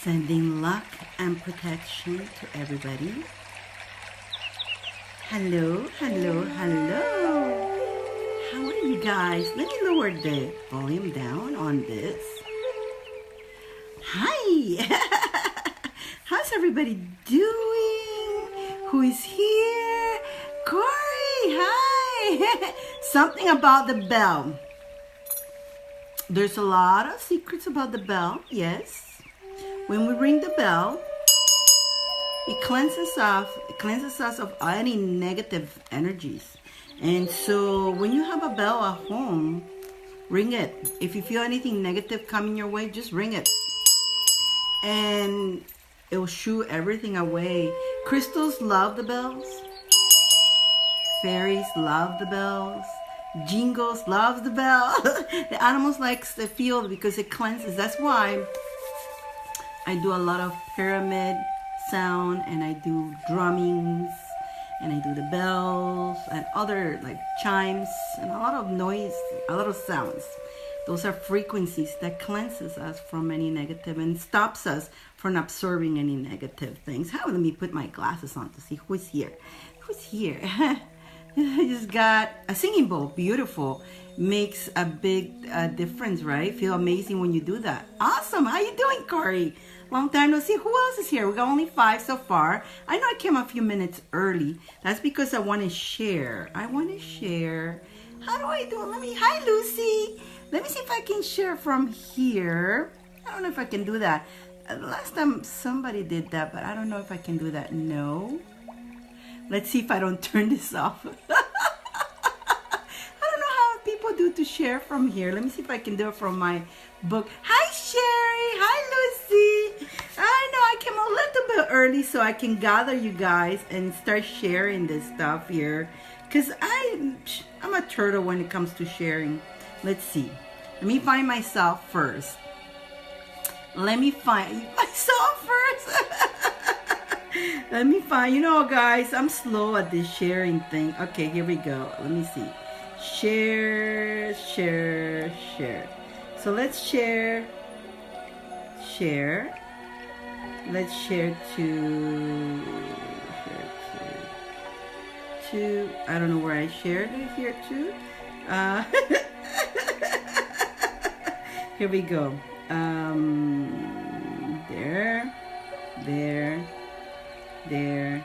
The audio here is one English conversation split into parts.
Sending luck and protection to everybody. Hello, hello, hello. How are you guys? Let me lower the volume down on this. Hi. How's everybody doing? Who is here? Corey, hi. Something about the bell. There's a lot of secrets about the bell, yes. When we ring the bell, it cleanses us of any negative energies. And so when you have a bell at home, ring it. If you feel anything negative coming your way, just ring it. And it will shoo everything away. Crystals love the bells. Fairies love the bells. Jingles loves the bell. The animals likes the feel because it cleanses. That's why I do a lot of pyramid sound, and I do drummings, and I do the bells and other like chimes and a lot of noise, a lot of sounds. Those are frequencies that cleanses us from any negative and stops us from absorbing any negative things. How, let me put my glasses on to see who's here. Who's here? I just got a singing bowl. Beautiful. Makes a big difference, right? Feel amazing when you do that. Awesome. How you doing, Corey? Long time no see. Who else is here? We got only 5 so far. I know I came a few minutes early. That's because I want to share. How do I do it? Hi, Lucy. Let me see if I can share from here. I don't know if I can do that. Last time somebody did that, but I don't know if I can do that. No. Let's see if I don't turn this off. I don't know how people do to share from here. Let me see if I can do it from my book. Hi, Sherry. Hi, Lucy. I know I came a little bit early so I can gather you guys and start sharing this stuff here. Because I'm a turtle when it comes to sharing. Let's see. Let me find myself first. Let me find myself first. Let me find, guys, I'm slow at this sharing thing. Okay, here we go. Let me see. Share. So let's share. Let's share to I don't know where I shared it here too. Here we go. There,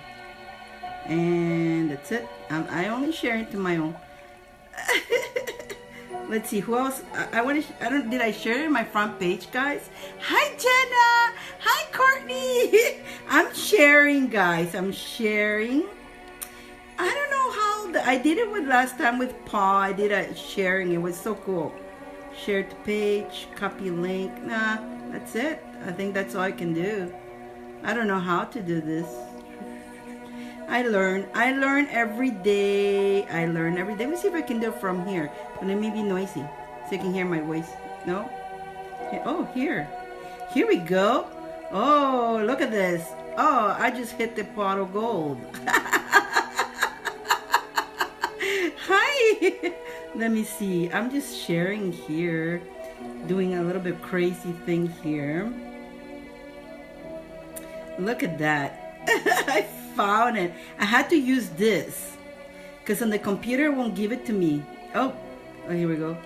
and that's it. I only share it to my own. Let's see who else. Did I share it in my front page, guys? Hi, Jenna. Hi, Courtney. I'm sharing, guys. I'm sharing. I don't know how I did it with last time with Paul. I did a sharing. It was so cool. Share to page, copy link. Nah, that's it. I think that's all I can do. I don't know how to do this. I learn every day. Let me see if I can do it from here. But it may be noisy, so you can hear my voice. No? Oh, here we go. Oh, look at this. Oh, I just hit the pot of gold. Hi. Let me see. I'm just sharing here, doing a little bit crazy thing here. Look at that. I found it. I had to use this because on the computer it won't give it to me. Oh, here we go.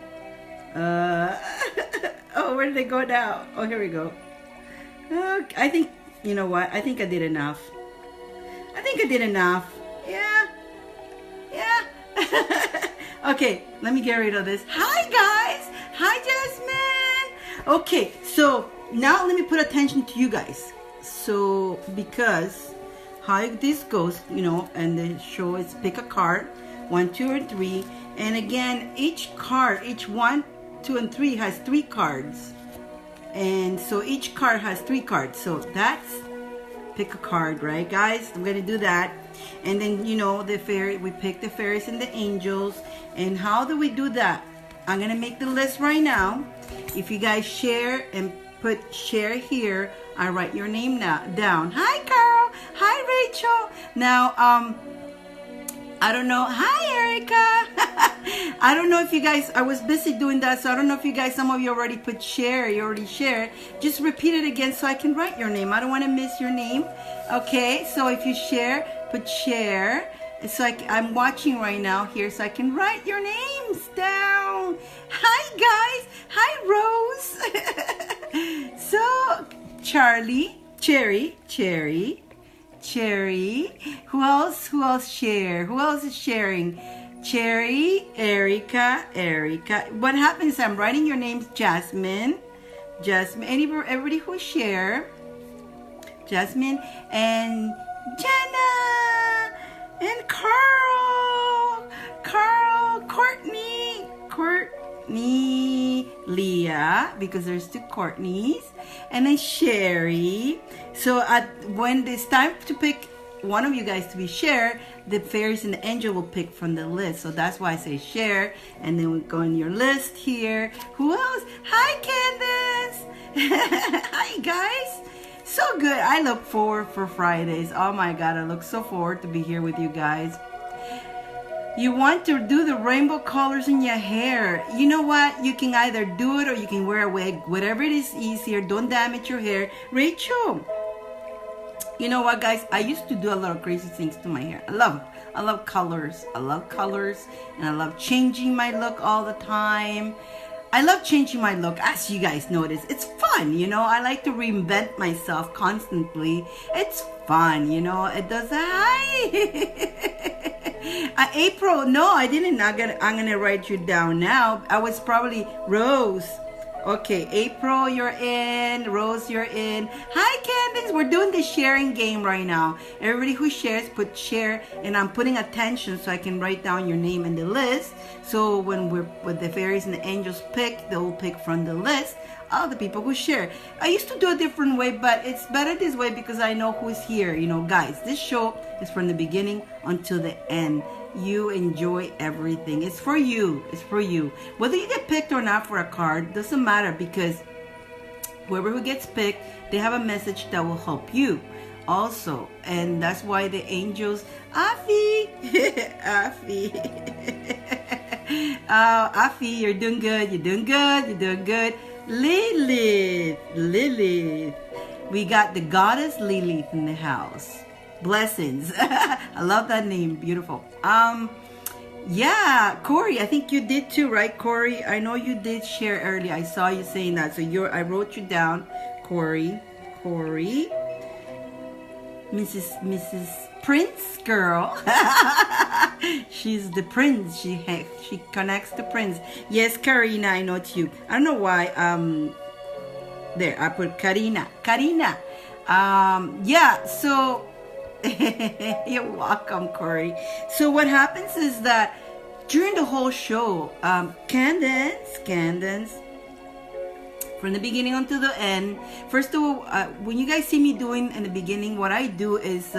Oh, where did they go now? Oh, here we go. I think, you know what? I think I did enough. Yeah. Okay, let me get rid of this. Hi, guys. Hi, Jasmine. Okay, so now let me put attention to you guys. So, because how this goes, and the show is pick a card, 1, 2, or 3. And again, each 1, 2, and 3 has 3 cards. And so each card has 3 cards. So that's pick a card, right, guys? I'm going to do that. And then, the fairy, we pick the fairies and the angels. And how do we do that? I'm going to make the list right now. If you guys share and put share here, I write your name down. Hi, Carol. Hi, Rachel. Now, I don't know. Hi, Erica. I don't know if you guys, I was busy doing that, so I don't know if you guys, some of you already put share, you already shared. Just repeat it again so I can write your name. I don't want to miss your name. Okay, so if you share, put share. So I'm watching right now here so I can write your names down. Hi guys. Hi Rose. So Charlie, Cherry. Who else share? Who else is sharing? Cherry, Erica. What happens is I'm writing your names. Jasmine, everybody who share. Jasmine and Jenna and Carl, Courtney, Leah, because there's two Courtneys, and then Sherry. So when it's time to pick one of you guys to be shared, the fairies and the angel will pick from the list. So that's why I say share, and then we go in your list here. Who else? Hi Candace. Hi guys. So good. I look forward for Fridays. Oh my God, I look so forward to be here with you guys. You want to do the rainbow colors in your hair. You know what? You can either do it or you can wear a wig. Whatever it is easier. Don't damage your hair. Rachel, you know what, guys? I used to do a lot of crazy things to my hair. I love colors. I love colors, and I love changing my look all the time. I love changing my look, as you guys notice. It's fun, you know. I like to reinvent myself constantly. It's fun, you know. It does. Hi, April. No, I didn't. I'm gonna write you down now. I was probably Rose. Okay, April, you're in. Rose, you're in. Hi, Candace. We're doing the sharing game right now. Everybody who shares, put share, and I'm putting attention so I can write down your name in the list. So when the fairies and the angels pick, they will pick from the list of the people who share. I used to do a different way, but it's better this way because I know who's here. You know, guys, this show is from the beginning until the end. You enjoy everything. It's for you. It's for you. Whether you get picked or not for a card doesn't matter, because whoever who gets picked, they have a message that will help you also. And that's why the angels, Afi, Afi, you're doing good. You're doing good. You're doing good. Lilith. We got the goddess Lilith in the house. Blessings. I love that name. Beautiful. Yeah, Corey, I think you did too, right, Corey? I know you did share earlier. I saw you saying that. So I wrote you down, Corey. Mrs. Prince girl. She's the prince. She connects to Prince. Yes, Karina, I know it's you. I don't know why. There, I put Karina. Yeah, so you're welcome, Corey. So what happens is that during the whole show, Candace, from the beginning until the end, first of all, when you guys see me doing in the beginning, what I do is,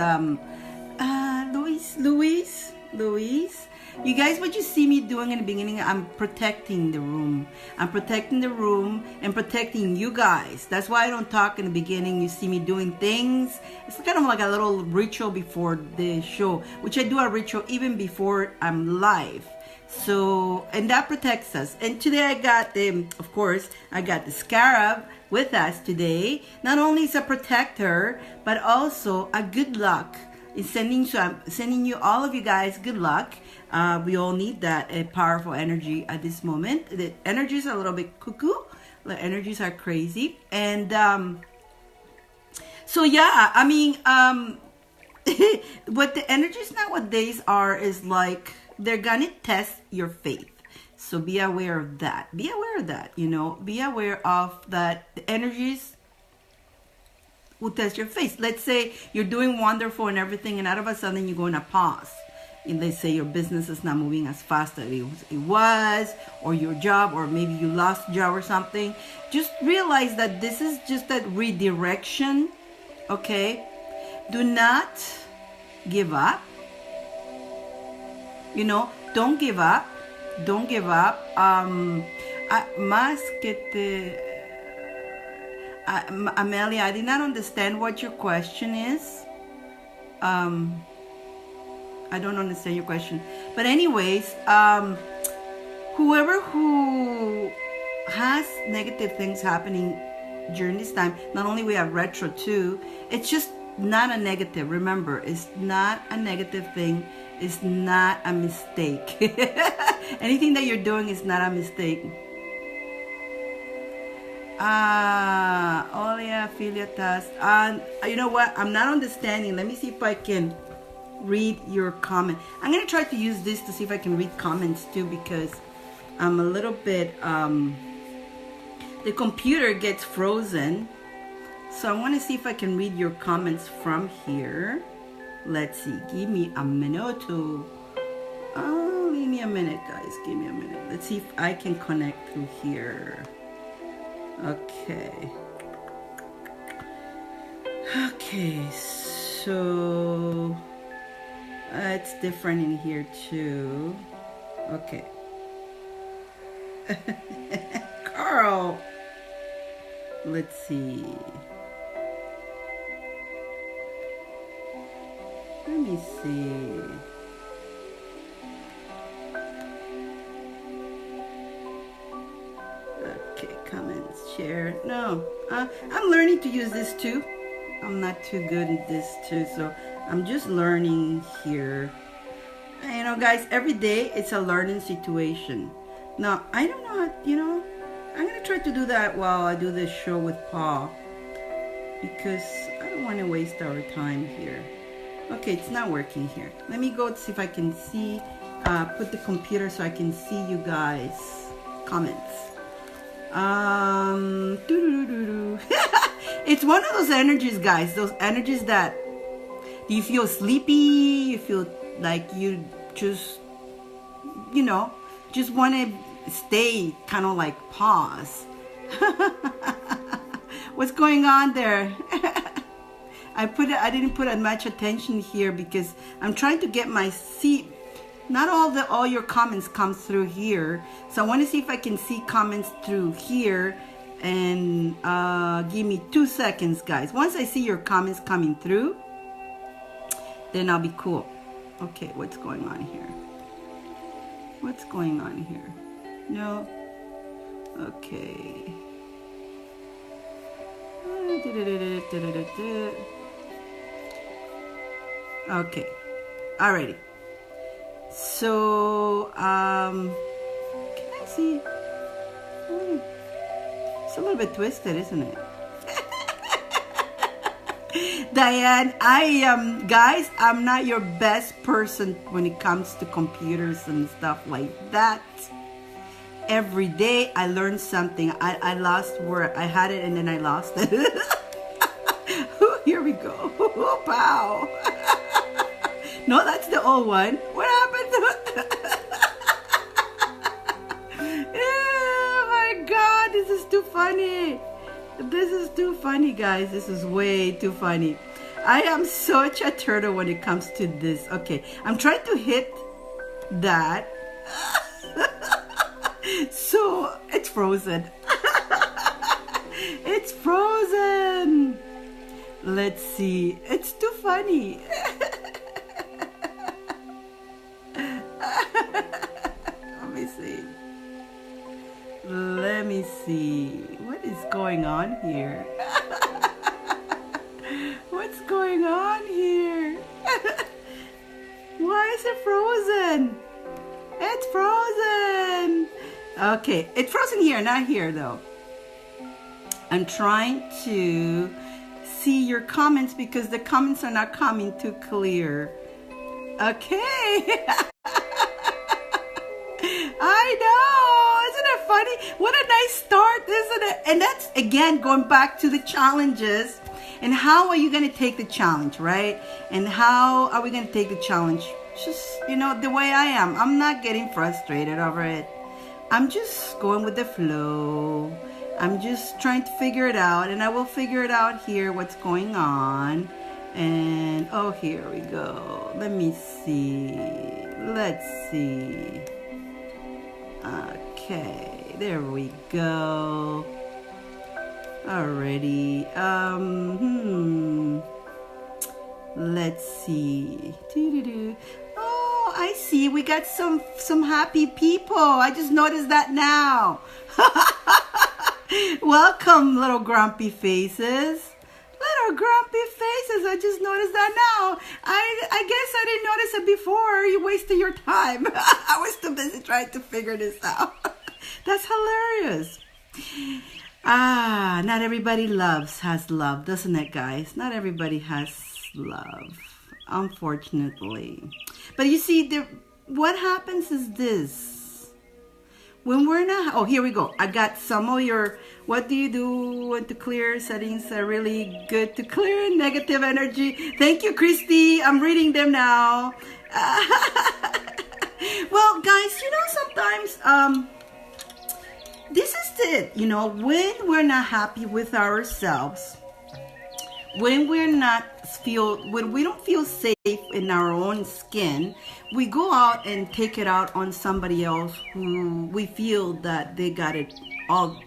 Louise, you guys, what you see me doing in the beginning, I'm protecting the room. I'm protecting the room and protecting you guys. That's why I don't talk in the beginning. You see me doing things. It's kind of like a little ritual before the show, which I do a ritual even before I'm live. So, and that protects us. And today I got of course, I got the scarab with us today. Not only is a protector, but also a good luck. I'm sending you, all of you guys, good luck. We all need that powerful energy at this moment. The energies are a little bit cuckoo. The energies are crazy. And so yeah, I mean, what the energies nowadays are is like, they're gonna test your faith. So be aware of that. Be aware of that, you know. Be aware of that. The energies will test your faith. Let's say you're doing wonderful and everything, and out of a sudden you go in a pause. And let's say your business is not moving as fast as it was, or your job, or maybe you lost a job or something. Just realize that this is just that redirection, okay? Do not give up. You know, don't give up. Don't give up. Amelia, I did not understand what your question is. I don't understand your question. But anyways, whoever who has negative things happening during this time, not only we have retro too, it's just not a negative. Remember, it's not a negative thing. It's not a mistake. Anything that you're doing is not a mistake. Olia Filiatas. You know what? I'm not understanding. Let me see if I can read your comment. I'm going to try to use this to see if I can read comments too, because I'm a little bit, the computer gets frozen. So I want to see if I can read your comments from here. Let's see. Give me a minute. Oh, give me a minute, guys. Give me a minute. Let's see if I can connect through here. Okay. Okay, so it's different in here too. Okay. Carl. Let's see. Let me see. Okay, comments, share. No, I'm learning to use this too. I'm not too good at this too, so I'm just learning here. And, you know, guys, every day it's a learning situation. Now, I don't know how, you know, I'm going to try to do that while I do this show with Paul, because I don't want to waste our time here. Okay, it's not working here. Let me go see if I can see, put the computer so I can see you guys' comments. It's one of those energies, guys, those energies that you feel sleepy, you feel like you just, you know, just want to stay kind of like pause. What's going on there? I didn't put as much attention here because I'm trying to get my seat. Not all your comments come through here, so I want to see if I can see comments through here. And give me 2 seconds, guys. Once I see your comments coming through, then I'll be cool. Okay, what's going on here? What's going on here? No. Okay. Okay. Alrighty. So, can I see? It's a little bit twisted, isn't it? Diane, guys, I'm not your best person when it comes to computers and stuff like that. Every day I learn something. I lost where I had it and then I lost it. Here we go. Wow. No, that's the old one. What happened to it? Oh my God, this is too funny. This is too funny, guys. This is way too funny. I am such a turtle when it comes to this. Okay, I'm trying to hit that. So, it's frozen. It's frozen. Let's see. It's too funny. Let me see. What is going on here? What's going on here? Why is it frozen? It's frozen. Okay, it's frozen here, not here though. I'm trying to see your comments because the comments are not coming too clear. Okay. I know, isn't it funny? What a nice start, isn't it? And that's, again, going back to the challenges. And how are you going to take the challenge, right? And how are we going to take the challenge? Just, you know, the way I am. I'm not getting frustrated over it. I'm just going with the flow. I'm just trying to figure it out. And I will figure it out here, what's going on. And, oh, here we go. Let me see. Let's see. Okay, there we go. Alrighty. Let's see. Oh, I see. We got some happy people. I just noticed that now. Welcome, little grumpy faces. Little grumpy faces. I just noticed that now. I guess I didn't notice it before. You wasted your time. I was too busy trying to figure this out. That's hilarious. Not everybody has love, doesn't it, guys? Not everybody has love, unfortunately. But you see, what happens is this. When we're not, oh, here we go. I got some of your, what do you do to clear settings are really good to clear negative energy. Thank you, Christy. I'm reading them now. Well, guys, you know, sometimes, this is it, you know, when we're not happy with ourselves, when we don't feel safe in our own skin, we go out and take it out on somebody else who we feel that they got it all.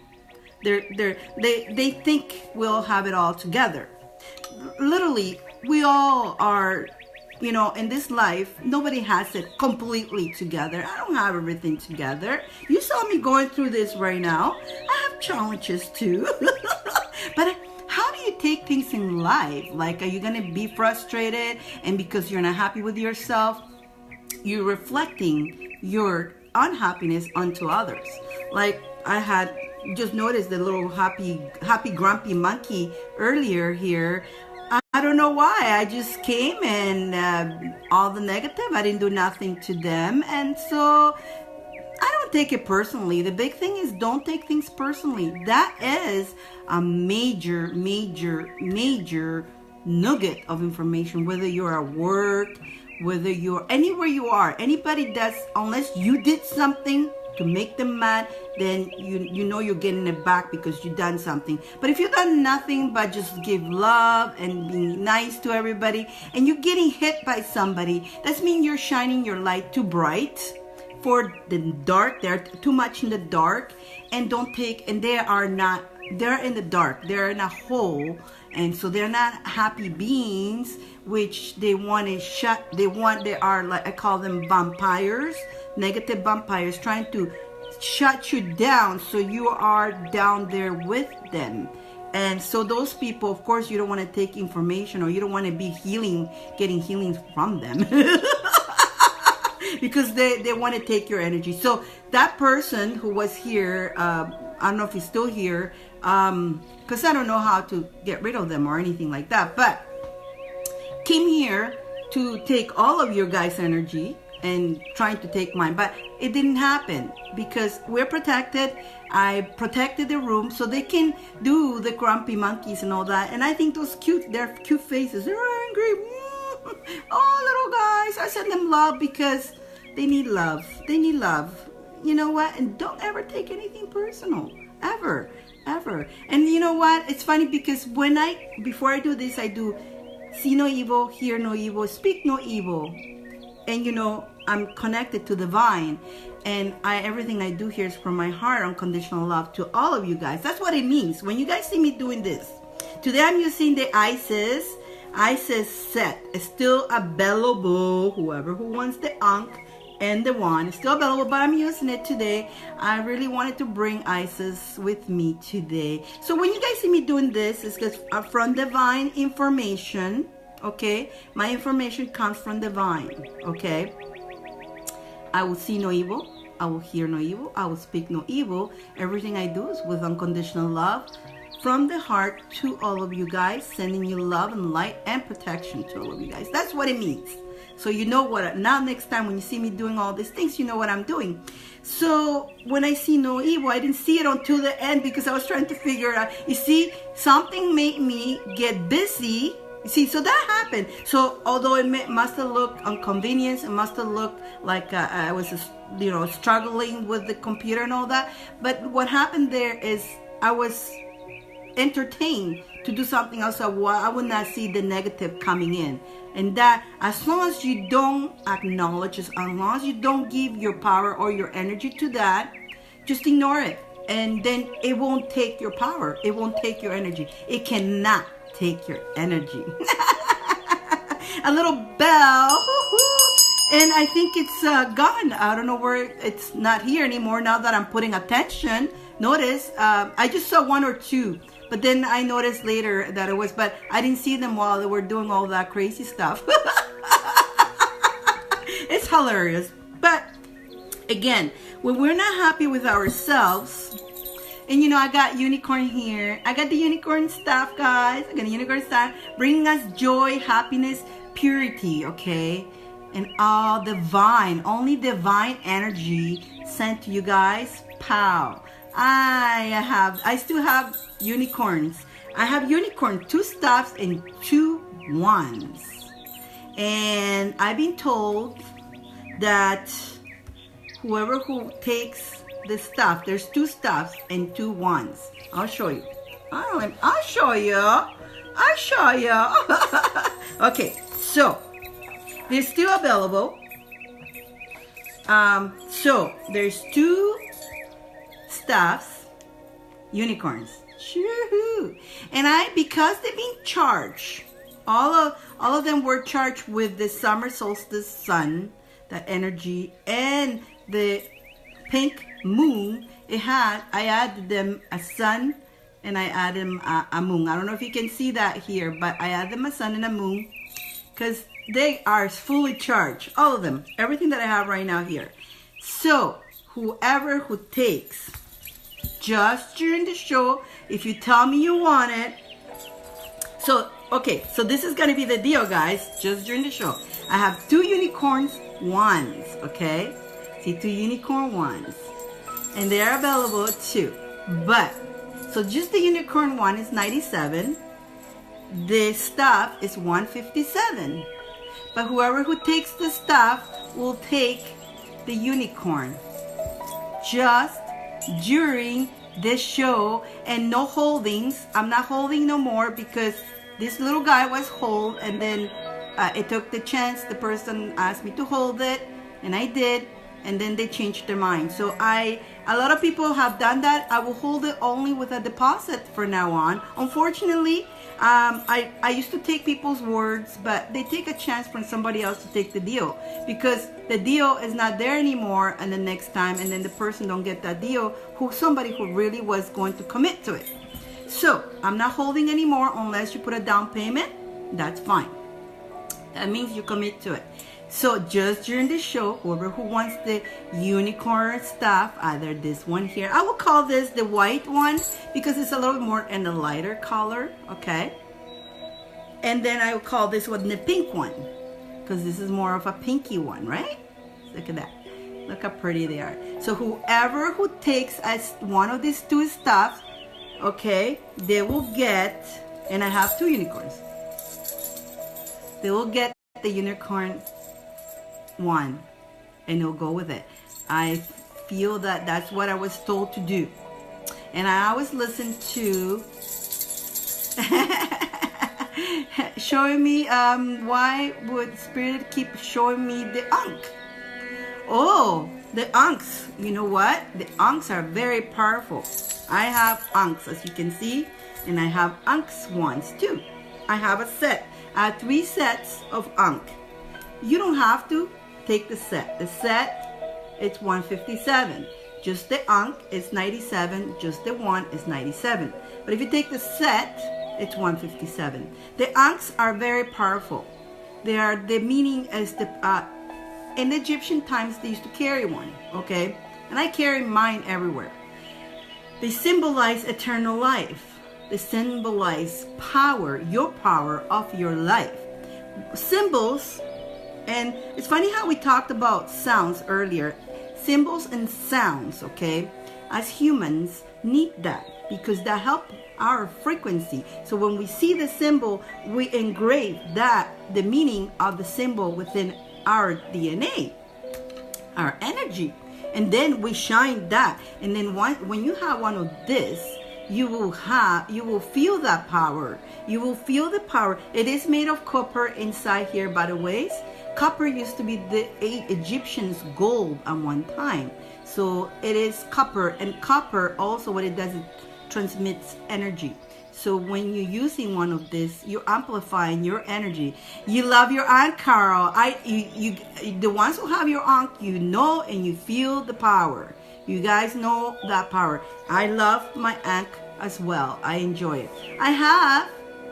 They think we'll have it all together. Literally, we all are, you know, in this life, nobody has it completely together. I don't have everything together. You saw me going through this right now. I have challenges too. But how do you take things in life? Like, are you going to be frustrated? And because you're not happy with yourself, you're reflecting your unhappiness onto others. Like, I had just noticed the little happy grumpy monkey earlier here. I don't know why. I just came and all the negative, I didn't do nothing to them. And so I don't take it personally. The big thing is don't take things personally. That is a major nugget of information, whether you're at work, whether you're anywhere you are. Anybody does, unless you did something to make them mad, then you know you're getting it back because you've done something. But if you've done nothing but just give love and being nice to everybody, and you're getting hit by somebody, that means you're shining your light too bright for the dark. They're too much in the dark, and they're in the dark, they're in a hole, and so they're not happy beings, which they are, like I call them, vampires, negative vampires, trying to shut you down so you are down there with them. And so those people, of course, you don't want to take information, or you don't want to be getting healings from them. Because they want to take your energy. So that person who was here, I don't know if he's still here, because I don't know how to get rid of them or anything like that, but came here to take all of your guys' energy and trying to take mine, but it didn't happen because we're protected. I protected the room so they can do the grumpy monkeys and all that. And I think they're cute faces. They're angry. Oh, little guys. I send them love because they need love. They need love. You know what? And don't ever take anything personal. Ever. And you know what? It's funny because before I do this, I do see no evil, hear no evil, speak no evil. And you know, I'm connected to the divine, and everything I do here is from my heart, unconditional love to all of you guys. That's what it means when you guys see me doing this. Today I'm using the Isis set. It's still available. Whoever who wants the Ankh and the wand is still available, but I'm using it today. I really wanted to bring Isis with me today. So when you guys see me doing this, it's because from divine information. Okay, my information comes from divine. Okay, I will see no evil, I will hear no evil, I will speak no evil. Everything I do is with unconditional love from the heart to all of you guys, sending you love and light and protection to all of you guys. That's what it means. So you know what, now next time when you see me doing all these things, you know what I'm doing. So when I see no evil, I didn't see it until the end because I was trying to figure it out. You see, something made me get busy. You see, so that happened. So although it must have looked inconvenience, it must have looked like I was, struggling with the computer and all that. But what happened there is I was entertained to do something else. I would not see the negative coming in. And that, as long as you don't acknowledge, as long as you don't give your power or your energy to that, just ignore it. And then it won't take your power. It won't take your energy. It cannot take your energy. A little bell And I think it's gone. I don't know where, it's not here anymore now that I'm putting attention. Notice, I just saw one or two, but then I noticed later that it was, but I didn't see them while they were doing all that crazy stuff. It's hilarious. But again, when we're not happy with ourselves, and you know, I got unicorn here. I got the unicorn stuff, guys. I got the unicorn stuff bringing us joy, happiness, purity, okay? And all divine, only divine energy sent to you guys. Pow. I still have unicorns. I have unicorn, 2 stuffs and 2 wands. And I've been told that whoever who takes the stuff, there's 2 stuffs and 2 wands. I'll show you. I'll show you. I'll show you. Okay, so they're still available. So there's 2 stuffs, unicorns. Shoo-hoo. And because they've been charged, all of them were charged with the summer solstice sun, that energy, and the pink moon. I added them a sun, and I added them a moon. I don't know if you can see that here, but I added them a sun and a moon because they are fully charged, all of them, everything that I have right now here. So whoever who takes, just during the show, if you tell me you want it. So okay, so this is gonna be the deal, guys. Just during the show, I have 2 unicorns wands. Okay, see, 2 unicorn wands, and they are available too. But so just the unicorn one is 97. The stuff is 157. But whoever who takes the stuff will take the unicorn just during this show, and no holdings. I'm not holding no more because this little guy was hold, and then it took the chance. The person asked me to hold it, and I did, and then they changed their mind. So a lot of people have done that. I will hold it only with a deposit from now on. Unfortunately, I used to take people's words, but they take a chance from somebody else to take the deal, because the deal is not there anymore, and the next time, and then the person don't get that deal, somebody who really was going to commit to it. So I'm not holding anymore unless you put a down payment. That's fine. That means you commit to it. So just during the show, whoever who wants the unicorn stuff, either this one here, I will call this the white one because it's a little more in a lighter color, okay? And then I will call this one the pink one because this is more of a pinky one, right? Look at that. Look how pretty they are. So whoever who takes one of these 2 stuffs, okay, they will get, and I have 2 unicorns, they will get the unicorn one, and it'll go with it. I feel that that's what I was told to do, and I always listen to showing me why would spirit keep showing me the ankh? Oh, the ankhs. You know what, the ankhs are very powerful. I have ankhs, as you can see, and I have ankhs ones too. I have a set. I have 3 sets of ankh. You don't have to take the set. The set, it's 157. Just the ankh is 97. Just the one is 97. But if you take the set, it's 157. The ankhs are very powerful. They are, the meaning is the in the Egyptian times they used to carry one, okay? And I carry mine everywhere. They symbolize eternal life. They symbolize power, your power of your life. Symbols, and it's funny how we talked about sounds earlier. Symbols and sounds, okay? As humans need that because that helps our frequency. So when we see the symbol, we engrave that, the meaning of the symbol within our DNA, our energy. And then we shine that. And then when you have one of this, you will feel that power. You will feel the power. It is made of copper inside here, by the way. Copper used to be the Egyptians' gold at one time. So it is copper. And copper also, what it does, it transmits energy. So when you're using one of this, you're amplifying your energy. You love your aunt, Carol. The ones who have your aunt, you know and you feel the power. You guys know that power. I love my aunt as well. I enjoy it. I have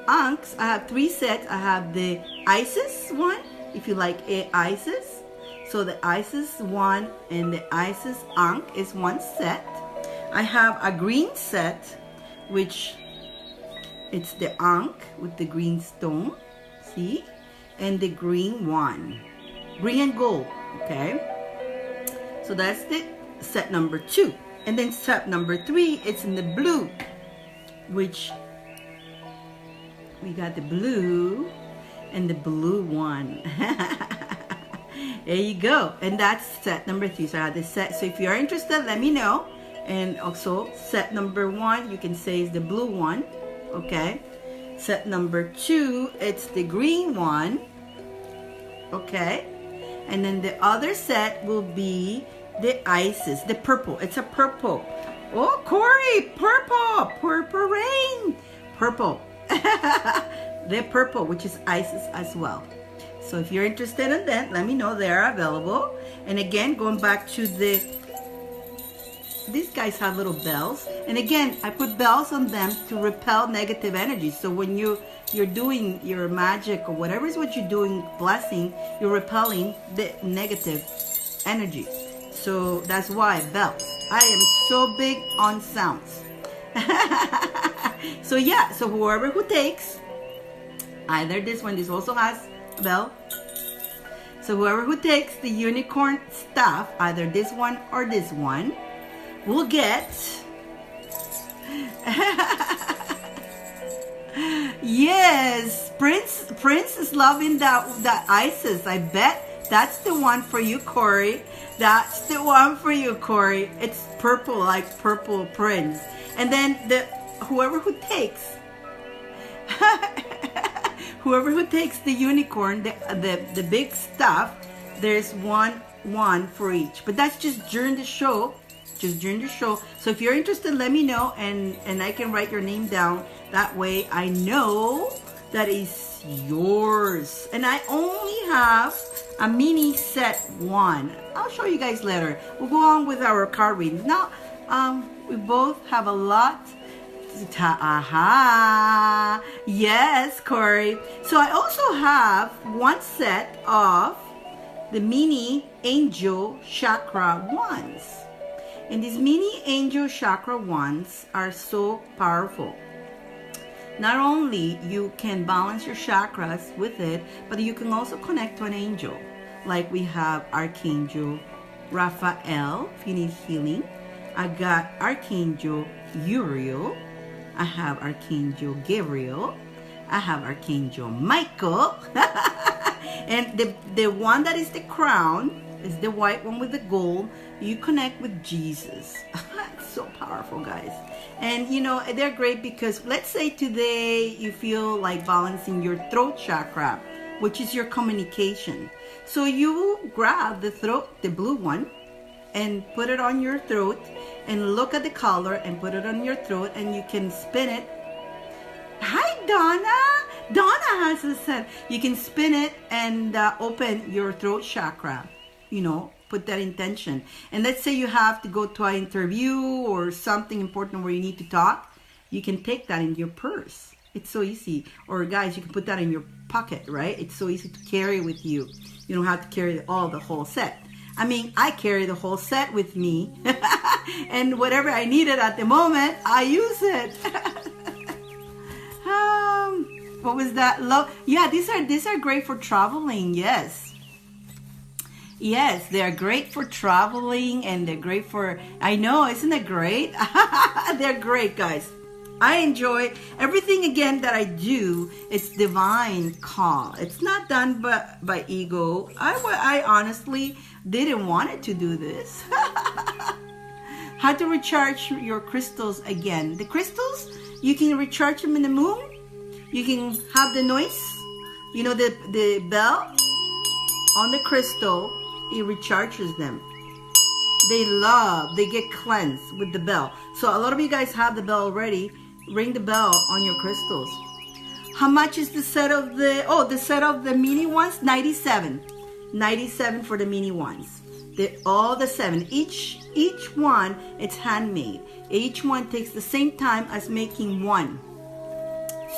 ankhs. I have 3 sets. I have the Isis one, if you like Isis. So the Isis one and the Isis ankh is 1 set. I have a green set, which it's the ankh with the green stone, see? And the green one, green and gold, okay? So that's the set number 2. And then set number 3, it's in the blue, which we got the blue and the blue one. There you go. And that's set number 3. So I have this set. So if you're interested, let me know. And also set number 1, you can say is the blue one. Okay. Set number 2, it's the green one. Okay. And then the other set will be the Isis, the purple. It's a purple. Oh, Corey, purple. Purple rain. Purple. The purple, which is Isis as well. So if you're interested in that, let me know. They're available. And again, going back to these guys have little bells. And again, I put bells on them to repel negative energy. So when you're doing your magic or whatever is what you're doing, blessing, you're repelling the negative energy. So that's why bells. I am so big on sounds. So yeah, so whoever who takes either this one, this also has a bell. So whoever who takes the unicorn stuff, either this one or this one, will get yes, Prince is loving that Isis. I bet that's the one for you, Corey. That's the one for you, Corey. It's purple, like purple Prince. And then whoever who takes the unicorn, the big stuff, there's one for each. But that's just during the show. So if you're interested, let me know, and I can write your name down. That way I know that is yours. And I only have a mini set 1. I'll show you guys later. We'll go on with our card readings. Now, we both have a lot. Aha! Yes, Corey. So I also have 1 set of the mini angel chakra wands. And these mini angel chakra wands are so powerful. Not only you can balance your chakras with it, but you can also connect to an angel. Like we have Archangel Raphael, if you need healing. I got Archangel Uriel. I have Archangel Gabriel. I have Archangel Michael. And the one that is the crown is the white one with the gold. You connect with Jesus. It's so powerful, guys. And you know, they're great because let's say today you feel like balancing your throat chakra, which is your communication. So you grab the throat, the blue one, and put it on your throat and look at the color and put it on your throat, and you can spin it. Hi, Donna. Donna has a set. You can spin it and open your throat chakra. You know, put that intention. And let's say you have to go to an interview or something important where you need to talk. You can take that in your purse. It's so easy. Or guys, you can put that in your pocket, right? It's so easy to carry with you. You don't have to carry the whole set. I mean, I carry the whole set with me. And whatever I needed at the moment, I use it. What was that? Yeah, these are great for traveling. Yes, they're great for traveling, and they're great for, I know, isn't it great? They're great, guys. I enjoy everything again that I do. It's divine call. It's not done by ego. I honestly didn't want it to do this. How to recharge your crystals again. The crystals, you can recharge them in the moon. You can have the noise, you know, the bell on the crystal. It recharges them. they get cleansed with the bell. So a lot of you guys have the bell already. Ring the bell on your crystals. How much is the set of the mini ones? 97. 97 for the mini ones. All the 7. Each one, it's handmade. Each one takes the same time as making one.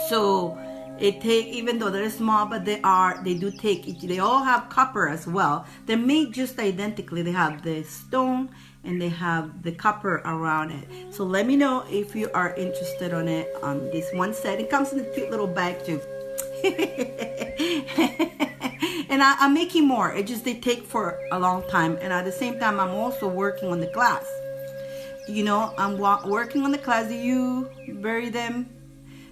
So even though they're small, but they all have copper as well. They're made just identically. They have the stone and they have the copper around it. So let me know if you are interested on it, on this one set. It comes in a cute little bag too. And I'm making more. They take for a long time. And at the same time, I'm also working on the class. I'm working on the class. Do you bury them?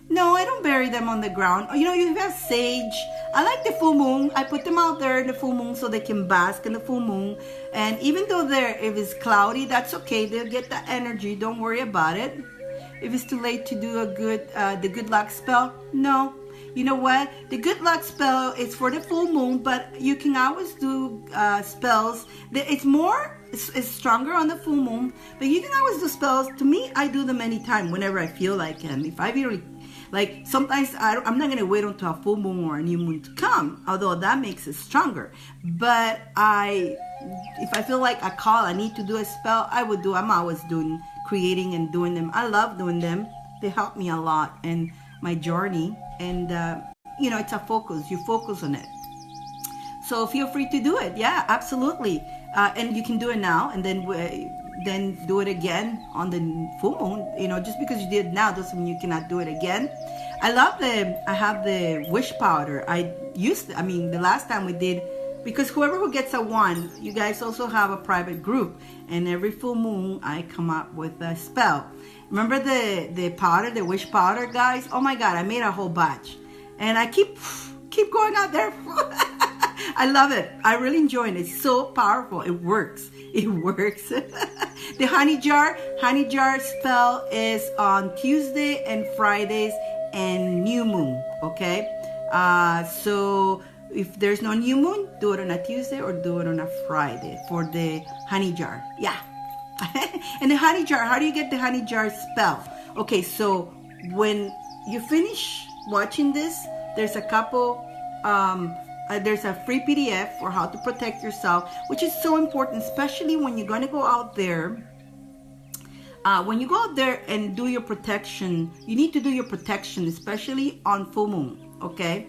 No, I don't bury them on the ground. You have sage. I like the full moon. I put them out there in the full moon so they can bask in the full moon. And even though if it's cloudy, that's okay. They'll get that energy. Don't worry about it. If it's too late to do the good luck spell, no. You know what? The good luck spell is for the full moon, but you can always do spells. It's stronger on the full moon, but you can always do spells. To me, I do them anytime, whenever I feel like it. If I really sometimes I'm not gonna wait until a full moon or a new moon to come, although that makes it stronger. But if I feel like I need to do a spell, I would do. I'm always creating and doing them. I love doing them. They help me a lot in my journey, and it's a focus. You focus on it. So feel free to do it. Yeah, absolutely. And you can do it now, and then do it again on the full moon. Just because you did it now doesn't mean you cannot do it again. I have the wish powder. The last time we did, because whoever gets a 1, you guys also have a private group, and every full moon I come up with a spell. Remember the powder, the wish powder, guys? Oh my God, I made a whole batch, and I keep going out there. I love it. I really enjoy it. It's so powerful. It works. It works. The honey jar spell is on Tuesday and Fridays and new moon. Okay. So if there's no new moon, do it on a Tuesday or do it on a Friday for the honey jar. Yeah. And the honey jar, how do you get the honey jar spell? Okay, so when you finish watching this, there's a couple, there's a free PDF for how to protect yourself, which is so important, especially when you're going to go out there. When you go out there and do your protection, you need to do your protection, especially on full moon, okay?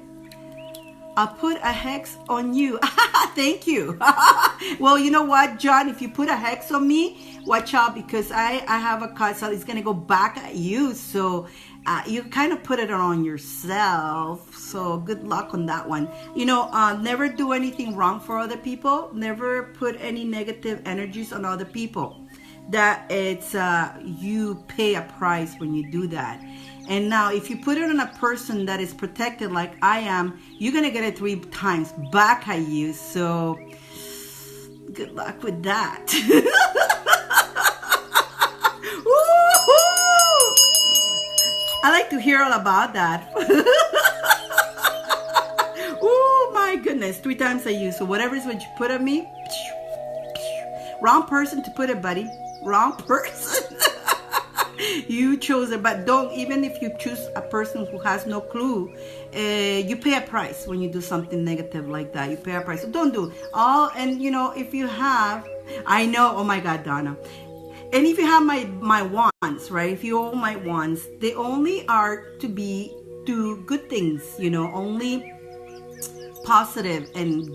I'll put a hex on you. Thank you. Well, you know what, John? If you put a hex on me, watch out, because I have a card, so it's going to go back at you. So you kind of put it on yourself. So good luck on that one. Never do anything wrong for other people. Never put any negative energies on other people. That it's you pay a price when you do that. And now if you put it on a person that is protected like I am, you're gonna get it 3 times back at you. So good luck with that. I like to hear all about that. Oh my goodness, 3 times at you. So whatever is what you put on me, wrong person to put it, buddy. Wrong person. You chose it, but don't, even if you choose a person who has no clue, you pay a price when you do something negative like that. You pay a price. So don't do and if you have, I know, oh my God, Donna. And if you have my wands, right? If you own my wands, they only are to do good things, only positive and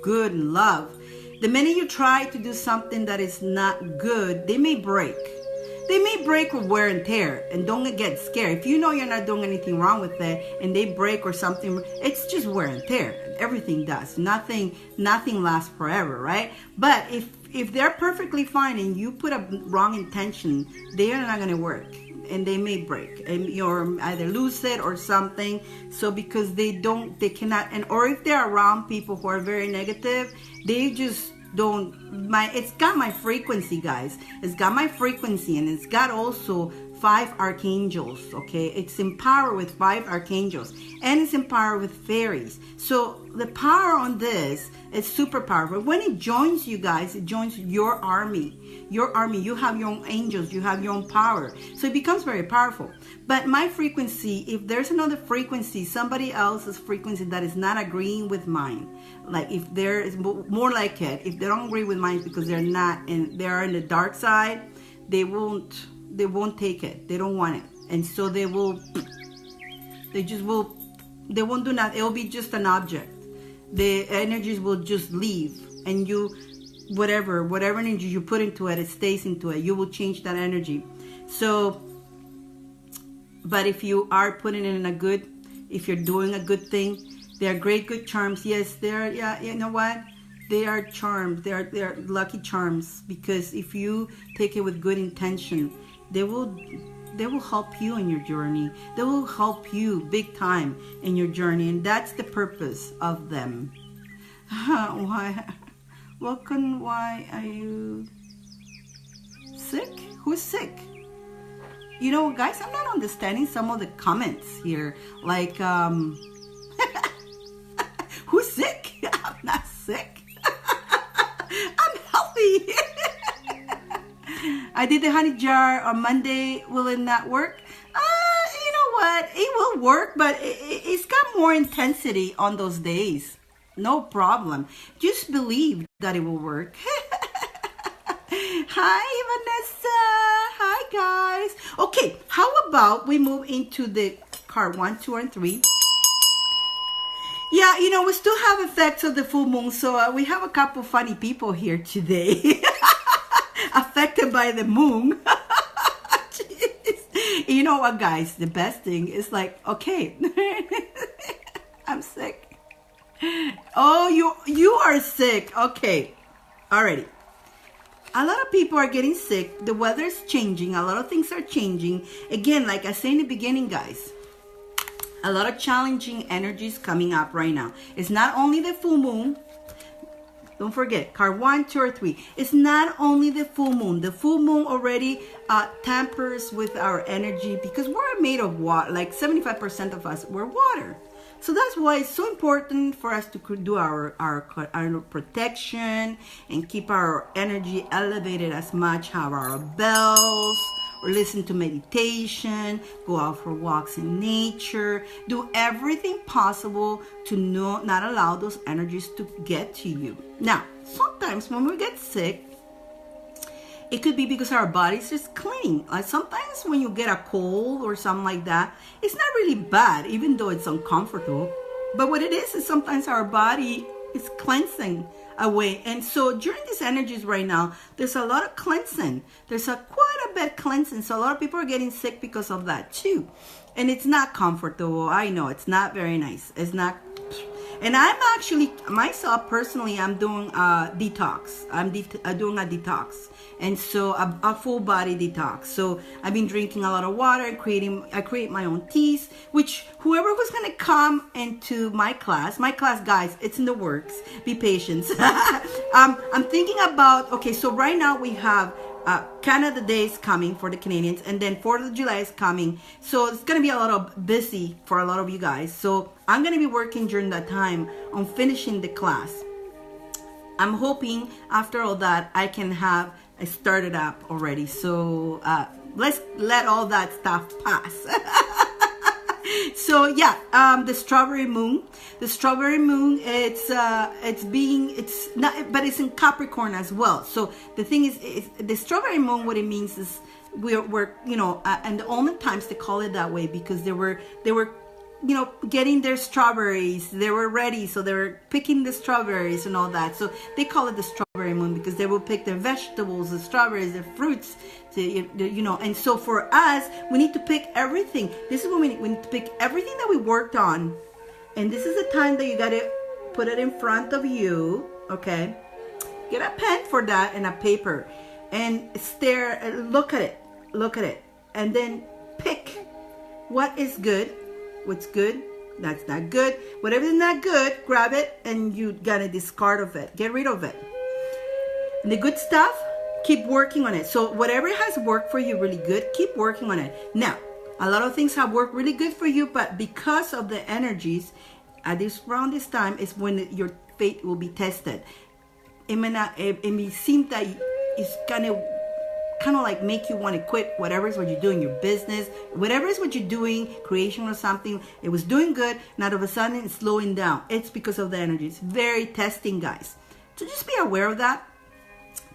good and love. The minute you try to do something that is not good, they may break. They may break with wear and tear, and don't get scared. If you know you're not doing anything wrong with it and they break or something, it's just wear and tear. Everything does. Nothing lasts forever, right? But if they're perfectly fine and you put a wrong intention, they are not going to work, and they may break, and you're either lose it or something. So because they cannot, or if they're around people who are very negative, they just don't. It's got my frequency, guys. It's got my frequency, and it's got also 5 archangels, okay? It's empowered with 5 archangels, and it's empowered with fairies. So the power on this is super powerful. When it joins you guys, it joins your army. Your army, you have your own angels, you have your own power. So it becomes very powerful. But my frequency, if there's another frequency, somebody else's frequency that is not agreeing with mine, like if there is more like it, if they don't agree with mine because they're not in, they're in the dark side, they won't take it. They don't want it. And so they won't do nothing. It will be just an object. The energies will just leave, and you, whatever energy you put into it, it stays into it. You will change that energy. So, but if you are putting it in a good, if you're doing a good thing, they are great, good charms. Yes, they're, yeah, you know what? They are charms. They're lucky charms, because if you take it with good intention, they will help you in your journey. They will help you big time in your journey, and that's the purpose of them. Why are you sick? Who's sick? You know, guys, I'm not understanding some of the comments here. Like, who's sick? I'm not sick. I'm healthy. I did the honey jar on Monday. Will it not work? You know what? It will work, but it's got more intensity on those days. No problem. Just believe that it will work. Hi, Vanessa. Hi, guys. Okay, how about we move into the card 1, 2, and 3. Yeah, you know, we still have effects of the full moon, so we have a couple funny people here today. Affected by the moon. You know what, guys? The best thing is like, okay, I'm sick. Oh, you are sick. Okay, alrighty. A lot of people are getting sick. The weather's changing. A lot of things are changing. Again, like I said in the beginning, guys, a lot of challenging energies coming up right now. It's not only the full moon. Don't forget, card 1, 2, or 3. It's not only the full moon. The full moon already tampers with our energy, because we're made of water. Like 75% of us, we're water. So that's why it's so important for us to do our protection and keep our energy elevated as much. Have our bells, or listen to meditation, go out for walks in nature, do everything possible to not allow those energies to get to you. Now, sometimes when we get sick, it could be because our body's just cleaning. Like sometimes when you get a cold or something like that, it's not really bad, even though it's uncomfortable. But what it is sometimes our body is cleansing away. And so during these energies right now, there's a lot of cleansing. There's quite a bit cleansing. So a lot of people are getting sick because of that too. And it's not comfortable. I know it's not very nice. It's not. And I'm actually, myself personally, I'm doing a detox. I'm doing a detox. And so a full body detox. So I've been drinking a lot of water, I create my own teas, which whoever was going to come into my class, guys, it's in the works. Be patient. I'm thinking about, okay, so right now we have Canada Day is coming for the Canadians, and then 4th of July is coming. So it's going to be a lot of busy for a lot of you guys. So I'm going to be working during that time on finishing the class. I'm hoping after all that I can have it started up already. So let's let all that stuff pass. So yeah, the strawberry moon. The strawberry moon, it's not, but it's in Capricorn as well. So the thing is the strawberry moon, what it means is we're you know, and the olden times they call it that way because they were you know, getting their strawberries. They were ready, so they were picking the strawberries and all that. So they call it the strawberry moon because they will pick their vegetables, the strawberries, the fruits, you know. And so for us, we need to pick everything. This is when we need to pick everything that we worked on. And this is the time that you got to put it in front of you, okay? Get a pen for that and a paper. And stare, look at it. And then pick what is good. What's good, that's not good. Whatever is not good, grab it and you gotta discard of it. Get rid of it. And the good stuff, keep working on it. So whatever has worked for you really good, keep working on it. Now, a lot of things have worked really good for you, but because of the energies at around this time is when your faith will be tested. It may seem that it's kind of like make you want to quit whatever is what you're doing, your business, whatever is what you're doing, creation or something. It was doing good, and all of a sudden it's slowing down. It's because of the energy. It's very testing, guys. So just be aware of that.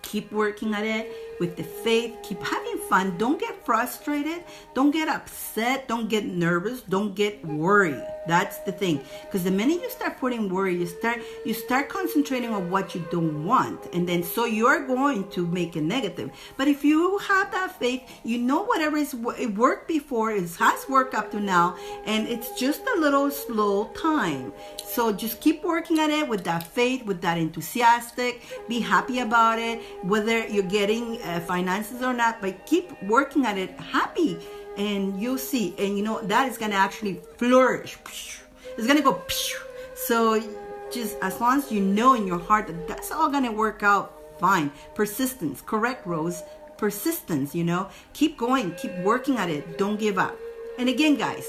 Keep working at it with the faith. Keep having fun. Don't get frustrated. Don't get upset. Don't get nervous. Don't get worried. That's the thing. Because the minute you start putting worry, you start concentrating on what you don't want, and then so you're going to make it negative. But if you have that faith, you know whatever it worked before, it has worked up to now, and it's just a little slow time. So just keep working at it with that faith, with that enthusiastic. Be happy about it, whether you're getting finances or not, but keep working at it happy, and you'll see. And you know that is going to actually flourish. It's going to go. So just as long as you know in your heart that that's all going to work out fine. Persistence, correct, Rose? Persistence, you know. Keep going, keep working at it. Don't give up. And again, guys,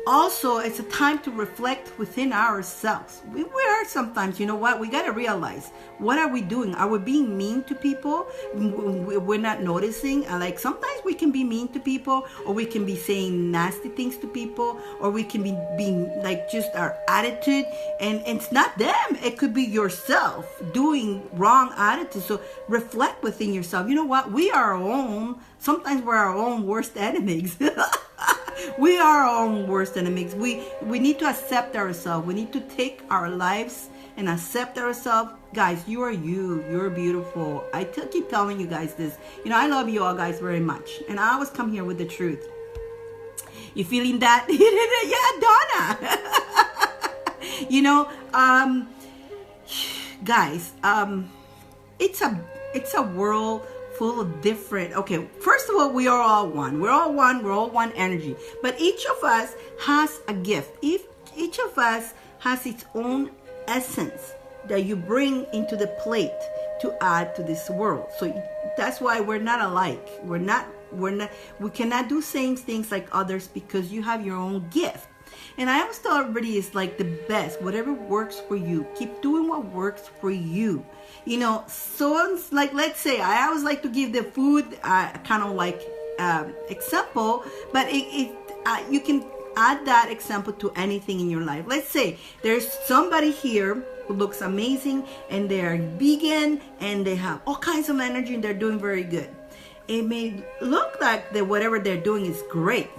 also, it's a time to reflect within ourselves. We are sometimes, you know what, we got to realize, what are we doing? Are we being mean to people? We're not noticing. Like sometimes we can be mean to people, or we can be saying nasty things to people, or we can be being like just our attitude. And it's not them. It could be yourself doing wrong attitude. So reflect within yourself. You know what? We are our own. Sometimes we're our own worst enemies. We are our own worst enemies. We need to accept ourselves. We need to take our lives and accept ourselves. Guys, you are you. You're beautiful. I keep telling you guys this. You know, I love you all guys very much. And I always come here with the truth. You feeling that? Yeah, Donna. You know, guys, it's a world full of different. Okay, first of all, we are all one. We're all one. We're all one energy. But each of us has a gift. Each of us has its own essence that you bring into the plate to add to this world. So that's why we're not alike. We cannot do same things like others because you have your own gift. And I always tell everybody it's like the best. Whatever works for you, keep doing what works for you. You know, so like, let's say, I always like to give the food kind of like example, but you can add that example to anything in your life. Let's say there's somebody here who looks amazing, and they're vegan, and they have all kinds of energy, and they're doing very good. It may look like that whatever they're doing is great.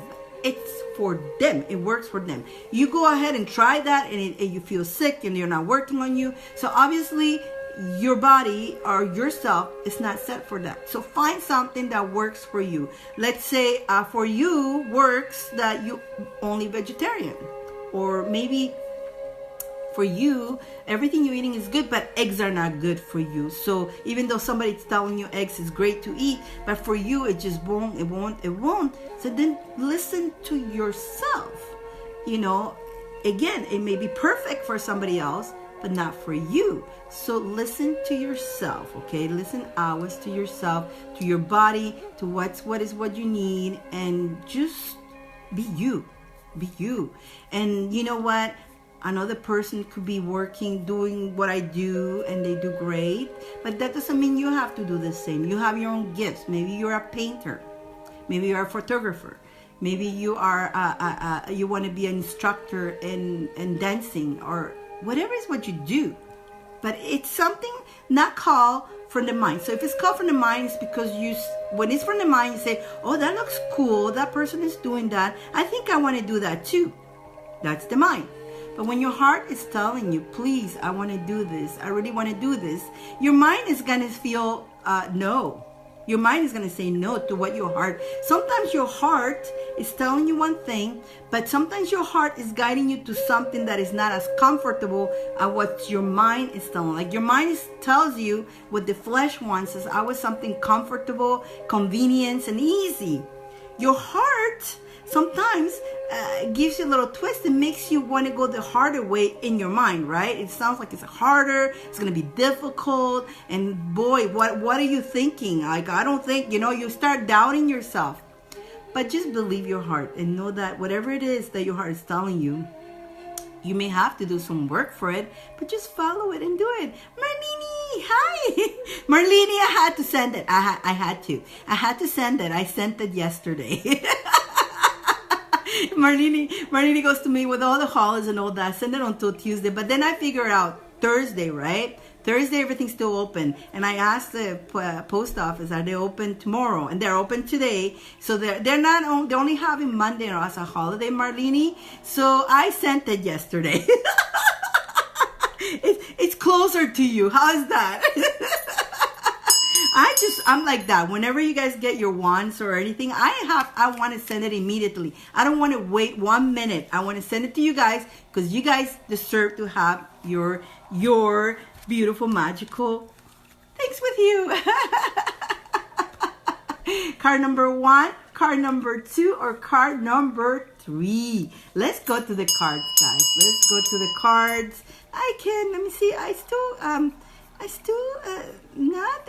It's for them. It works for them. You go ahead and try that, and you feel sick, and you're not working on you. So obviously, your body or yourself is not set for that. So find something that works for you. Let's say for you works that you only vegetarian, or maybe for you everything you're eating is good, but eggs are not good for you. So even though somebody's telling you eggs is great to eat, but for you it just won't. So then listen to yourself. You know, again, it may be perfect for somebody else, but not for you. So listen to yourself, okay? Listen always to yourself, to your body, to what is what you need, and just be you. Be you. And you know what? Another person could be working, doing what I do, and they do great. But that doesn't mean you have to do the same. You have your own gifts. Maybe you're a painter. Maybe you're a photographer. Maybe you are you want to be an instructor in dancing, or whatever is what you do. But it's something not called from the mind. So if it's called from the mind, it's because when it's from the mind, you say, oh, that looks cool. That person is doing that. I think I want to do that too. That's the mind. But when your heart is telling you, please, I want to do this. I really want to do this. Your mind is going to feel no. Your mind is going to say no to what your heart. Sometimes your heart is telling you one thing, but sometimes your heart is guiding you to something that is not as comfortable as what your mind is telling. Like your mind tells you what the flesh wants is always something comfortable, convenience, and easy. Your heart sometimes it gives you a little twist. It makes you want to go the harder way in your mind, right? It sounds like it's harder, it's going to be difficult, and boy, what are you thinking? Like, I don't think, you start doubting yourself. But just believe your heart and know that whatever it is that your heart is telling you, you may have to do some work for it, but just follow it and do it. Marlene, hi. Marlene, I had to send it. I had to send it. I sent it yesterday. Marlene goes to me with all the holidays and all that. Send it until Tuesday. But then I figure out Thursday, right? Thursday, everything's still open. And I asked the post office, are they open tomorrow? And they're open today. So they're only having Monday as a holiday, Marlene. So I sent it yesterday. It's closer to you. How's that? I'm like that. Whenever you guys get your wands or anything, I want to send it immediately. I don't want to wait 1 minute. I want to send it to you guys because you guys deserve to have your beautiful, magical things with you. Card number 1, card number 2, or card number 3. Let's go to the cards, guys. Let's go to the cards. Let me see. I still not,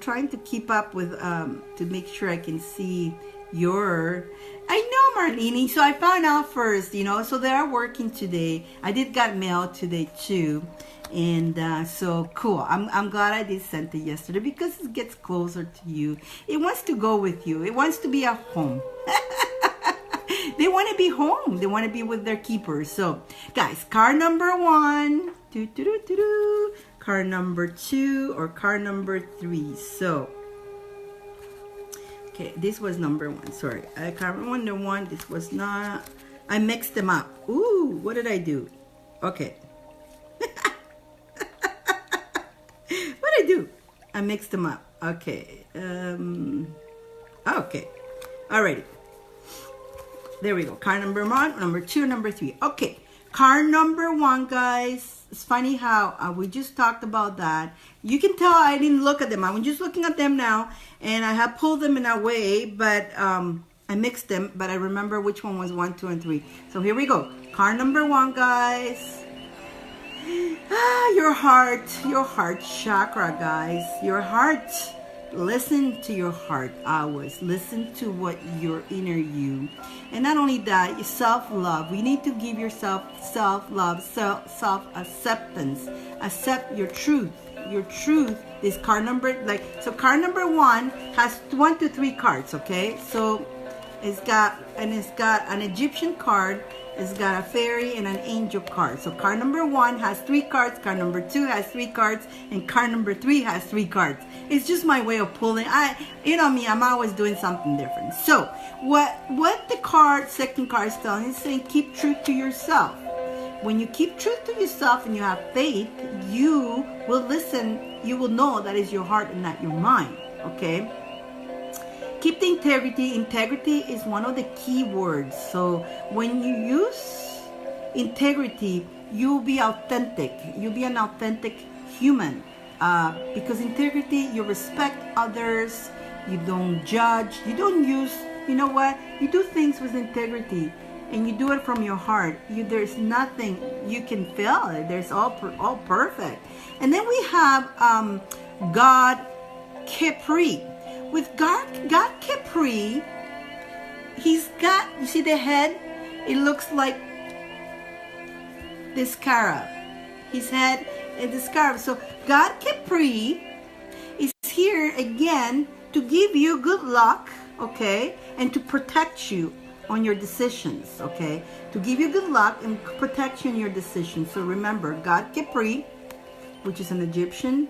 trying to keep up with, to make sure I can see I know, Marlene. So I found out first, so they are working today. I did get mail today too. And so cool. I'm glad I did send it yesterday because it gets closer to you. It wants to go with you. It wants to be at home. They want to be home. They want to be with their keepers. So guys, card number 1, card number 2, or card number 3. So okay, this was number 1. Sorry, card number 1. This was not. I mixed them up. Ooh, what did I do? Okay. What did I do? I mixed them up. Okay. Okay. Alrighty. There we go. Card number 1, number 2, number 3. Okay. Card number 1, guys. It's funny how we just talked about that. You can tell I didn't look at them. I'm just looking at them now, and I have pulled them in a way, but I mixed them, but I remember which one was 1, 2, and 3. So here we go. Card number 1, guys. Your heart chakra, guys. Your heart. Listen to your heart always. Listen to what your inner you. And not only that, your self-love. We need to give yourself self-love, self-acceptance. Accept your truth. Your truth is card number, so card number 1 has 1 to 3 cards, okay? So it's got an Egyptian card, it's got a fairy and an angel card. So card number 1 has 3 cards, card number 2 has 3 cards, and card number 3 has 3 cards. It's just my way of pulling. Me, I'm always doing something different. So what the second card is telling is saying, keep truth to yourself. When you keep truth to yourself and you have faith, you will listen. You will know that is your heart and not your mind. Okay. Keep the integrity. Integrity is one of the key words. So when you use integrity, you'll be authentic. You'll be an authentic human. Because integrity, you respect others. You don't judge. You don't use, you know what? You do things with integrity. And you do it from your heart. There's nothing you can fail it. There's all perfect. And then we have God Capri. With God Capri, he's got, you see the head? It looks like the scarab. His head is the scarab. So God Capri is here again to give you good luck, okay? And to protect you on your decisions, okay? To give you good luck and protect you in your decisions. So remember, God Capri, which is an Egyptian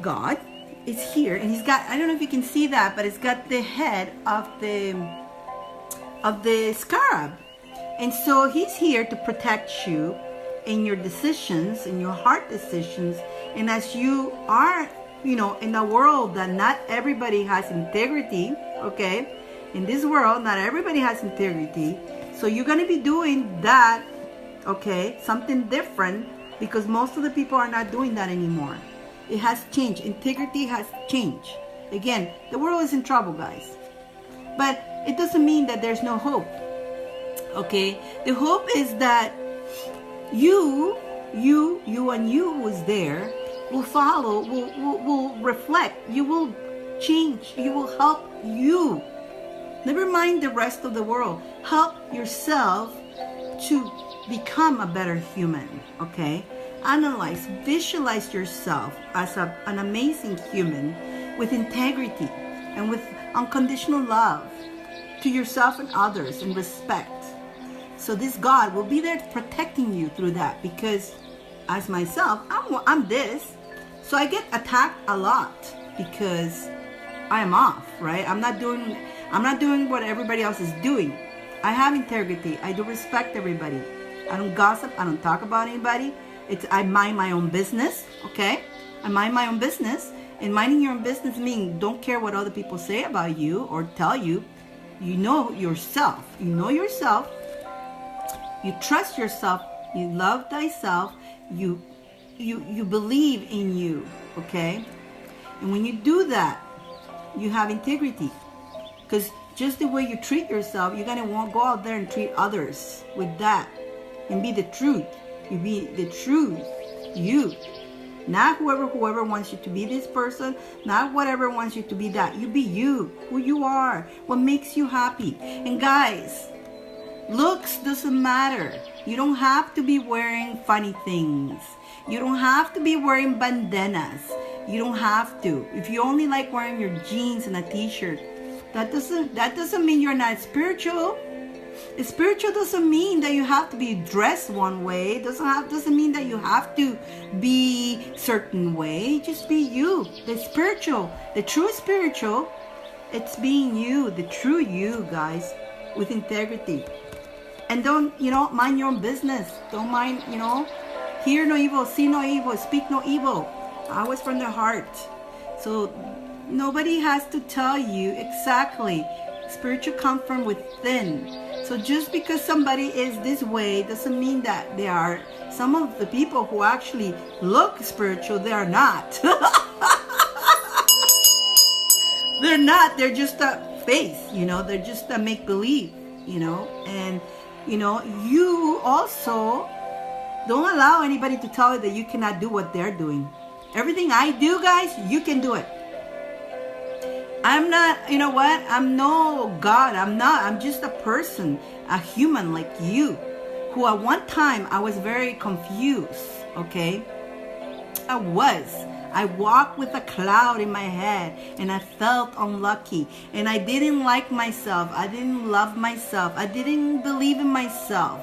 god, is here, and he's got, I don't know if you can see that, but it's got the head of the scarab. And so he's here to protect you in your decisions, in your heart decisions. And as you are, in a world that not everybody has integrity, okay? In this world, not everybody has integrity. So you're going to be doing that, okay? Something different, because most of the people are not doing that anymore. It has changed. Integrity has changed. Again, the world is in trouble, guys. But it doesn't mean that there's no hope. Okay? The hope is that you and you who is there will follow, will reflect, you will change, you will help you. Never mind the rest of the world. Help yourself to become a better human, okay? Analyze, visualize yourself as an amazing human with integrity and with unconditional love to yourself and others and respect. So this God will be there protecting you through that, because as myself, I'm this. So I get attacked a lot because I am off, right? I'm not doing what everybody else is doing. I have integrity. I do respect everybody. I don't gossip. I don't talk about anybody. I mind my own business, okay? I mind my own business. And minding your own business means don't care what other people say about you or tell you. You know yourself. You know yourself. You trust yourself. You love thyself. You believe in you, okay? And when you do that, you have integrity. Because just the way you treat yourself, you're going to go out there and treat others with that. And be the truth. You be the truth. You. Not whoever wants you to be this person. Not whatever wants you to be that. You be you. Who you are. What makes you happy. And guys, looks doesn't matter. You don't have to be wearing funny things. You don't have to be wearing bandanas. You don't have to. If you only like wearing your jeans and a t-shirt, that doesn't mean you're not spiritual. Spiritual doesn't mean that you have to be dressed one way. Doesn't mean that you have to be certain way. Just be you. The spiritual, the true spiritual, it's being you, the true you, guys, with integrity. And don't, mind your own business. Don't mind, hear no evil, see no evil, speak no evil. Always from the heart. So nobody has to tell you exactly. Spiritual comes from within. So just because somebody is this way doesn't mean that they are. Some of the people who actually look spiritual, they are not. They're not. They're just a face, They're just a make-believe, And, you also don't allow anybody to tell you that you cannot do what they're doing. Everything I do, guys, you can do it. I'm not, I'm no God. I'm just a person, a human like you, who at one time I was very confused, okay? I walked with a cloud in my head, and I felt unlucky, and I didn't like myself. I didn't love myself. I didn't believe in myself.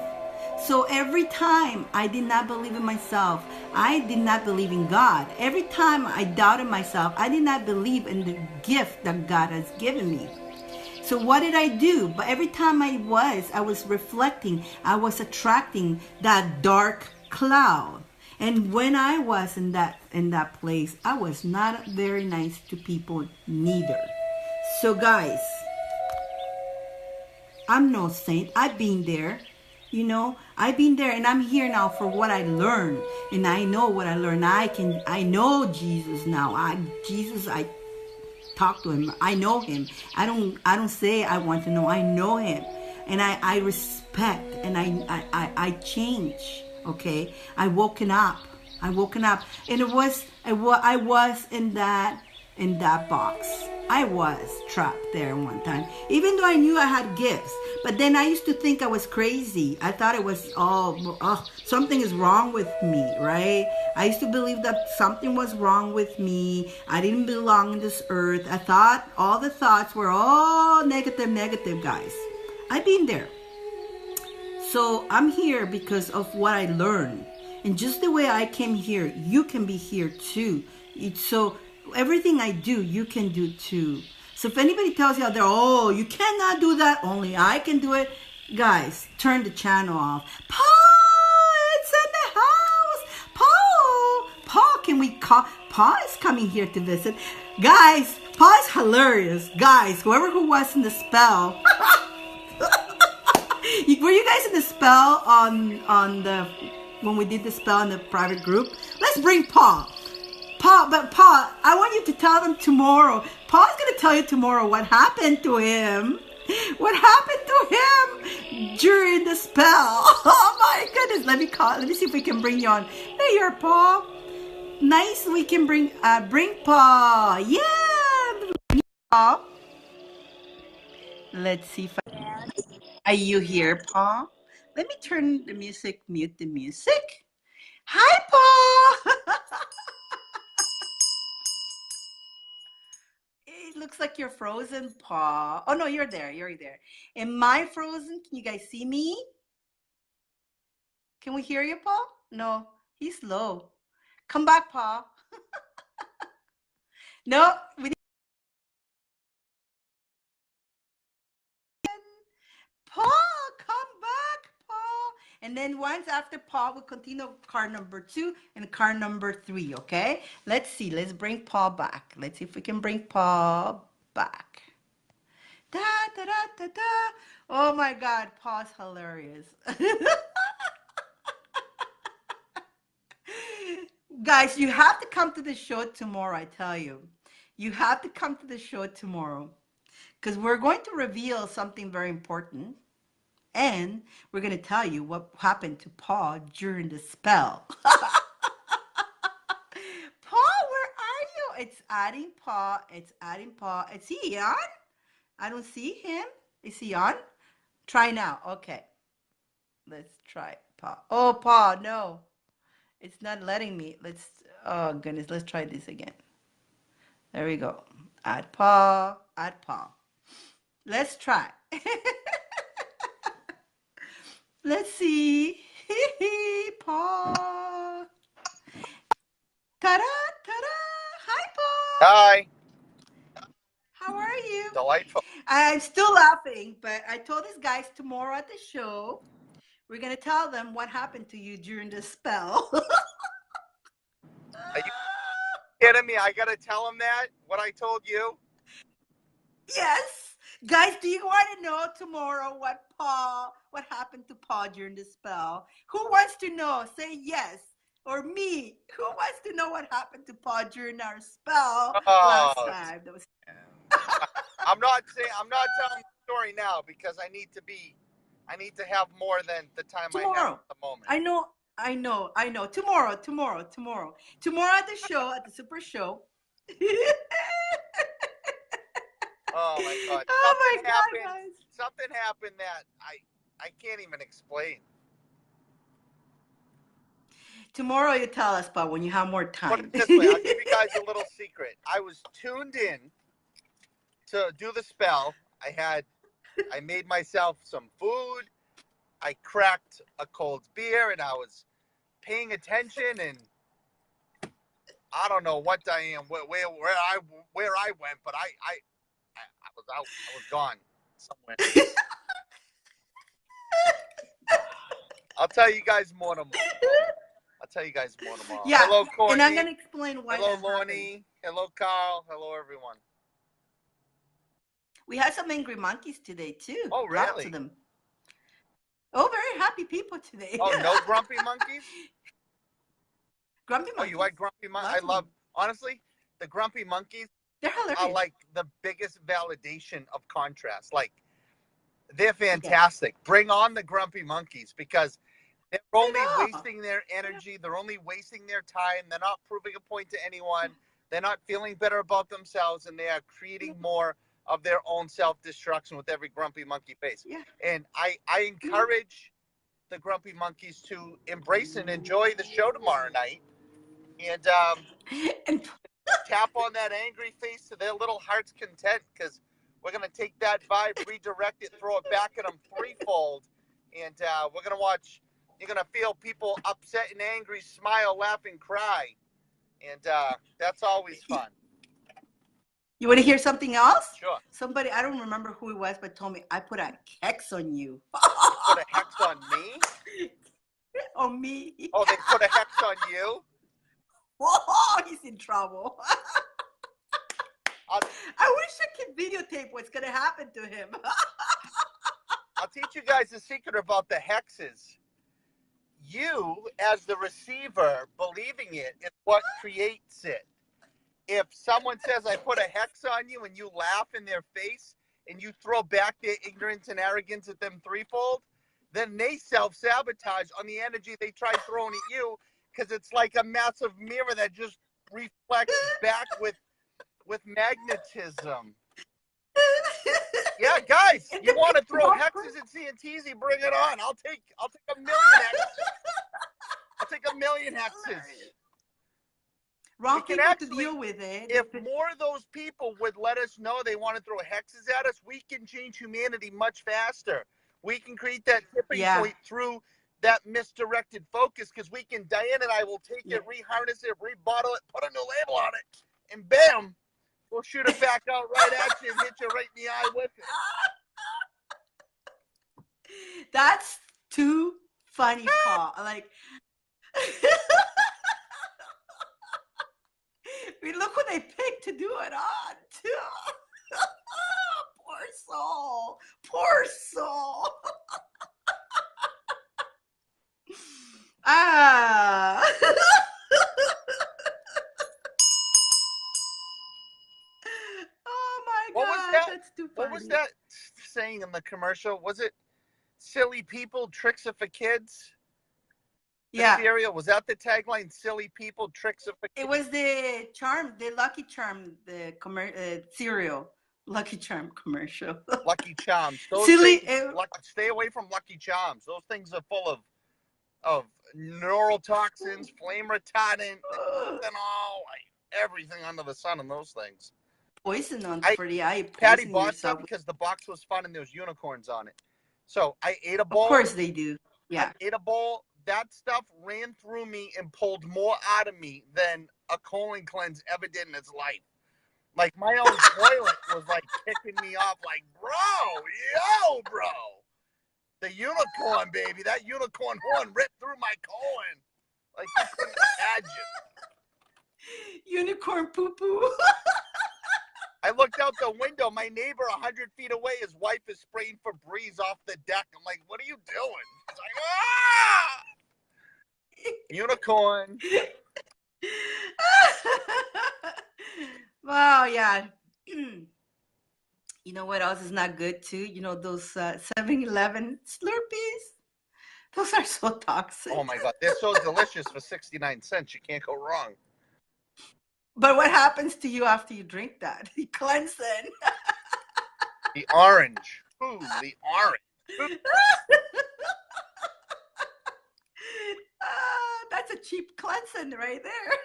So every time I did not believe in myself, I did not believe in God. Every time I doubted myself, I did not believe in the gift that God has given me. So what did I do? But every time I was reflecting, I was attracting that dark cloud. And when I was in that place, I was not very nice to people neither. So guys, I'm no saint. I've been there. I've been there, and I'm here now for what I learned, and I know what I learned. I know Jesus now. I talk to him. I know him. I don't say I want to know. I know him, and I respect, and I change. Okay, I woken up, and I was in that box. I was trapped there one time, even though I knew I had gifts. But then I used to think I was crazy. I thought it was, something is wrong with me, right? I used to believe that something was wrong with me. I didn't belong in this earth. I thought all the thoughts were all negative, guys. I've been there. So I'm here because of what I learned. And just the way I came here, you can be here too. So everything I do, you can do too. So if anybody tells you out there, you cannot do that, only I can do it, guys, turn the channel off. Paul, it's in the house. Paul, can we call? Paul is coming here to visit. Guys, Paul is hilarious. Guys, who was in the spell. Were you guys in the spell when we did the spell in the private group? Let's bring Paul. Paul, I want you to tell them tomorrow. Paul's going to tell you tomorrow what happened to him. What happened to him during the spell? Oh my goodness. Let me see if we can bring you on. There you are, Paul. Nice. We can bring Paul. Yeah. Paul. Let's see if are you here, Paul? Let me turn the music, mute the music. Hi, Paul. It looks like you're frozen, Paul. Oh no, you're there. You're there. Am I frozen? Can you guys see me? Can we hear you, Paul? No, he's low. Come back, Paul. No, we Paul, come back, Paul. And then once after Paul, we'll continue card number 2 and card number 3, okay? Let's see. Let's bring Paul back. Let's see if we can bring Paul back. Da, da, da, da, da. Oh my God, Paul's hilarious. Guys, you have to come to the show tomorrow, I tell you. You have to come to the show tomorrow because we're going to reveal something very important. And we're going to tell you what happened to Paul during the spell. Paul, where are you? It's adding Paul. It's adding Paul. Is he on? I don't see him. Is he on? Try now. Okay. Let's try Paul. Oh, Paul, no. It's not letting me. Oh goodness, let's try this again. There we go. Add Paul. Add Paul. Let's try. Let's see. Paul. Ta-da, ta-da. Hi, Paul. Hi. How are you? Delightful. I'm still laughing, but I told these guys tomorrow at the show, we're going to tell them what happened to you during the spell. Are you kidding me? I got to tell them that? What I told you? Yes. Guys, do you want to know tomorrow what happened to Paul during the spell? Who wants to know? Say yes. Or me. Who wants to know what happened to Paul during our spell last time? That was I'm not telling the story now because I need to have more than the time tomorrow. I have at the moment. I know. Tomorrow at the show, at the Super Show. Oh my God. Something happened that I can't even explain. Tomorrow you tell us, but when you have more time. Put it this way, I'll give you guys a little secret. I was tuned in to do the spell. I made myself some food. I cracked a cold beer and I was paying attention, and I don't know what Dyane, where I went, but I was out. I was gone somewhere. I'll tell you guys more tomorrow. Yeah. Hello, Courtney. And I'm going to explain why. Hello, Lornie. Hello, Carl. Hello, everyone. We had some angry monkeys today, too. Oh, really? Lots of them. Oh, very happy people today. Oh, no grumpy monkeys? Grumpy monkeys. Oh, you like grumpy monkeys? Honestly, the grumpy monkeys are like the biggest validation of contrast. Like, they're fantastic. Yeah. Bring on the grumpy monkeys because they're only wasting their energy. They're only wasting their time. They're not proving a point to anyone. They're not feeling better about themselves, and they are creating more of their own self-destruction with every grumpy monkey face. Yeah. And I encourage the grumpy monkeys to embrace and enjoy the show tomorrow night. And tap on that angry face to their little heart's content, because we're going to take that vibe, redirect it, throw it back at them threefold. And we're going to watch. You're going to feel people upset and angry, smile, laugh, and cry. And that's always fun. You want to hear something else? Sure. Somebody, I don't remember who it was, but told me, I put a hex on you. Put a hex on me? On me. Oh, they put a hex on you? Oh, he's in trouble. I wish I could videotape what's going to happen to him. I'll teach you guys a secret about the hexes. You, as the receiver, believing it is what creates it. If someone says, I put a hex on you, and you laugh in their face and you throw back their ignorance and arrogance at them threefold, then they self-sabotage on the energy they try throwing at you, because it's like a massive mirror that just reflects back with magnetism. Yeah, guys, you want to throw hexes at CNTZ? Bring it on. I'll take a million hexes. I'll take a million hexes. Wrong people to deal with it. If more of those people would let us know they want to throw hexes at us, we can change humanity much faster. We can create that tipping point through that misdirected focus, because we can, Diane and I will take it, reharness it, rebottle it, put a new label on it, and bam, we'll shoot it back out right at you and hit you right in the eye with it. That's too funny, Paul. Like, look what they picked to do it on, too. Poor soul. Poor soul. Oh my God, that's too funny. What was that saying in the commercial? Was it silly people, tricks are for kids? The cereal, was that the tagline? Silly people, tricks are for kids? It was the charm, the Lucky Charm, the cereal. Lucky Charm commercial. Lucky Charms. Stay away from Lucky Charms. Those things are full of neurotoxins, flame retardant, ethanol, everything under the sun in those things. Poison for the eye. Patty bought them because the box was fun and there was unicorns on it. So I ate a bowl. Of course they do. Yeah. I ate a bowl. That stuff ran through me and pulled more out of me than a colon cleanse ever did in its life. Like, my own toilet was like kicking me off, like, bro. The unicorn, baby. That unicorn horn ripped through my colon. Like, you couldn't imagine. Unicorn poo-poo. I looked out the window. My neighbor 100 feet away, his wife is spraying Febreze off the deck. I'm like, what are you doing? He's like, ah! Unicorn. Wow, yeah. You know what else is not good too? You know those 7-Eleven Slurpees? Those are so toxic. Oh my God, they're so delicious for 69 cents. You can't go wrong. But what happens to you after you drink that? You cleanse then. The orange. Ooh, the orange. That's a cheap cleansing right there.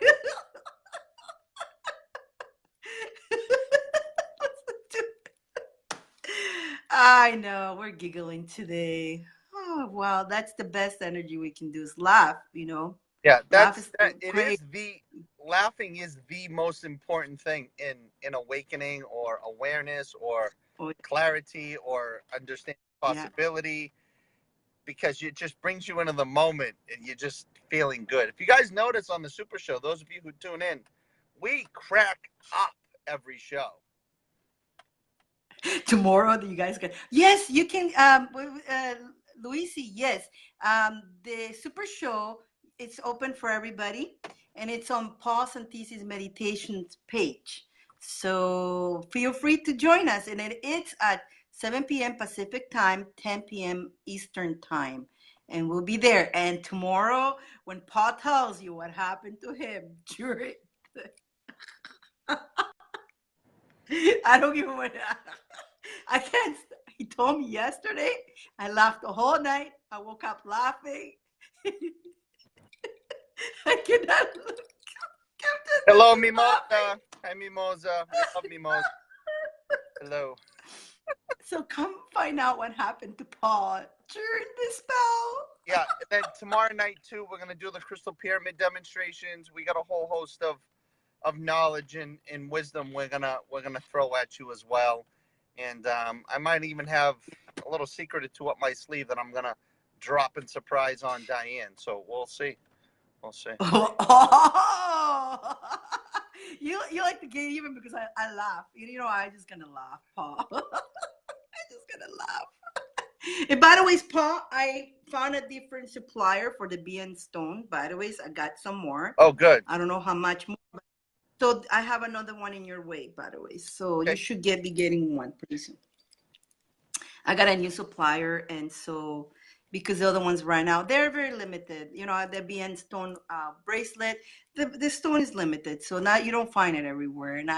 I know, we're giggling today. Oh, wow, that's the best energy we can do is laugh, you know. Yeah, laughing is the most important thing in awakening or awareness or clarity or understanding possibility, because it just brings you into the moment and you're just feeling good. If you guys notice on the Super Show, those of you who tune in, we crack up every show. Tomorrow, you guys can. Yes, you can. Luisi, yes. The Super Show, it's open for everybody, and it's on Paul Santissi's meditations page. So feel free to join us, and it's at 7 p.m. Pacific time, 10 p.m. Eastern time, and we'll be there. And tomorrow, when Paul tells you what happened to him during I don't even want to. I can't. He told me yesterday. I laughed the whole night. I woke up laughing. I cannot look. Hello, Mimosa. Hi, Mimosa. We love Mimosa. Hello. So come find out what happened to Paul during this spell. Yeah, and then tomorrow night too, we're gonna do the Crystal Pyramid demonstrations. We got a whole host of knowledge and wisdom we're gonna throw at you as well, and I might even have a little secret or two up my sleeve that I'm gonna drop and surprise on Diane. So we'll see. Oh. You like to get even because I laugh. You know, I just gonna laugh, Paul. I'm just gonna laugh. And by the way, Paul, I found a different supplier for the BN stone. By the way, I got some more. Oh, good. I don't know how much more. So I have another one in your way, by the way. So you should be getting one pretty soon. I got a new supplier, and so because the other ones ran out, they're very limited. You know, the BN stone bracelet, the stone is limited, so now you don't find it everywhere. And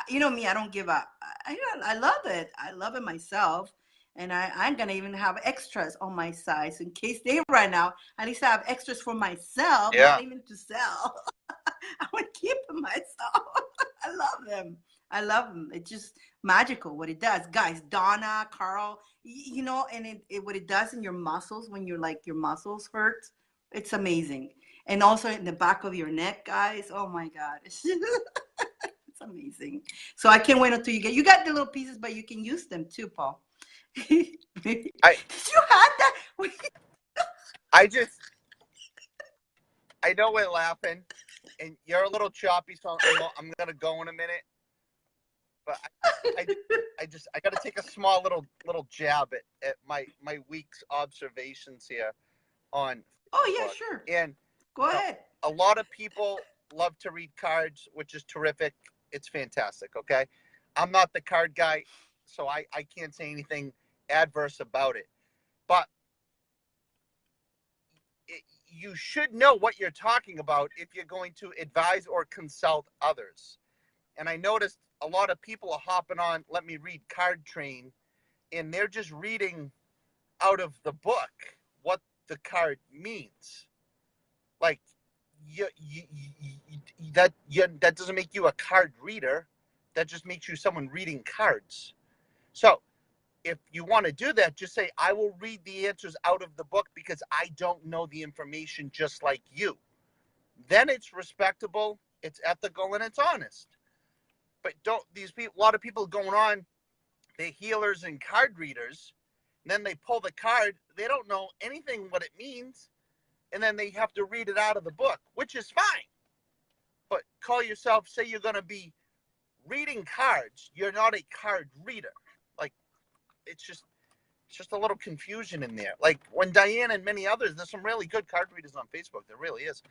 you know me, I don't give up. I love it. I love it myself, and I'm gonna even have extras on my size in case they run out. At least I have extras for myself, not even to sell. I would keep them myself. I love them. I love them. It's just magical what it does, guys. Donna, Carl, you know, and what it does in your muscles when you're like your muscles hurt. It's amazing, and also in the back of your neck, guys. Oh my God, it's amazing. So I can't wait until you got the little pieces, but you can use them too, Paul. Did you have that? I know we're laughing, and you're a little choppy, so I'm gonna go in a minute. But I got to take a small little jab at my week's observations here on Facebook. Oh yeah, sure. And go ahead. A lot of people love to read cards, which is terrific. It's fantastic. Okay, I'm not the card guy, so I can't say anything adverse about it. But you should know what you're talking about if you're going to advise or consult others. And I noticed a lot of people are hopping on Let Me Read Card Train, and they're just reading out of the book what the card means. Like, that doesn't make you a card reader. That just makes you someone reading cards. So if you want to do that, just say, I will read the answers out of the book because I don't know the information just like you. Then it's respectable, it's ethical, and it's honest. But a lot of people going on, they're healers and card readers, and then they pull the card, they don't know anything what it means, and then they have to read it out of the book, which is fine. But call yourself, say you're going to be reading cards, you're not a card reader. Like, it's just a little confusion in there. Like when Dyane and many others, there's some really good card readers on Facebook, there really is.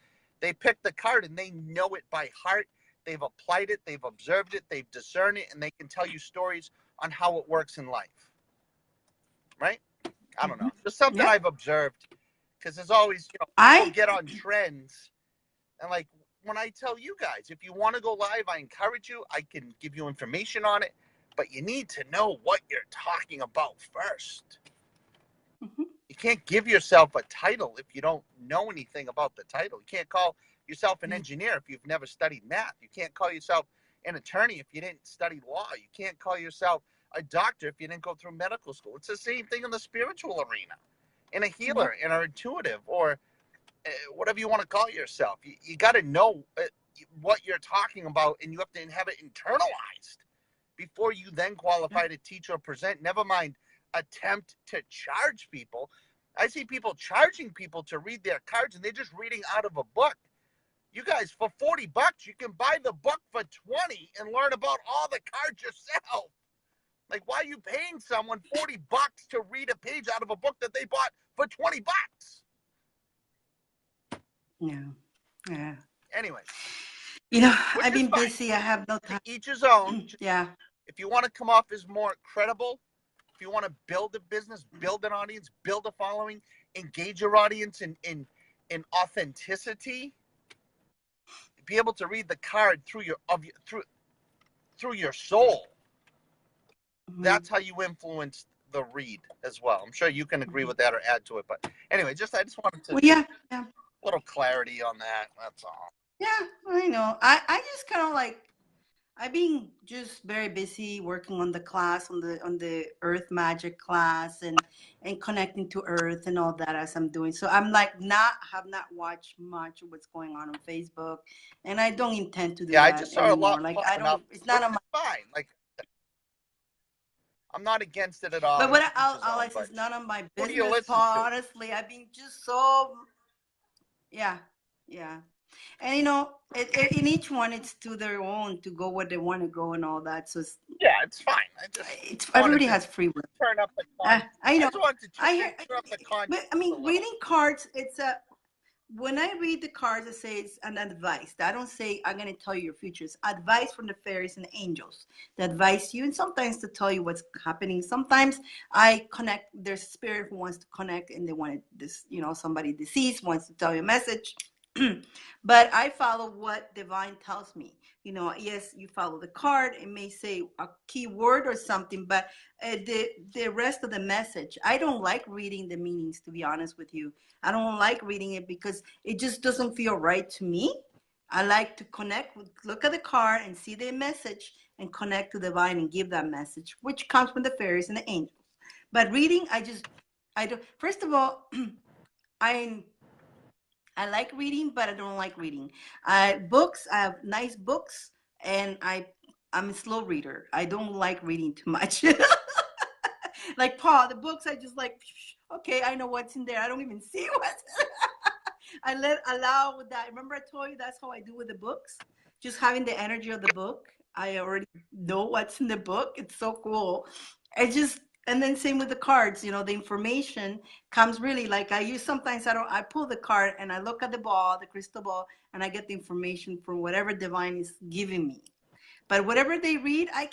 They pick the card and they know it by heart. They've applied it, they've observed it, they've discerned it, and they can tell you stories on how it works in life. Right? I don't know. Just something I've observed, because there's always, people get on trends. And like when I tell you guys, if you want to go live, I encourage you. I can give you information on it, but you need to know what you're talking about first. You can't give yourself a title if you don't know anything about the title. You can't call yourself an engineer if you've never studied math. You can't call yourself an attorney if you didn't study law. You can't call yourself a doctor if you didn't go through medical school. It's the same thing in the spiritual arena, in a healer, in an intuitive, or whatever you want to call yourself. You got to know what you're talking about, and you have to have it internalized before you then qualify to teach or present. Never mind attempt to charge people. I see people charging people to read their cards, and they're just reading out of a book. You guys, for $40, you can buy the book for $20 and learn about all the cards yourself. Like, why are you paying someone $40 to read a page out of a book that they bought for $20? Yeah. Anyway. I've been busy. I have no time. To each his own. Yeah. If you want to come off as more credible, if you want to build a business, build an audience, build a following, engage your audience in authenticity, be able to read the card through your soul. That's how you influence the read as well. I'm sure you can agree with that or add to it. But anyway, I just wanted to a little clarity on that. That's all. Yeah, I know. I just kind of like, I've been just very busy working on the class, on the Earth Magic class, and connecting to Earth and all that as I'm doing. So I'm like have not watched much of what's going on Facebook, and I don't intend to do that. I just saw anymore. A lot. Like I don't. It's not on my. Fine. Like I'm not against it at all. But what Alex, it's none of my business, Paul. Honestly, I've been just so. Yeah. And in each one, it's to their own to go where they want to go and all that. So it's fine. Everybody has free will. Turn up the content. I know. I just wanted to turn up the content. But I mean, reading cards, it's when I read the cards, it says an advice. I don't say I'm going to tell you your future. It's advice from the fairies and the angels that advise you, and sometimes to tell you what's happening. Sometimes I connect. There's a spirit who wants to connect, and they want this, somebody deceased wants to tell you a message. But I follow what divine tells me. Yes, you follow the card. It may say a key word or something, but the rest of the message, I don't like reading the meanings, to be honest with you. I don't like reading it because it just doesn't feel right to me. I like to look at the card and see the message and connect to the divine and give that message, which comes from the fairies and the angels. But reading, I don't. First of all, I like reading, but I don't like reading. Books, I have nice books, and I'm a slow reader. I don't like reading too much. Like Paul, the books I just like, okay, I know what's in there. I don't even see what's allow with that. Remember I told you that's how I do with the books? Just having the energy of the book. I already know what's in the book. It's so cool. And then same with the cards, the information comes really like sometimes I pull the card and I look at the crystal ball, and I get the information from whatever divine is giving me. But whatever they read, I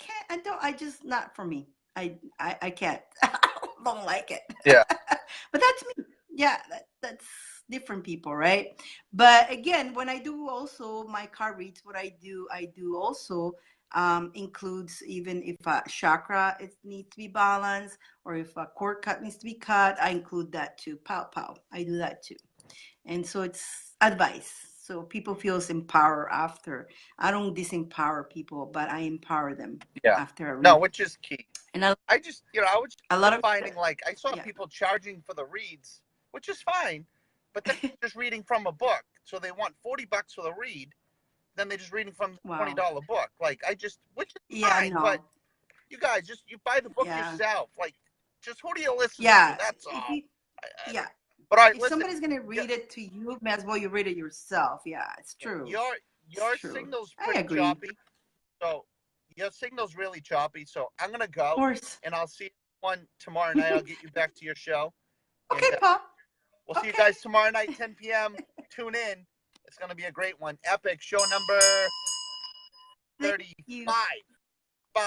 just not for me. I can't. I don't like it. Yeah. But that's me. Yeah, that's different people, right? But again, when I do also my card reads, what I do also includes even if a chakra needs to be balanced, or if a cord cut needs to be cut, I include that too. Pow. I do that too. And so it's advice. So people feels empowered after. I don't disempower people, but I empower them after I read. No, which is key. And I just, I was a lot of finding like I saw people charging for the reads, which is fine, but then just reading from a book. So they want $40 for the read, then they're just reading from the $20 book. Like which is fine, but you guys you buy the book yourself. Like, just who do you listen to? That's all. But if somebody's gonna read it to you, may as well you read it yourself. Yeah, it's true. Your signal's pretty choppy. So your signal's really choppy. So I'm gonna go. Of course. And I'll see you tomorrow night. I'll get you back to your show. Okay, Pop. We'll see you guys tomorrow night, 10 p.m. Tune in. It's gonna be a great one. Epic show number 35.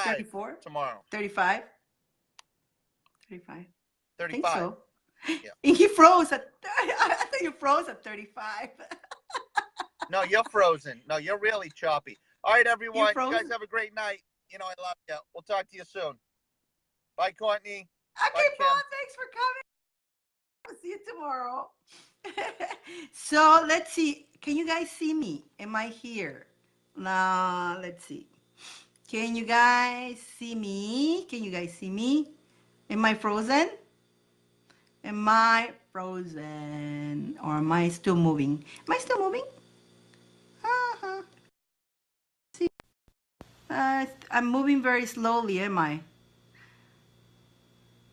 34? Tomorrow. 35? 35. 35. I think so. Yeah. He froze at I think you froze at 35. No, you're frozen. No, you're really choppy. All right, everyone. You guys have a great night. I love you. We'll talk to you soon. Bye, Courtney. Okay, Bye, Paul. Thanks for coming. I'll see you tomorrow. So let's see. Can you guys see me? Am I here? Let's see. Can you guys see me? Am I frozen? Am I frozen? Or am I still moving? Am I still moving? See, I'm moving very slowly, am I?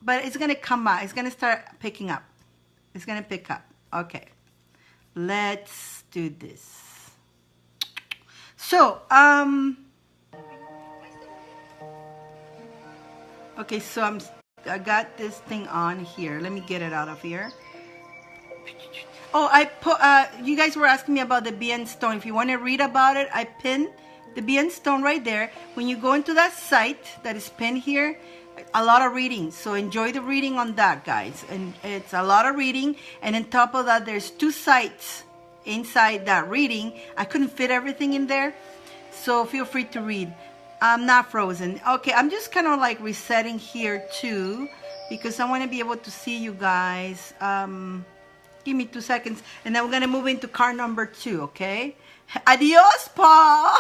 But it's going to come out. It's going to start picking up. It's going to pick up. Okay. Let's do this. So, okay, so I got this thing on here. Let me get it out of here. Oh, I put, you guys were asking me about the BN stone. If you want to read about it, I pinned the BN stone right there. When you go into that site that is pinned here, a lot of reading. So enjoy the reading on that, guys. And it's a lot of reading. And on top of that, there's 2 sites inside that reading. I couldn't fit everything in there. So feel free to read. I'm not frozen. Okay, I'm just kind of like resetting here too, because I want to be able to see you guys. Give me 2 seconds, and then we're gonna move into card number 2. Okay, adios, Paul.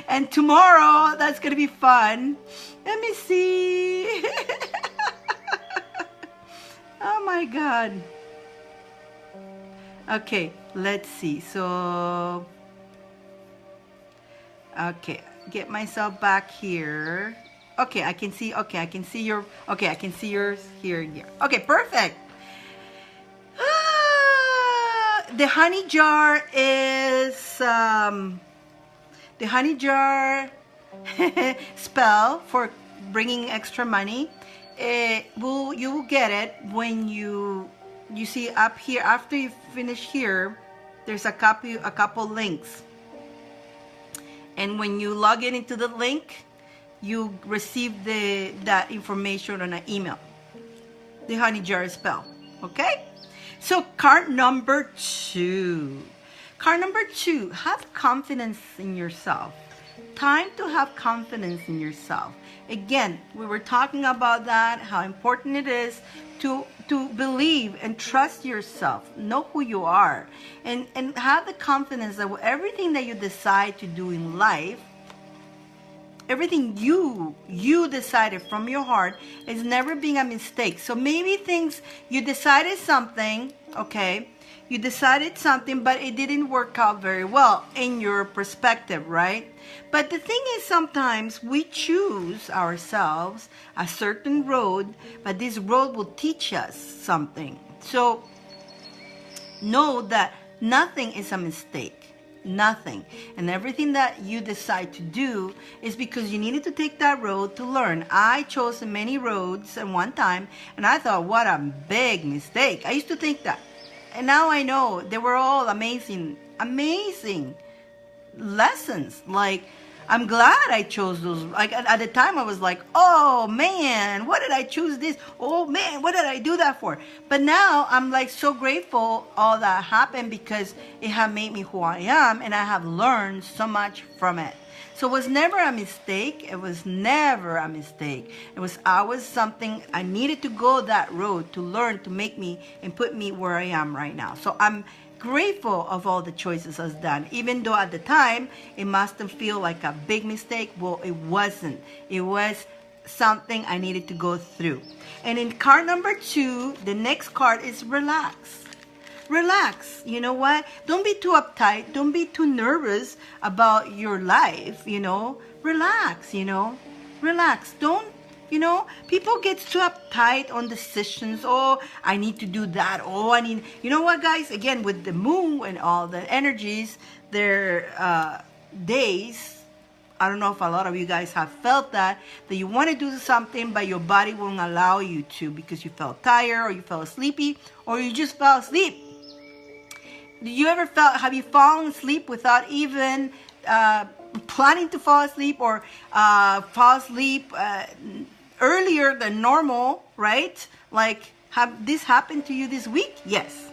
And tomorrow, that's gonna be fun. Let me see. Oh my God. Okay, let's see. So, okay. Get myself back here. Okay, I can see. Okay, I can see your. Okay, I can see yours here and here. Okay, perfect. The honey jar is the honey jar spell for bringing extra money. You will get it when you you see up here, after you finish here, there's a couple links. And when you log in into the link, you receive that information on an email. The honey jar spell. Okay? So card number 2. Card number 2, have confidence in yourself. Time to have confidence in yourself. Again, we were talking about that, how important it is to believe and trust yourself. Know who you are. And have the confidence that everything that you decide to do in life, everything you decided from your heart is never being a mistake. So maybe things, you decided something, okay? You decided something, but it didn't work out very well in your perspective, right? But the thing is, sometimes we choose ourselves a certain road, but this road will teach us something. So know that nothing is a mistake. Nothing. And everything that you decide to do is because you needed to take that road to learn. I chose many roads at one time, and I thought, what a big mistake. I used to think that. And now I know they were all amazing lessons. Like, I'm glad I chose those. Like, at the time I was like, oh man, what did I choose this? Oh man, what did I do that for? But now I'm like so grateful all that happened, because it have made me who I am, and I have learned so much from it. So it was never a mistake. It was never a mistake. It was always something I needed to go that road to learn, to make me and put me where I am right now. So I'm grateful of all the choices I've done, even though at the time it mustn't feel like a big mistake. Well, it wasn't. It was something I needed to go through. And in card number 2, the next card is relax. Relax. You know what? Don't be too uptight. Don't be too nervous about your life, you know. Relax, you know. Relax. Don't, you know, people get too uptight on decisions. Oh, I need to do that. Oh, I need, you know what, guys? Again, with the moon and all the energies, their days, I don't know if a lot of you guys have felt that you want to do something, but your body won't allow you to, because you felt tired, or you felt sleepy, or you just fell asleep. Have you fallen asleep without even planning to fall asleep, or fall asleep earlier than normal, right? Like, have this happened to you this week? Yes.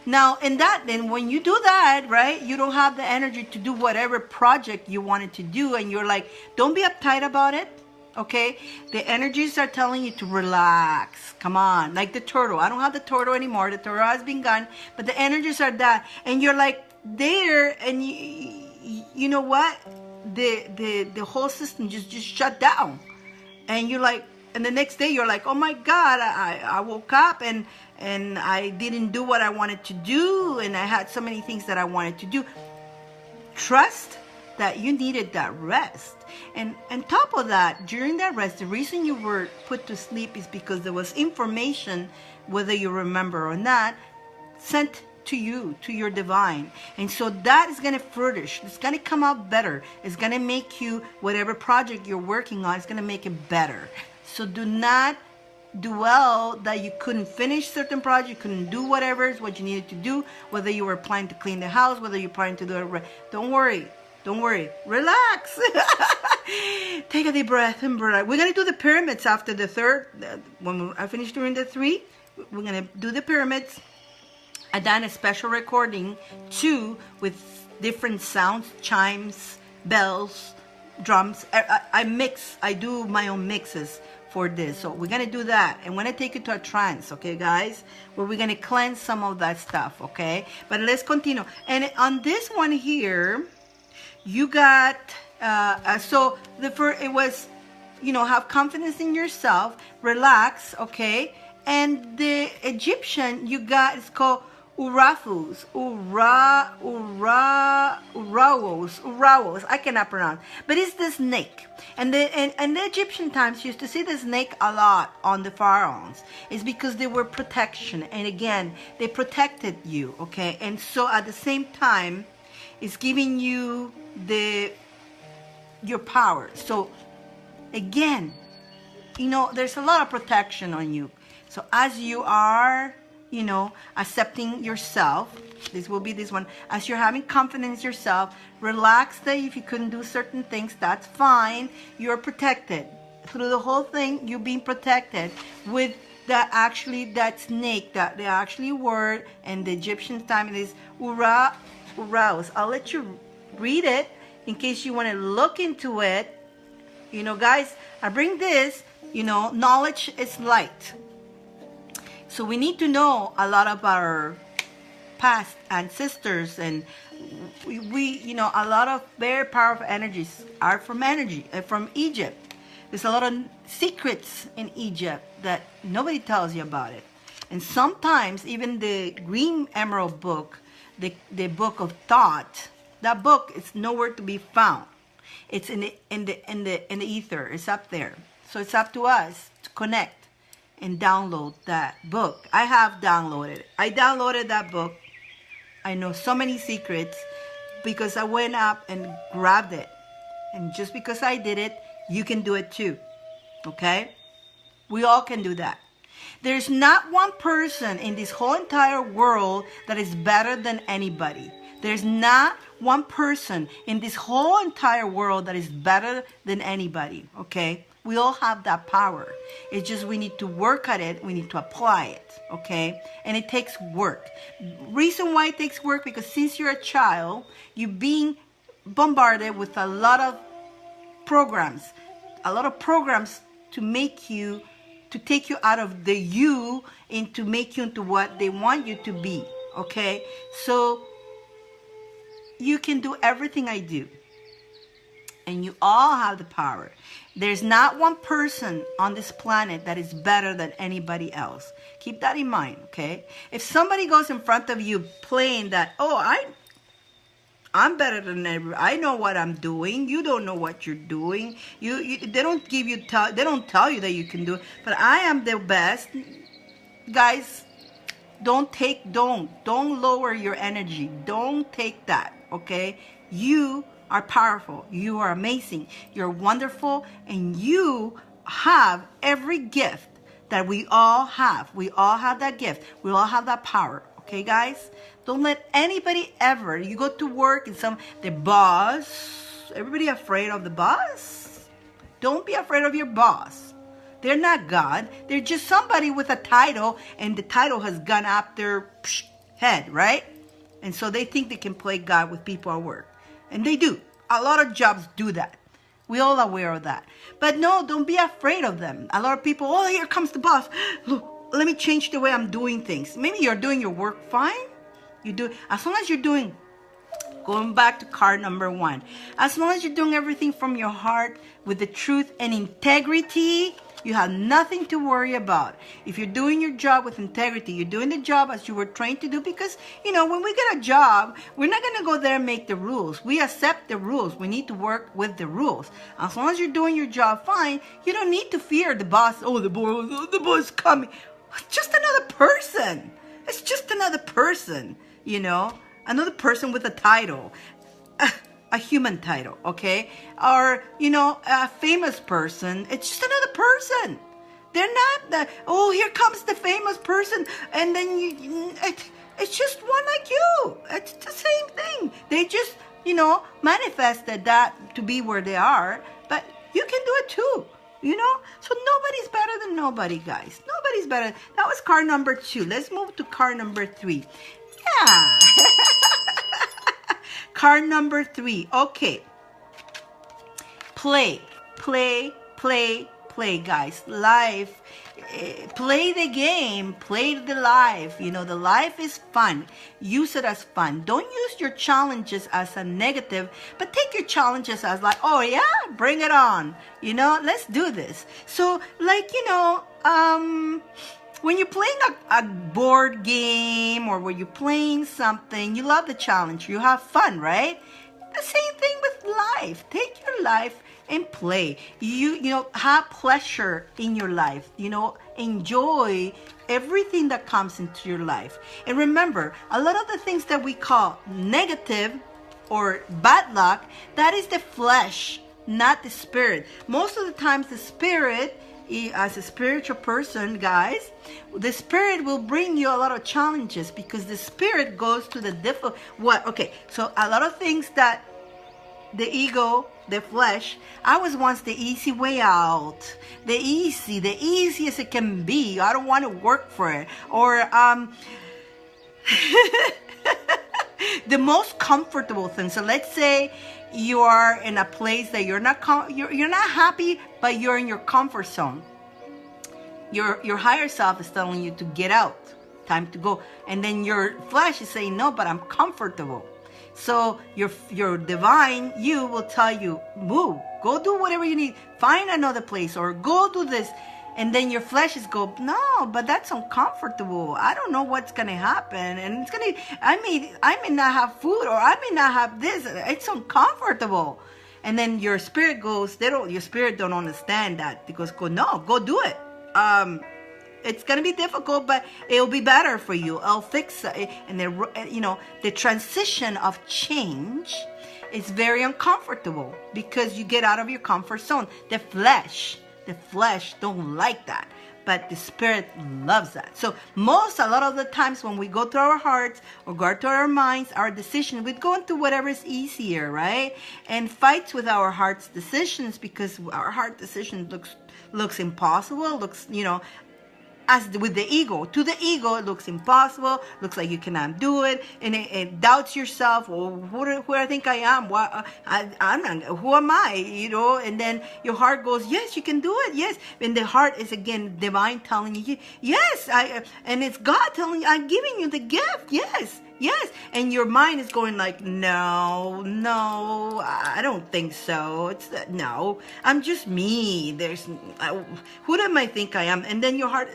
Now, then when you do that, right, you don't have the energy to do whatever project you wanted to do, and you're like, don't be uptight about it. Okay, the energies are telling you to relax. Come on, like the turtle. I don't have the turtle anymore. The turtle has been gone, but the energies are that, and you're like there, and you know what? The whole system just shut down, and you're like, and the next day you're like, oh my God, I woke up and I didn't do what I wanted to do, and I had so many things that I wanted to do. Trust that you needed that rest. And on top of that, during that rest, the reason you were put to sleep is because there was information, whether you remember or not, sent to you, to your divine. And so that is going to flourish. It's going to come out better. It's going to make you, whatever project you're working on, it's going to make it better. So do not dwell that you couldn't finish certain projects, you couldn't do whatever is what you needed to do, whether you were planning to clean the house, whether you're planning to do it. Don't worry. Don't worry. Relax. Take a deep breath and breathe. We're going to do the pyramids after the third. When I finish doing the 3, we're going to do the pyramids. I done a special recording too, with different sounds, chimes, bells, drums. I do my own mixes for this. So we're going to do that. And we're going to take you to a trance, okay, guys? Where we're going to cleanse some of that stuff, okay? But let's continue. And on this one here, you got, so the first, it was, you know, have confidence in yourself, relax, okay? And the Egyptian you got is called Urafus, Urawos, I cannot pronounce, but it's the snake. And the Egyptian times used to see the snake a lot on the pharaohs. It's because they were protection, and again, they protected you, okay? And so at the same time, it's giving you your power. So again, you know, there's a lot of protection on you. So as you are accepting yourself. This will be this one. As you're having confidence in yourself, relax that if you couldn't do certain things, that's fine. You're protected. Through the whole thing, you're being protected with that snake, the actually word, and the Egyptian time it is Uraus. I'll let you read it in case you want to look into it. Guys, I bring this, knowledge is light. So we need to know a lot of our past ancestors, and we a lot of very powerful energies are from Egypt. There's a lot of secrets in Egypt that nobody tells you about it. And sometimes even the Green Emerald book, the book of thought, that book is nowhere to be found. It's in the ether. It's up there. So it's up to us to connect and download that book. I have downloaded it. I downloaded that book. I know so many secrets because I went up and grabbed it. And just because I did it, you can do it too. Okay? We all can do that. There's not one person in this whole entire world that is better than anybody. There's not one person in this whole entire world that is better than anybody. Okay? We all have that power. It's just we need to work at it. We need to apply it. Okay? And it takes work. Reason why it takes work, because since you're a child, you're being bombarded with a lot of programs to make you, to take you out of the you and to make you into what they want you to be. Okay? So you can do everything I do. And you all have the power. There's not one person on this planet that is better than anybody else. Keep that in mind, okay? If somebody goes in front of you playing that, I'm better than everybody. I know what I'm doing. You don't know what you're doing. They don't give you, they don't tell you that you can do it. But I am the best. Guys, don't lower your energy. Don't take that, okay? You are powerful. You are amazing. You're wonderful. And you have every gift that we all have. We all have that gift. We all have that power. Okay, guys? Don't let anybody ever, you go to work and the boss, everybody afraid of the boss? Don't be afraid of your boss. They're not God. They're just somebody with a title, and the title has gone up their head, right? And so they think they can play God with people at work. And they do. A lot of jobs do that. We're all aware of that. But no, don't be afraid of them. A lot of people, here comes the boss. Look, let me change the way I'm doing things. Maybe you're doing your work fine. You do, as long as you're doing, going back to card number 1, as long as you're doing everything from your heart with the truth and integrity, you have nothing to worry about. If you're doing your job with integrity, you're doing the job as you were trained to do, because, when we get a job, we're not going to go there and make the rules. We accept the rules. We need to work with the rules. As long as you're doing your job fine, you don't need to fear the boss. The boss is coming. It's just another person. It's just another person, another person with a title. A human title, okay? Or, a famous person. It's just another person. They're not here comes the famous person, and then it's just one like you. It's the same thing. They just, manifested that to be where they are, but you can do it too, So nobody's better than nobody, guys. Nobody's better. That was card number 2. Let's move to card number 3. Yeah. Card number 3. Okay. Play, guys. Life. Play the game. Play the life. The life is fun. Use it as fun. Don't use your challenges as a negative, but take your challenges as like, oh yeah, bring it on. Let's do this. So when you're playing a board game, or when you're playing something, you love the challenge. You have fun, right? The same thing with life. Take your life and play. You have pleasure in your life. Enjoy everything that comes into your life. And remember, a lot of the things that we call negative or bad luck, that is the flesh, not the spirit. Most of the times the spirit as a spiritual person, guys, the spirit will bring you a lot of challenges, because the spirit goes to the okay, so a lot of things that the ego, the flesh, I was once the easy way out, the easiest it can be. I don't want to work for it, or the most comfortable thing. So let's say you are in a place that you're not happy, but you're in your comfort zone. Your higher self is telling you to get out, time to go, and then your flesh is saying no, but I'm comfortable. So your divine you will tell you, move, go do whatever you need, find another place, or go do this. And then your flesh is go, no, but that's uncomfortable. I don't know what's gonna happen, and I may not have food, or I may not have this. It's uncomfortable. And then your spirit goes, your spirit don't understand that, because no, go do it. It's gonna be difficult, but it'll be better for you. I'll fix it. And then, the transition of change is very uncomfortable, because you get out of your comfort zone. The flesh don't like that, but the spirit loves that. So a lot of the times when we go to our hearts or go to our minds, our decision, we go into whatever is easier, right? And fights with our heart's decisions, because our heart decision looks impossible, as with the ego. To the ego, it looks impossible, looks like you cannot do it, and it doubts yourself. Well, who do I think I am? I'm not, who am I? And then your heart goes, yes, you can do it, yes. And the heart is, again, divine telling you, yes, and it's God telling you, I'm giving you the gift, yes. And your mind is going like, no, I don't think so. No, I'm just me. Who do I think I am? And then your heart,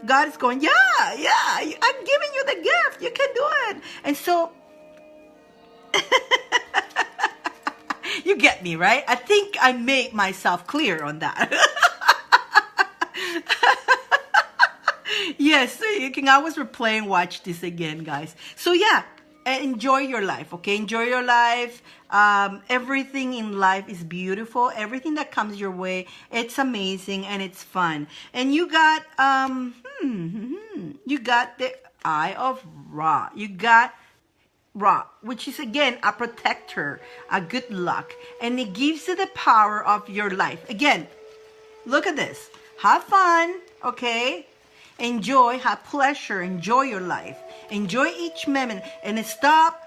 God is going, yeah, I'm giving you the gift. You can do it. And so, you get me, right? I think I made myself clear on that. Yes, so you can always replay and watch this again, guys. So yeah, enjoy your life, okay? Enjoy your life. Everything in life is beautiful. Everything that comes your way, it's amazing and it's fun. And you got you got the Eye of Ra. You got Ra, which is, again, a protector, a good luck, and it gives you the power of your life. Again, look at this. Have fun, okay? Enjoy, have pleasure, enjoy your life. Enjoy each moment, and stop.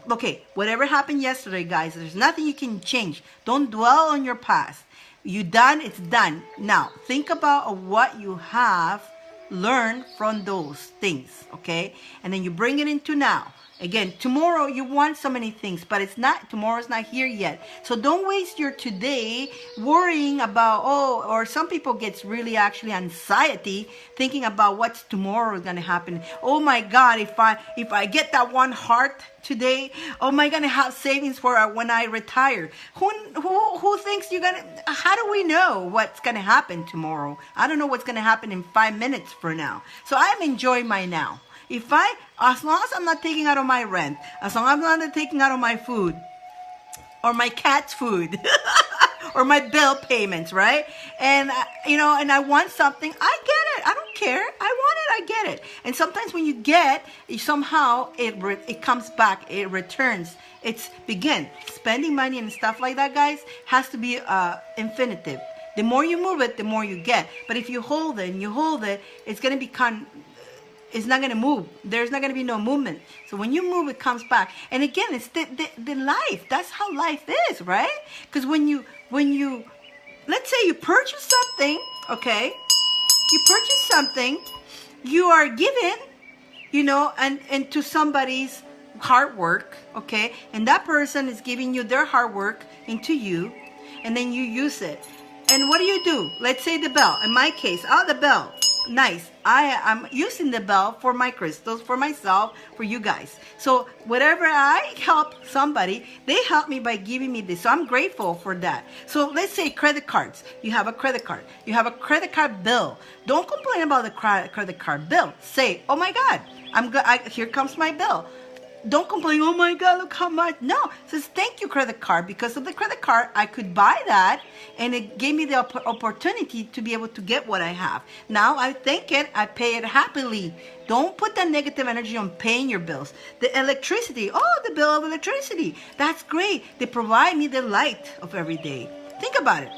Okay, whatever happened yesterday, guys, there's nothing you can change. Don't dwell on your past. You done, it's done. Now, think about what you have learned from those things, okay? And then you bring it into now. Again, tomorrow you want so many things, but tomorrow's not here yet. So don't waste your today worrying about, or some people gets really actually anxiety thinking about what's tomorrow is going to happen. Oh my God, if I get that one heart today, am I going to have savings for when I retire? Who thinks you're going to, how do we know what's going to happen tomorrow? I don't know what's going to happen in 5 minutes from now. So I'm enjoying my now. As long as I'm not taking out of my rent, as long as I'm not taking out of my food, or my cat's food, or my bill payments, right? And, and I want something, I get it. I don't care. I want it, I get it. And sometimes when you get, somehow it comes back, it returns. Spending money and stuff like that, guys, has to be infinitive. The more you move it, the more you get. But if you hold it and you hold it, it's going to become... It's not going to move. There's not going to be no movement. So when you move, it comes back. And again, it's the life. That's how life is, right? Because when you, let's say you purchase something, okay? You purchase something, you are given, and to somebody's hard work, okay? And that person is giving you their hard work into you, and then you use it. And what do? Let's say the bell. In my case, the bell. Nice. I'm using the bell for my crystals, for myself, for you guys. So whatever I help somebody, they help me by giving me this. So I'm grateful for that. So let's say credit cards. You have a credit card. You have a credit card bill. Don't complain about the credit card bill. Say, oh my God, here comes my bill. don't complain, oh my God, look how much. No, it says thank you, credit card. Because of the credit card, I could buy that, and it gave me the opportunity to be able to get what I have. Now I thank it, I pay it happily. Don't put that negative energy on paying your bills. The electricity, oh, the bill of electricity, that's great. They provide me the light of every day. Think about it.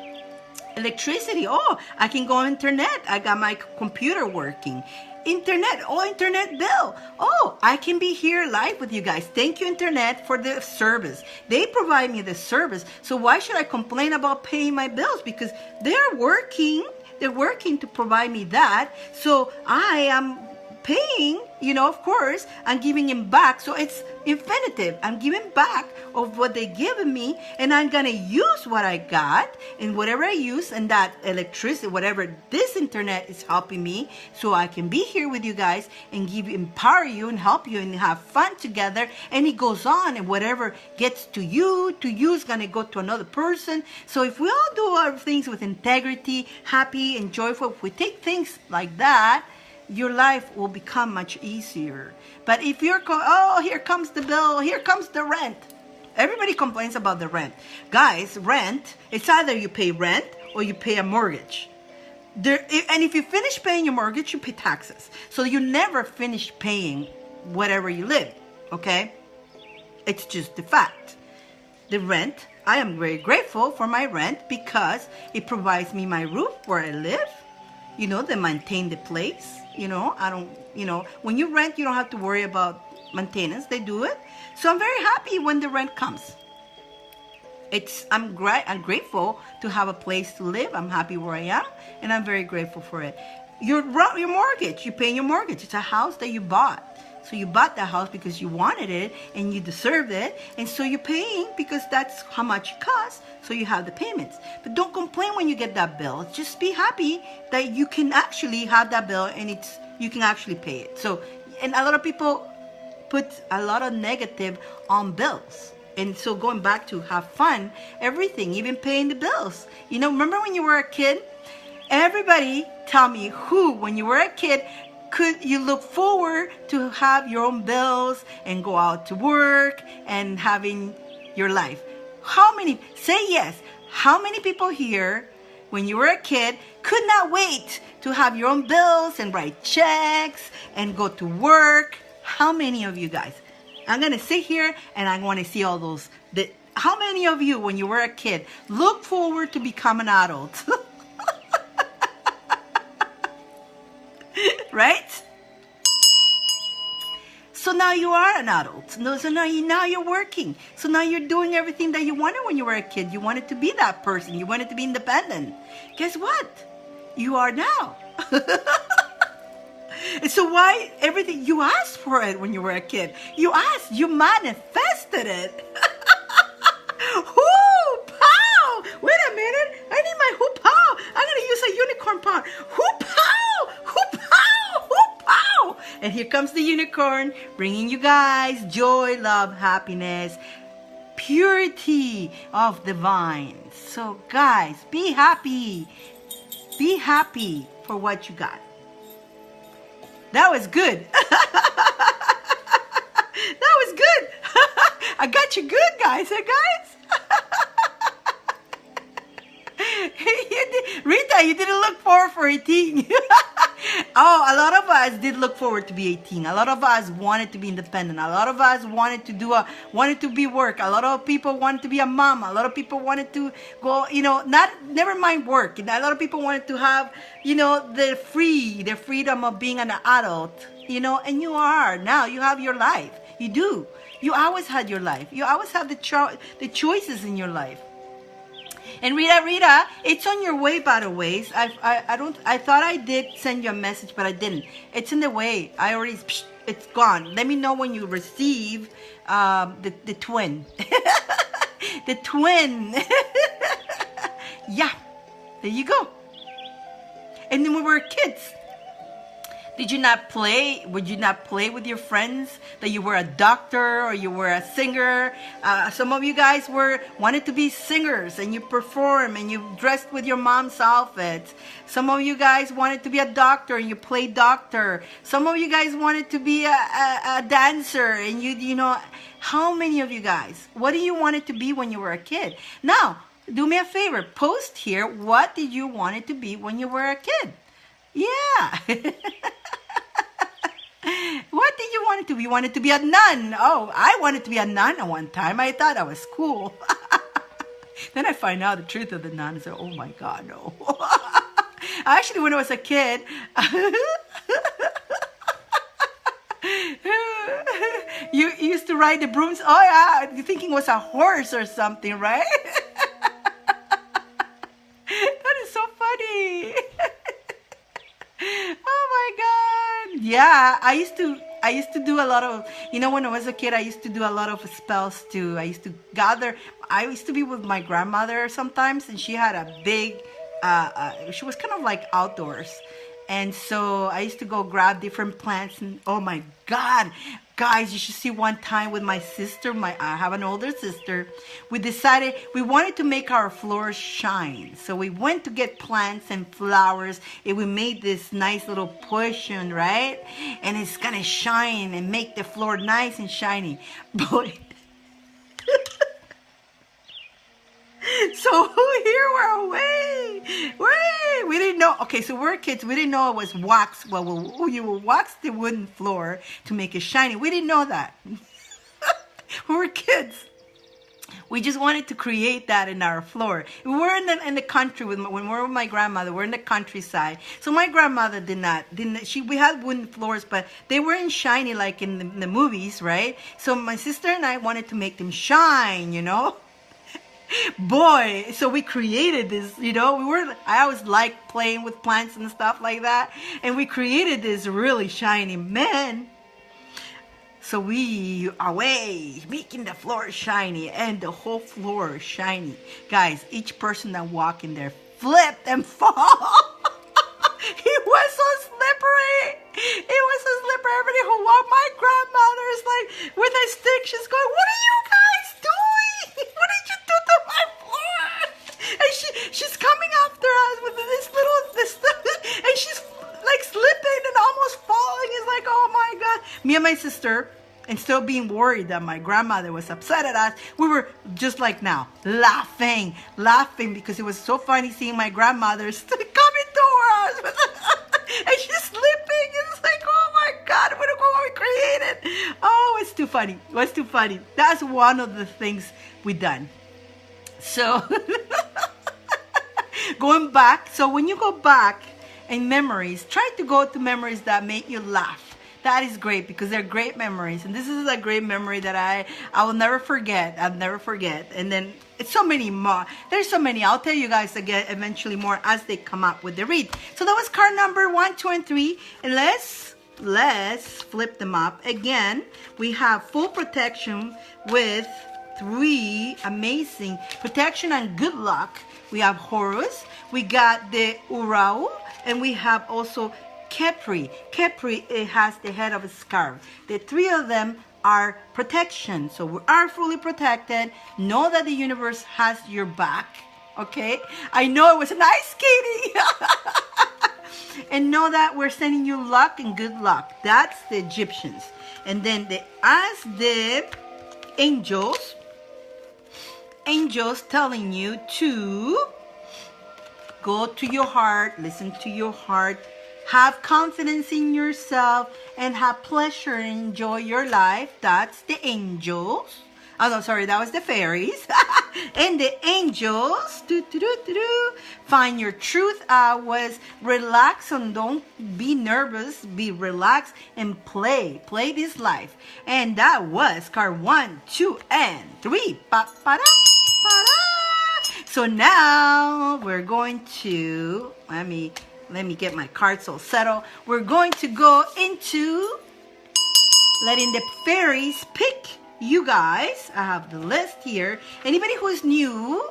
Electricity, oh, I can go on internet. I got my computer working. Internet, oh, internet bill. Oh, I can be here live with you guys. Thank you, internet, for the service. They provide me the service. So why should I complain about paying my bills? Because they're working. They're working to provide me that. So I am paying, of course, I'm giving him back. So it's infinitive. I'm giving back of what they given me, and I'm going to use what I got and whatever I use, and that electricity, whatever this internet is helping me, so I can be here with you guys and empower you and help you and have fun together. And it goes on, and whatever gets to you is going to go to another person. So if we all do our things with integrity, happy and joyful, if we take things like that, your life will become much easier. But if you're, here comes the bill, here comes the rent. Everybody complains about the rent. Guys, rent, it's either you pay rent or you pay a mortgage. And if you finish paying your mortgage, you pay taxes. So you never finish paying whatever you live, okay? It's just the fact. The rent, I am very grateful for my rent because it provides me my roof where I live. They maintain the place. When you rent, you don't have to worry about maintenance. They do it. So I'm very happy when the rent comes. I'm grateful to have a place to live. I'm happy where I am, and I'm very grateful for it. Your mortgage, you're paying your mortgage. It's a house that you bought. So you bought that house because you wanted it and you deserved it. And so you're paying because that's how much it costs. So you have the payments. But don't complain when you get that bill. Just be happy that you can actually have that bill and you can actually pay it. So, and a lot of people put a lot of negative on bills. And so going back to have fun, everything, even paying the bills. Remember when you were a kid? Everybody tell me when you were a kid, could you look forward to have your own bills and go out to work and having your life? Say yes. How many people here, when you were a kid, could not wait to have your own bills and write checks and go to work? How many of you guys? I'm going to sit here and I want to see all those. How many of you, when you were a kid, look forward to become an adult? Right? So now you are an adult. So now you're working. So now you're doing everything that you wanted when you were a kid. You wanted to be that person. You wanted to be independent. Guess what? You are now. And so why everything you asked for it when you were a kid? You asked, you manifested it. Hoo pow! Wait a minute. I need my hoo pow. I'm gonna use a unicorn pound. Hoo pow! Hoo pow! Hoo pow! And here comes the unicorn, bringing you guys joy, love, happiness, purity of the vine. So guys, be happy. Be happy for what you got. That was good. That was good. I got you good, guys. Rita, you didn't look forward for 18. Oh, a lot of us did look forward to be 18. A lot of us wanted to be independent. A lot of us wanted to be work. A lot of people wanted to be a mom. A lot of people wanted to go, never mind work. A lot of people wanted to have, the freedom of being an adult, and you are now. You have your life. You do. You always had your life. You always have the choices in your life. And Rita, it's on your way, by the way. I thought I did send you a message, but I didn't. It's in the way. It's gone. Let me know when you receive the twin. The twin. Yeah, there you go. And then when we were kids, Did you not play? Would you not play with your friends that you were a doctor or you were a singer? Some of you guys wanted to be singers and you perform and you dressed with your mom's outfits. Some of you guys wanted to be a doctor and you played doctor. Some of you guys wanted to be a dancer and you know, how many of you guys? What do you wanted to be when you were a kid? Now, do me a favor, post here, what did you want it to be when you were a kid? Yeah. What did you want it to be? You wanted to be a nun. Oh, I wanted to be a nun at one time. I thought I was cool. Then I find out the truth of the nun. I said, oh my God, no. Actually, when I was a kid, you used to ride the brooms. Oh yeah, you thinking it was a horse or something, right? That is so funny. Oh my God. Yeah, I used to do a lot of, you know, when I was a kid, I used to do a lot of spells too. I used to be with my grandmother sometimes, and she had a big, she was kind of like outdoors. And so I used to go grab different plants, and oh my God, guys, you should see one time with my sister. I have an older sister. We decided we wanted to make our floors shine. So we went to get plants and flowers, and we made this nice little potion, right? And it's gonna shine and make the floor nice and shiny. Boy. So here we're away. We didn't know. Okay, so we're kids. We didn't know it was wax. Well, you will wax the wooden floor to make it shiny. We didn't know that. We were kids. We just wanted to create that in our floor. We were in the country when we were with my grandmother. We're in the countryside. So my grandmother we had wooden floors, but they weren't shiny like in the movies, right? So my sister and I wanted to make them shine, you know. Boy, so we created this, you know, I always liked playing with plants and stuff like that, and we created this really shiny man. So we away, making the floor shiny, and the whole floor shiny. Guys, each person that walked in there flipped and fall. It was so slippery. It was so slippery. Everybody who walked, my grandmother's like, with a stick, she's going, what are you guys doing? What did you do to my floor? And she's coming after us with this and she's like slipping and almost falling. It's like, oh my God. Me and my sister, and still being worried that my grandmother was upset at us, we were just like now, laughing because it was so funny seeing my grandmother coming toward us. And she's slipping. It's like, oh my God, look what we created. Oh, it's too funny. It's too funny. That's one of the things we done. So, going back. So when you go back in memories, try to go to memories that make you laugh. That is great because they're great memories. And this is a great memory that I will never forget. I'll never forget. And then it's so many more. There's so many. I'll tell you guys again eventually more as they come up with the read. So that was card number 1, 2, and 3. And let's flip them up. Again, we have full protection with 3 amazing protection and good luck. We have Horus. We got the Urau. And we have also Kepri. Kepri, it has the head of a scarf. The 3 of them are protection. So we are fully protected. Know that the universe has your back. Okay? I know it was nice, Katie. And know that we're sending you luck and good luck. That's the Egyptians. And then as the angels telling you to go to your heart, listen to your heart, have confidence in yourself, and have pleasure and enjoy your life. That's the angels. Oh, no, sorry, that was the fairies. And the angels, find your truth. Was relax and don't be nervous. Be relaxed and play. Play this life. And that was card 1, 2, and 3. So now we're going to, let me get my cards all settled. We're going to go into letting the fairies pick you guys. I have the list here. Anybody who is new,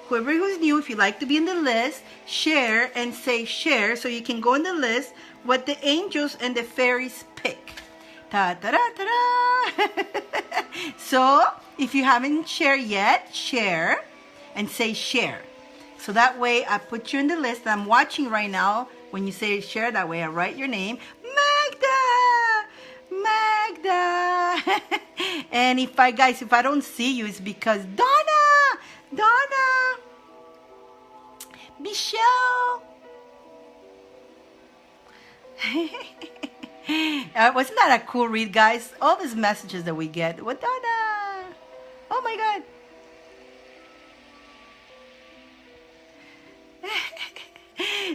whoever who's new, if you'd like to be in the list, share and say share so you can go in the list what the angels and the fairies pick. Ta-da-da-da-da. So if you haven't shared yet, share and say share. So that way I put you in the list. I'm watching right now. When you say share, that way I write your name. Magda. And if I don't see you, it's because Donna, Michelle. Wasn't that a cool read, guys? All these messages that we get. What, Donna? Oh my God.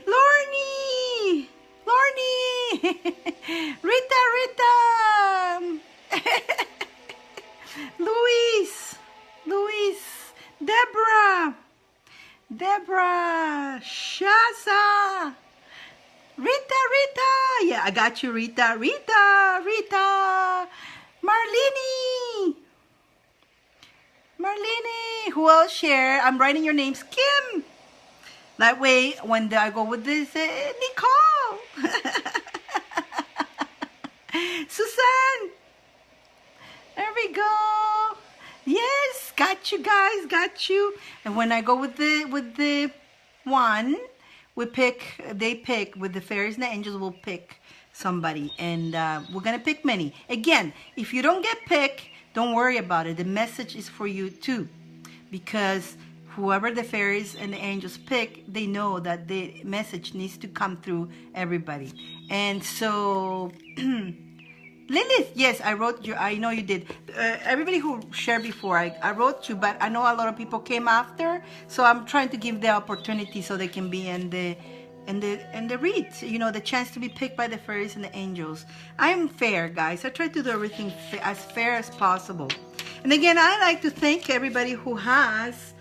Lorny. Rita. Luis. Deborah. Shaza. Rita. Yeah, I got you, Rita. Marlene. Who else share? I'm writing your names. Kim. That way, when I go with this, Nicole. Susan. There we go. Yes, got you guys, got you. And when I go with the one, they pick, with the fairies and the angels will pick somebody. And we're going to pick many. Again, if you don't get picked, don't worry about it. The message is for you too. Because whoever the fairies and the angels pick, they know that the message needs to come through everybody. And so, Lilith, yes, I wrote you. I know you did. Everybody who shared before, I wrote you, but I know a lot of people came after. So I'm trying to give the opportunity so they can be in the read. You know, the chance to be picked by the fairies and the angels. I am fair, guys. I try to do everything as fair as possible. And again, I like to thank everybody who has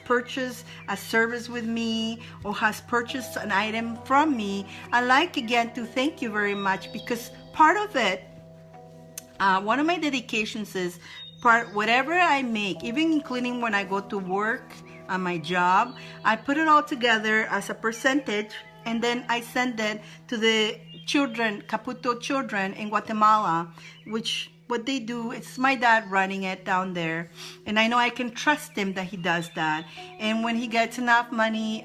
purchased a service with me or has purchased an item from me. I like again to thank you very much, because part of it, one of my dedications is whatever I make, even including when I go to work on my job, I put it all together as a percentage, and then I send it to the children, Caputo children in Guatemala, which what they do, it's my dad running it down there, and I know I can trust him that he does that. And when he gets enough money,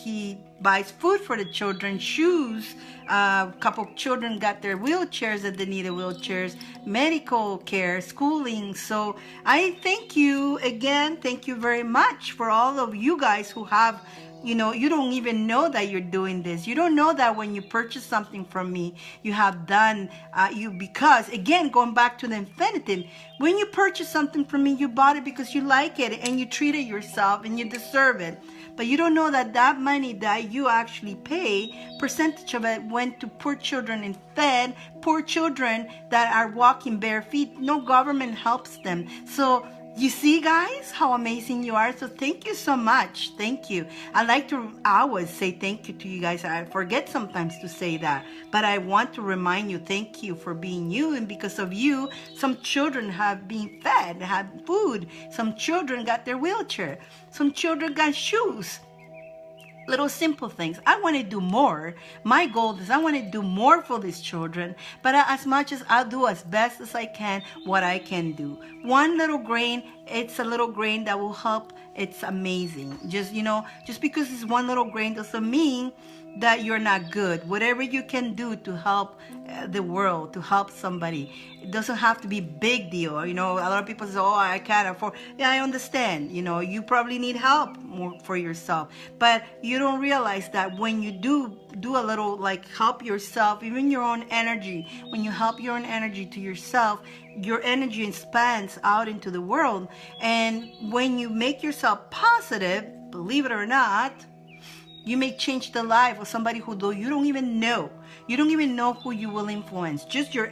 he buys food for the children, shoes. A couple of children got their wheelchairs that they needed wheelchairs, medical care, schooling. So I thank you again. Thank you very much for all of you guys who have, you know, you don't even know that you're doing this. You don't know that when you purchase something from me, you have done, because, again, going back to the infinitive, when you purchase something from me, you bought it because you like it and you treated yourself and you deserve it. But you don't know that that money that you actually pay, percentage of it went to poor children and fed poor children that are walking bare feet. No government helps them. So you see, guys, how amazing you are. So thank you so much. Thank you. I always say thank you to you guys. I forget sometimes to say that, but I want to remind you, thank you for being you. And because of you, some children have been fed, have food. Some children got their wheelchair. Some children got shoes. Little simple things. I want to do more. My goal is I want to do more for these children, but as much as I'll do as best as I can what I can do. One little grain, it's a little grain that will help. It's amazing. Just because it's one little grain doesn't mean that you're not good. Whatever you can do to help the world, to help somebody, it doesn't have to be big deal. You know, a lot of people say, oh, I can't afford. Yeah, I understand. You know, you probably need help more for yourself, but you don't realize that when you do a little, like, help yourself, even your own energy, when you help your own energy to yourself, your energy expands out into the world. And when you make yourself positive, believe it or not, you may change the life of somebody who you don't even know. You don't even know who you will influence. Just your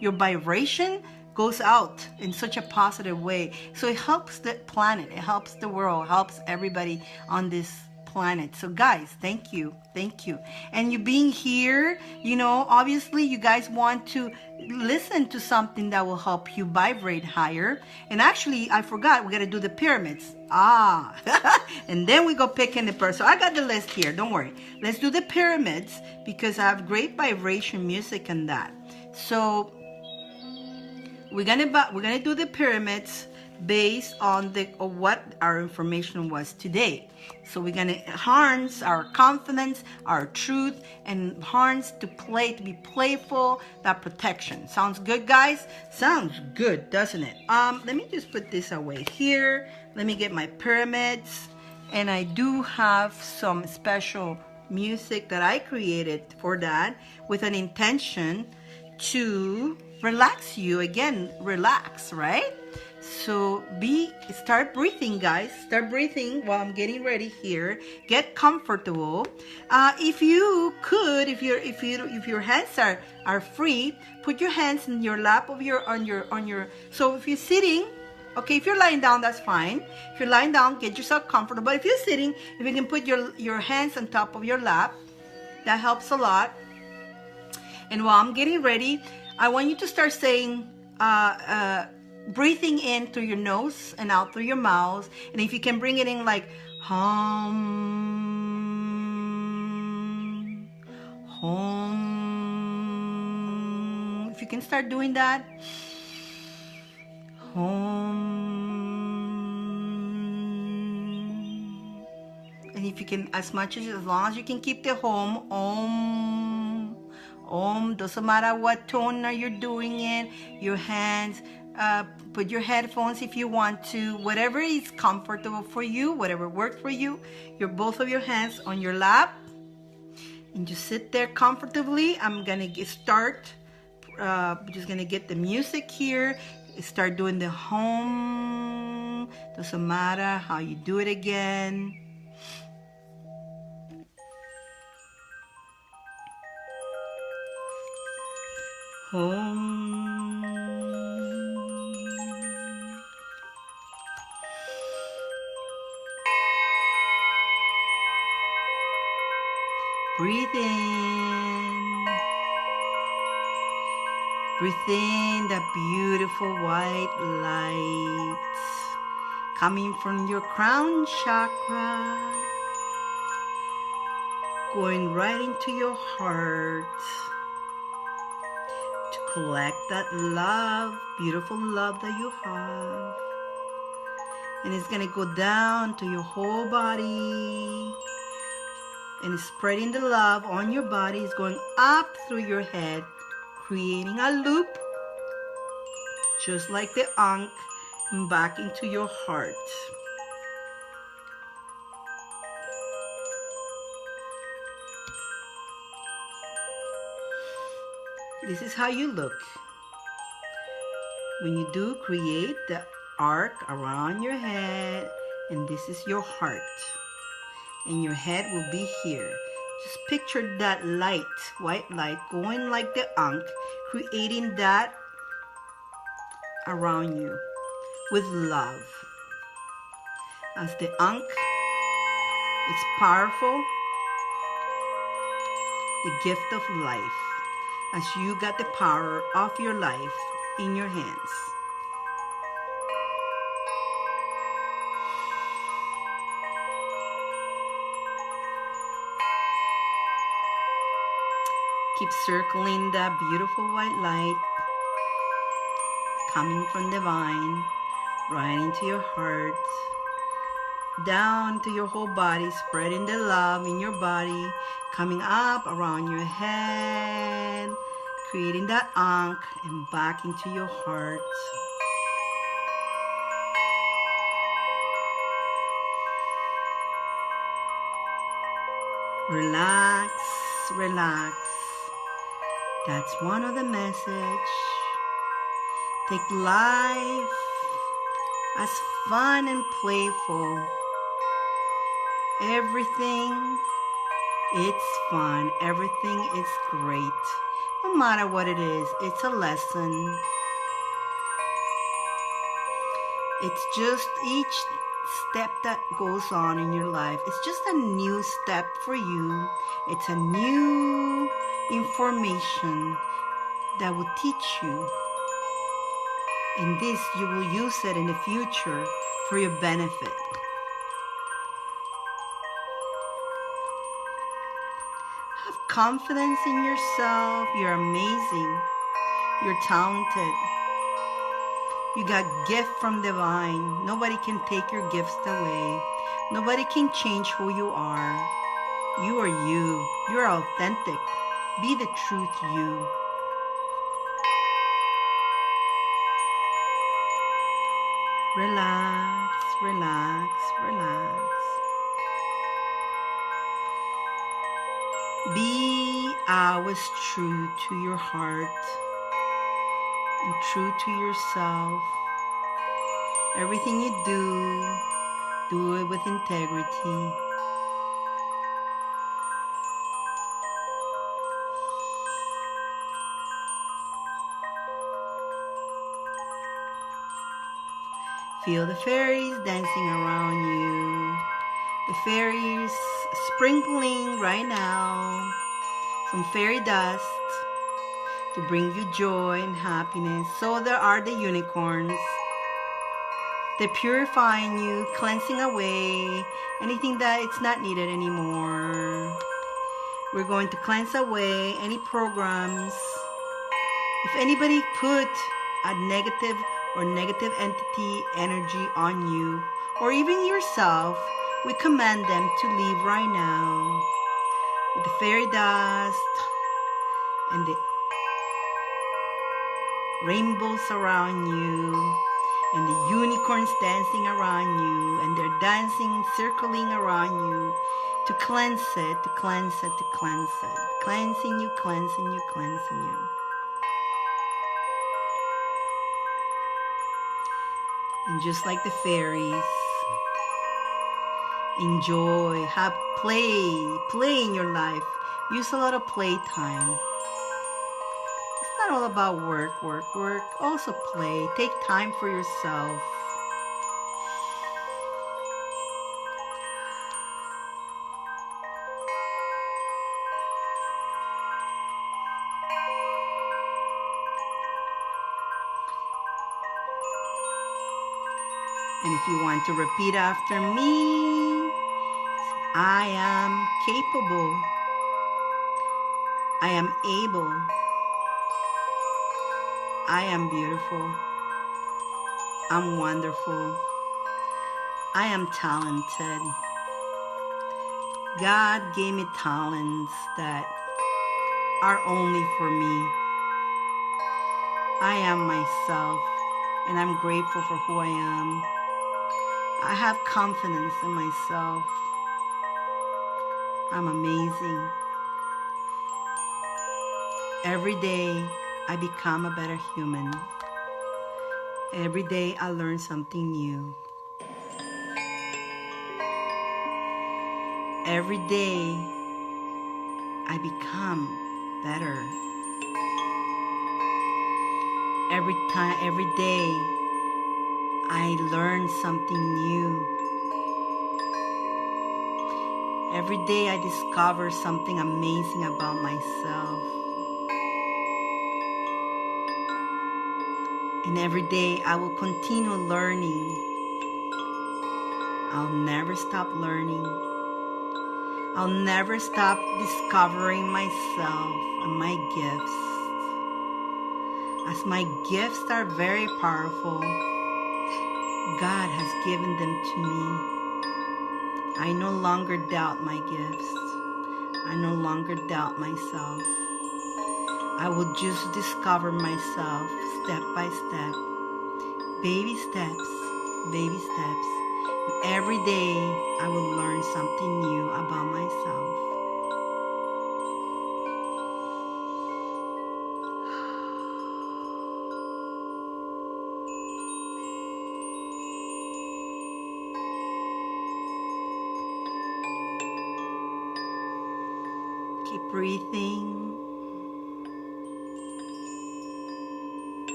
vibration goes out in such a positive way. So it helps the planet, it helps the world, helps everybody on this planet. So guys, thank you. And you being here, obviously you guys want to listen to something that will help you vibrate higher. And actually, I forgot, we got to do the pyramids. And then we go picking the person. So I got the list here, don't worry. Let's do the pyramids because I have great vibration music and that. So we're gonna do the pyramids based on what our information was today. So we're gonna harness our confidence, our truth, and harness to be playful, that protection. Sounds good, guys? Sounds good, doesn't it? Let me just put this away here. Let me get my pyramids. And I do have some special music that I created for that with an intention to relax you. Again, relax, right? So start breathing, guys. Start breathing while I'm getting ready here. Get comfortable. If you could, if your hands are free, put your hands in your lap of your. So if you're sitting, okay, if you're lying down, that's fine. If you're lying down, get yourself comfortable. If you're sitting, if you can put your hands on top of your lap, that helps a lot. And while I'm getting ready, I want you to start saying, breathing in through your nose and out through your mouth. And if you can bring it in like hum, hum. If you can start doing that, hum. And if you can, as long as you can keep the hum, om, doesn't matter what tone you're doing it, your hands, put your headphones if you want to, whatever is comfortable for you, whatever works for you, both of your hands on your lap, and just sit there comfortably. I'm gonna start, just gonna get the music here, start doing the hum, doesn't matter how you do it again. Home. Breathe in. Breathe in that beautiful white light coming from your crown chakra, going right into your heart. Collect that love, beautiful love that you have. And it's going to go down to your whole body. And it's spreading the love on your body. It's going up through your head, creating a loop, just like the Ankh, and back into your heart. This is how you look when you do create the arc around your head, and this is your heart, and your head will be here. Just picture that light, white light, going like the Ankh, creating that around you with love. As the Ankh, it's powerful, the gift of life. As you got the power of your life in your hands. Keep circling that beautiful white light coming from the vine, right into your heart, down to your whole body, spreading the love in your body, coming up around your head, creating that Ankh, and back into your heart. Relax, relax. That's one of the message. Take life as fun and playful. Everything, it's fun. Everything is great. No matter what it is, it's a lesson. It's just each step that goes on in your life, it's just a new step for you. It's a new information that will teach you. And this, you will use it in the future for your benefit. Have confidence in yourself. You're amazing. You're talented. You got gift from divine. Nobody can take your gifts away. Nobody can change who you are. You are you. You're authentic. Be the truth you. Relax, relax, relax. Be always true to your heart and true to yourself. Everything you do it with integrity. Feel the fairies dancing around you. The fairies sprinkling right now some fairy dust to bring you joy and happiness. So there are the unicorns. They're purifying you, cleansing away anything that it's not needed anymore. We're going to cleanse away any programs. If anybody put a negative or negative entity energy on you, or even yourself, we command them to leave right now. With the fairy dust and the rainbows around you, and the unicorns dancing around you, and they're dancing, circling around you to cleanse it, to cleanse it, to cleanse it. Cleansing you, cleansing you, cleansing you. And just like the fairies, enjoy, have play in your life. Use a lot of playtime. It's not all about work. Also play. Take time for yourself. And if you want to repeat after me, I am capable. I am able. I am beautiful. I'm wonderful. I am talented. God gave me talents that are only for me. I am myself, and I'm grateful for who I am. I have confidence in myself. I'm amazing. Every day, I become a better human. Every day, I learn something new. Every day, I become better. Every day, I learn something new. Every day I discover something amazing about myself. And every day I will continue learning. I'll never stop learning. I'll never stop discovering myself and my gifts. As my gifts are very powerful, God has given them to me. I no longer doubt my gifts. I no longer doubt myself. I will just discover myself step by step, baby steps, baby steps. And every day I will learn something new about myself. Keep breathing.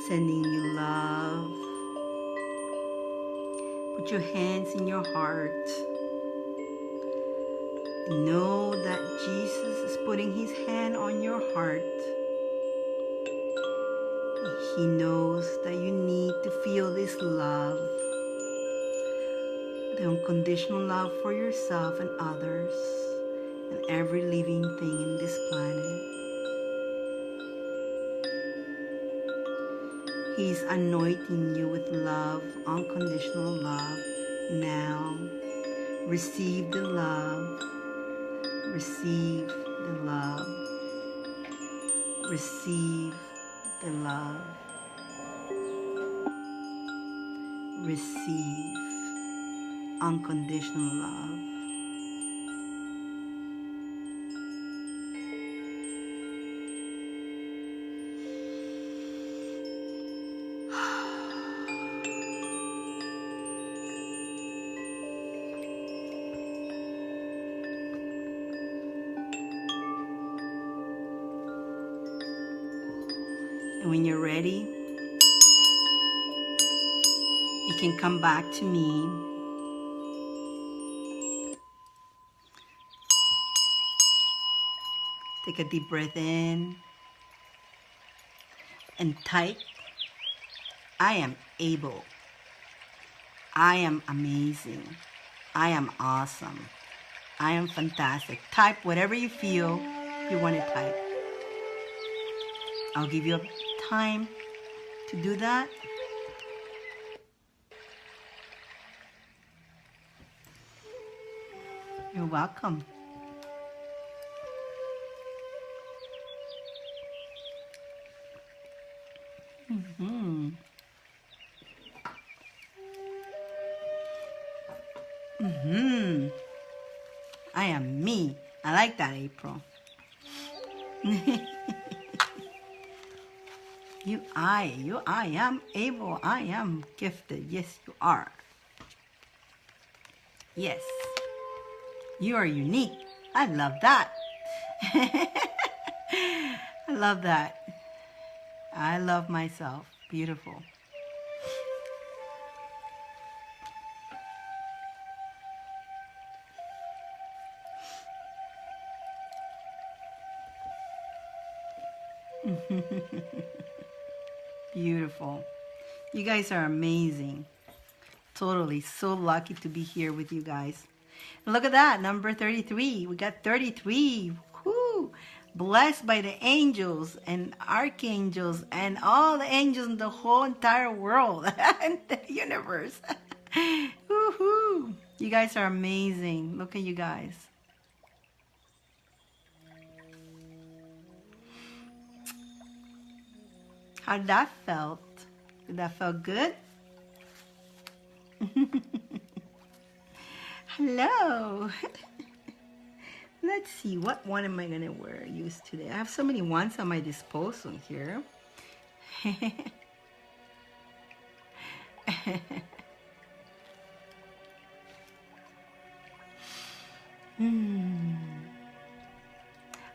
sending you love. Put your hands in your heart. Know that Jesus is putting his hand on your heart. He knows that you need to feel this love, the unconditional love for yourself and others and every living thing in this planet. He's anointing you with love, unconditional love. Now, receive the love. Receive the love. Receive the love. Receive unconditional love. And when you're ready, you can come back to me. Take a deep breath in and type, I am able. I am amazing. I am awesome. I am fantastic. Type whatever you feel you want to type. I'll give you time to do that. You're welcome. I am me. I like that, April. I am able. I am gifted. Yes, you are. Yes. You are unique. I love that. I love that. I love myself. Beautiful. Beautiful. You guys are amazing. Totally so lucky to be here with you guys. And look at that, number 33. We got 33. Whoo! Blessed by the angels and archangels and all the angels in the whole entire world and the universe. Woohoo! You guys are amazing. Look at you guys. How did that felt? Did that feel good? Hello. Let's see, what one am I gonna use today? I have so many ones at my disposal here.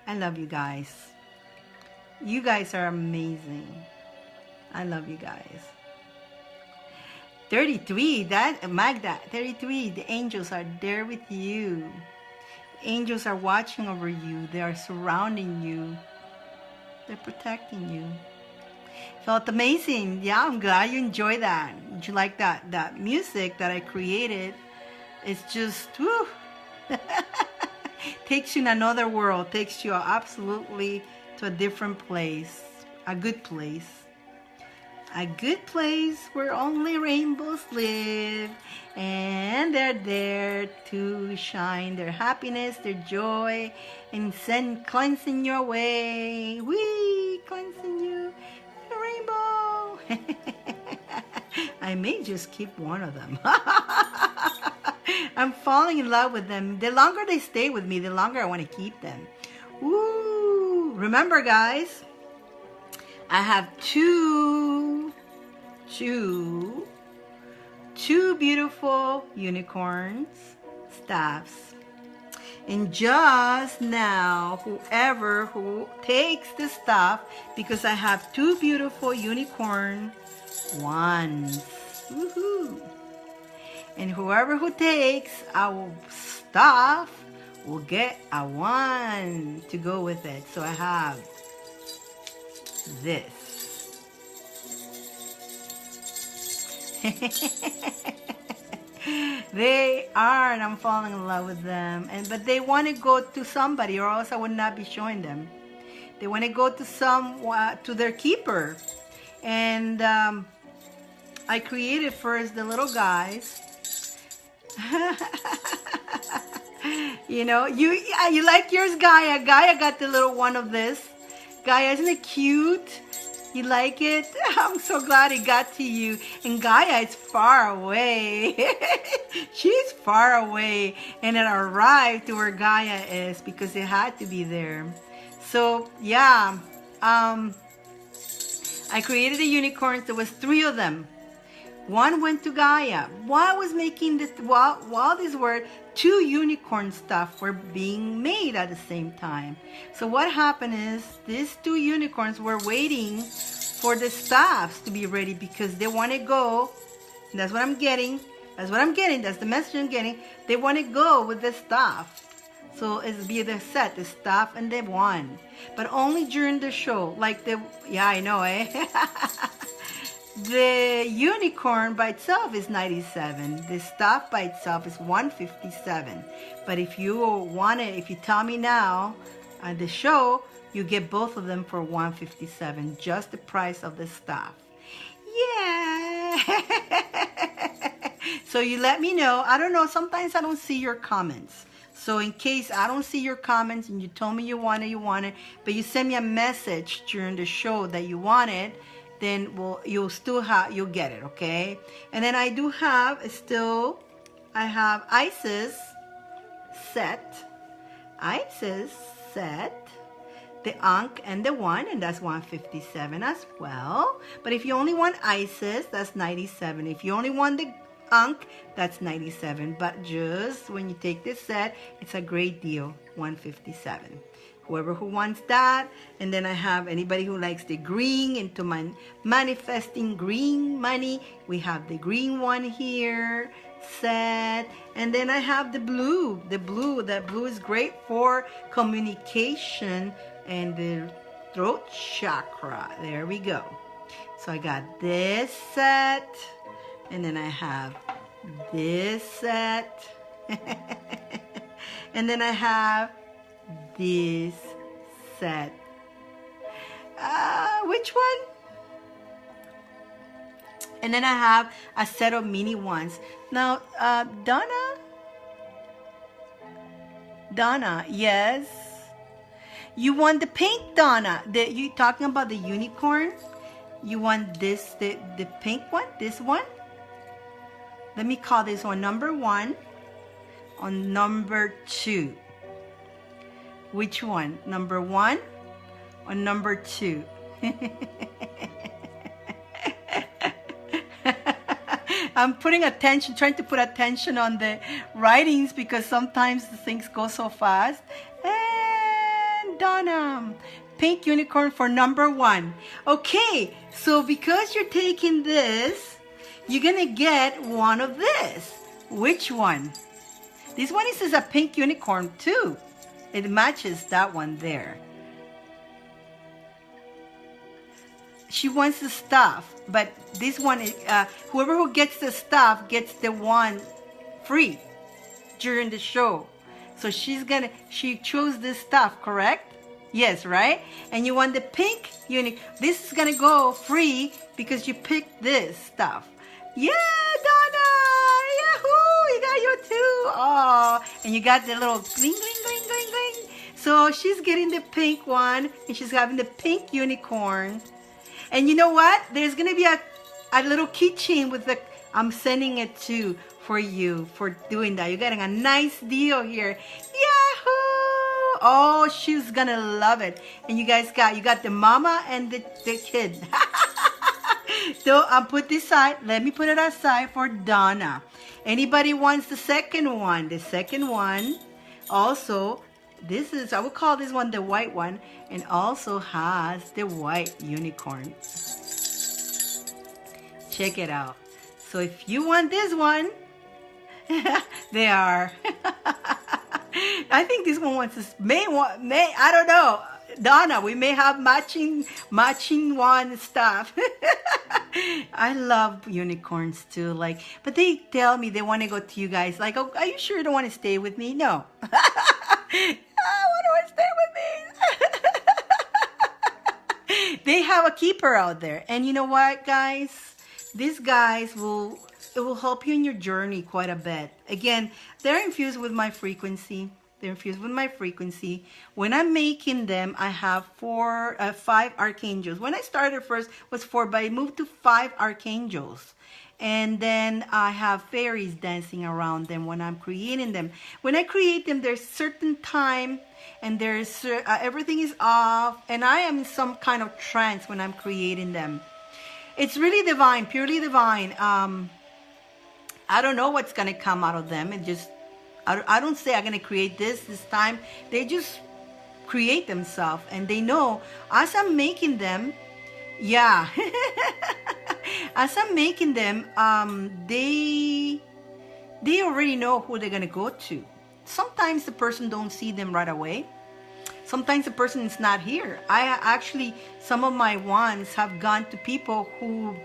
I love you guys. You guys are amazing. I love you guys. 33, Magda, 33, the angels are there with you. The angels are watching over you. They are surrounding you. They're protecting you. Felt amazing. Yeah, I'm glad you enjoyed that. Did you like that music that I created? It's just, woo. Takes you in another world. Takes you absolutely to a different place. A good place. A good place where only rainbows live, and they're there to shine their happiness, their joy, and send cleansing your way. Wee, cleansing you, rainbow. I may just keep one of them. I'm falling in love with them. The longer they stay with me, the longer I want to keep them. Woo! Remember, guys, I have two beautiful unicorns staffs, And just now, whoever who takes the stuff, because I have 2 beautiful unicorn wands. Woohoo! And whoever who takes our stuff will get a wand to go with it. So I have this. They are, and I'm falling in love with them. But they want to go to somebody, or else I would not be showing them. They want to go to to their keeper. And I created first the little guys. You know, you like yours, Gaia. Gaia got the little one of this. Gaia, isn't it cute? You like it? I'm so glad it got to you. And Gaia is far away. She's far away. And it arrived to where Gaia is because it had to be there. So, yeah. I created the unicorns. There was 3 of them. One went to Gaia. While I was making this, while these were 2 unicorn stuff were being made at the same time. So what happened is these 2 unicorns were waiting for the staffs to be ready because they want to go. That's what I'm getting. That's what I'm getting. That's the message I'm getting. They want to go with the staff. So it's be the set, the staff and the wand. But only during the show. Like yeah, I know, eh? The unicorn by itself is 97. The staff by itself is 157. But if you want it, if you tell me now at the show, you get both of them for 157. Just the price of the staff. Yeah. So you let me know. I don't know. Sometimes I don't see your comments. So in case I don't see your comments and you told me you want it, but you send me a message during the show that you want it, then you'll get it, okay? And then I do have I have Isis set, the Ankh and the 1, and that's 157 as well. But if you only want Isis, that's 97. If you only want the Ankh, that's 97. But just when you take this set, it's a great deal, 157. Whoever who wants that. And then I have anybody who likes the green, into my manifesting green money. We have the green one here set. And then I have the blue. That blue is great for communication and the throat chakra. There we go. So I got this set. And then I have this set. And then I have this set. Which one? And then I have a set of mini ones. Now, Donna, yes. You want the pink, Donna? You talking about the unicorn? You want this, the pink one? This one? Let me call this one number 1 or number 2. Which one? Number 1 or number 2? I'm putting attention, trying to put attention on the writings because sometimes the things go so fast. And Donna, pink unicorn for number 1. Okay, so because you're taking this, you're gonna get one of this. Which one? This one is a pink unicorn too. It matches that one there. She wants the stuff, but this one, whoever who gets the stuff gets the one free during the show. So she chose this stuff, correct? Yes, right? And you want the pink unicorn. This is gonna go free because you picked this stuff. Yeah, Donna! Yahoo! You got your 2. Oh, and you got the little gling, gling, gling, gling, gling. So she's getting the pink one, and she's having the pink unicorn. And you know what? There's going to be a little keychain with I'm sending it to for you for doing that. You're getting a nice deal here. Yahoo! Oh, she's going to love it. And you got the mama and the kid. So I'll put this aside. Let me put it aside for Donna. Anybody wants the second one? The second one Also, this is, I would call this one the white one, and also has the white unicorn. Check it out. So if you want this one, they are. I think this one wants to, may, I don't know. Donna, we may have matching one stuff. I love unicorns too. Like, but they tell me they want to go to you guys. Like, oh, are you sure you don't want to stay with me? No. Why do I stay with me? They have a keeper out there, and you know what, guys? These guys will help you in your journey quite a bit. Again, they're infused with my frequency. They're infused with my frequency. When I'm making them, I have 5 archangels. When I started first was 4, but I moved to 5 archangels. And then I have fairies dancing around them when I'm creating them. When I create them, there's certain time, and there's everything is off, and I am in some kind of trance when I'm creating them. It's really divine, purely divine. I don't know what's gonna come out of them. It just, I don't say I'm gonna create this time. They just create themselves, and they know as I'm making them. Yeah, as I'm making them, they already know who they're gonna go to. Sometimes the person don't see them right away. Sometimes the person is not here. I actually, some of my ones have gone to people who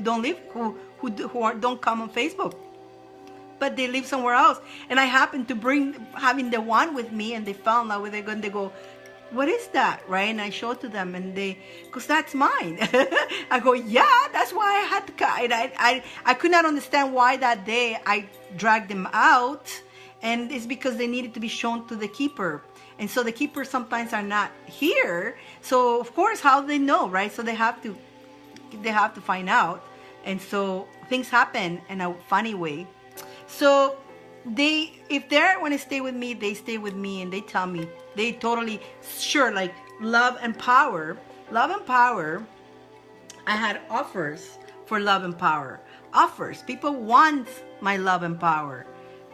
don't live, who don't come on Facebook, but they live somewhere else. And I happen to having the one with me, and they found out where they're going to go, what is that, right? And I show it to them, and because that's mine. I go, yeah, that's why I had to, and I could not understand why that day I dragged them out, and it's because they needed to be shown to the keeper. And so the keepers sometimes are not here. So of course, how do they know, right? So they have to find out. And so things happen in a funny way. So if they want to stay with me, they stay with me, and they tell me, they totally, sure, like love and power. I had offers for love and power. Offers. People want my love and power,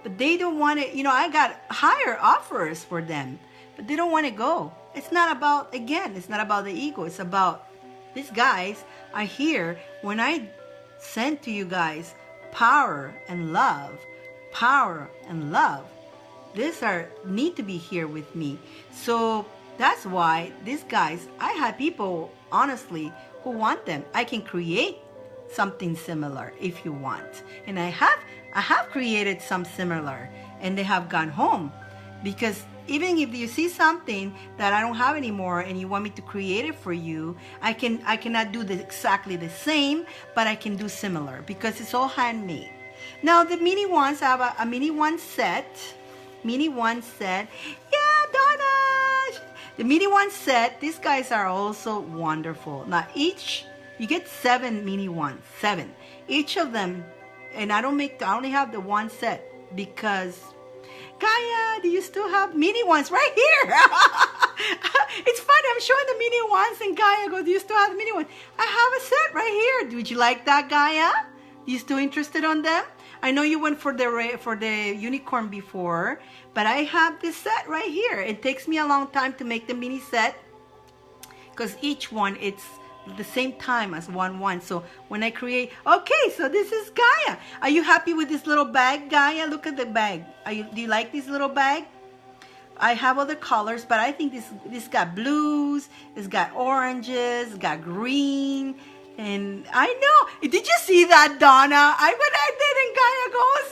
but they don't want it. You know, I got higher offers for them, but they don't want to go. It's not about, again, it's not about the ego. It's about these guys are here. When I send to you guys power and love, these need to be here with me. So that's why these guys, I have people, honestly, who want them. I can create something similar if you want. And I have created some similar, and they have gone home. Because even if you see something that I don't have anymore and you want me to create it for you, I cannot do exactly the same, but I can do similar because it's all handmade. Now the mini ones, I have a mini one set. Yeah, Donna. The mini one set. These guys are also wonderful. Now you get 7 mini ones, 7. Each of them, and I only have the one set because, Gaia, do you still have mini ones right here? It's funny, I'm showing the mini ones, and Gaia goes, do you still have the mini ones? I have a set right here. Would you like that, Gaia? You still interested on them? I know you went for the unicorn before, but I have this set right here. It takes me a long time to make the mini set because each one, it's the same time as one. So when I create, okay, so this is Gaia. Are you happy with this little bag, Gaia? Look at the bag. Do you like this little bag? I have other colors, but I think this got blues, it's got oranges, it's got green, and I know. Did you see that, Donna? I did, and Gaia goes,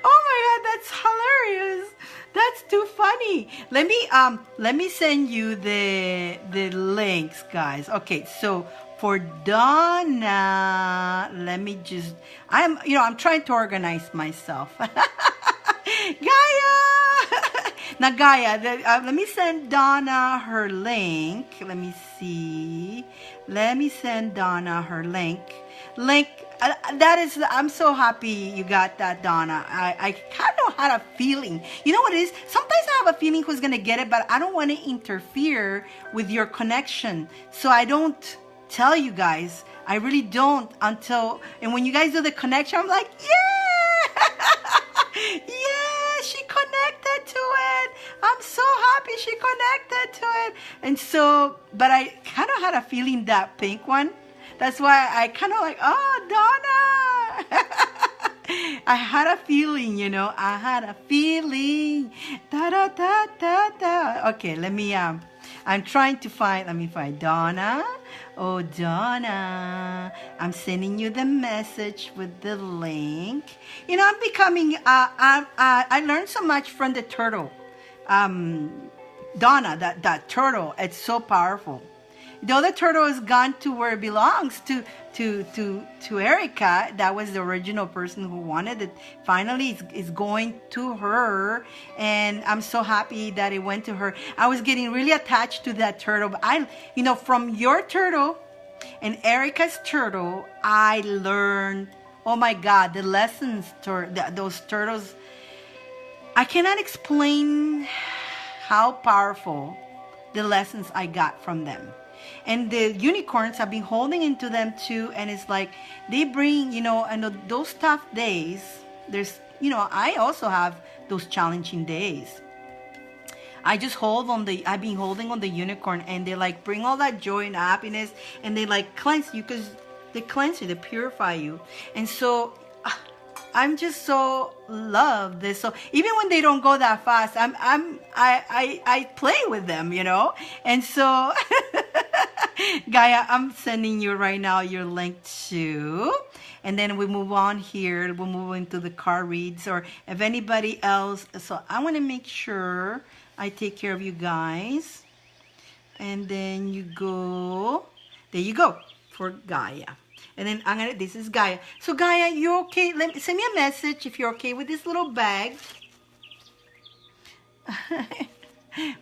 oh my God, that's hilarious. That's too funny. Let me send you the links, guys. Okay, so for Donna, let me just, I'm trying to organize myself. Gaia! Now, Gaia, let me send Donna her link. Let me see. Let me send Donna her link. I'm so happy you got that, Donna. I kind of had a feeling. You know what it is? Sometimes I have a feeling who's going to get it, but I don't want to interfere with your connection. So I don't tell you guys. I really don't and when you guys do the connection, I'm like, yeah! Yeah, And so, but I kind of had a feeling that pink one. That's why I kind of like, oh, Donna. I had a feeling, you know. I had a feeling. Da da da da da. Okay, let me. I'm trying to find. Let me find Donna. Oh, Donna, I'm sending you the message with the link. You know, I'm becoming. I learned so much from the turtle. Donna, that turtle. It's so powerful. The other turtle is gone to where it belongs, to Erica. That was the original person who wanted it. Finally, it's going to her, and I'm so happy that it went to her. I was getting really attached to that turtle. But you know, from your turtle and Erica's turtle, I learned, oh my God, the lessons, those turtles. I cannot explain how powerful the lessons I got from them. And the unicorns, I've been holding into them too, and it's like they bring, you know, and those tough days, there's, you know, I also have those challenging days. I just I've been holding on the unicorn, and they like bring all that joy and happiness, and they like cleanse you, because they cleanse you, they purify you. And so I'm just so love this. So even when they don't go that fast, I play with them, you know. And so Gaia, I'm sending you right now your link too. And then we move on here. We'll move into the card reads, or if anybody else. So I want to make sure I take care of you guys. And then you go. There you go for Gaia. And then this is Gaia. So Gaia, you okay? Send me a message if you're okay with this little bag.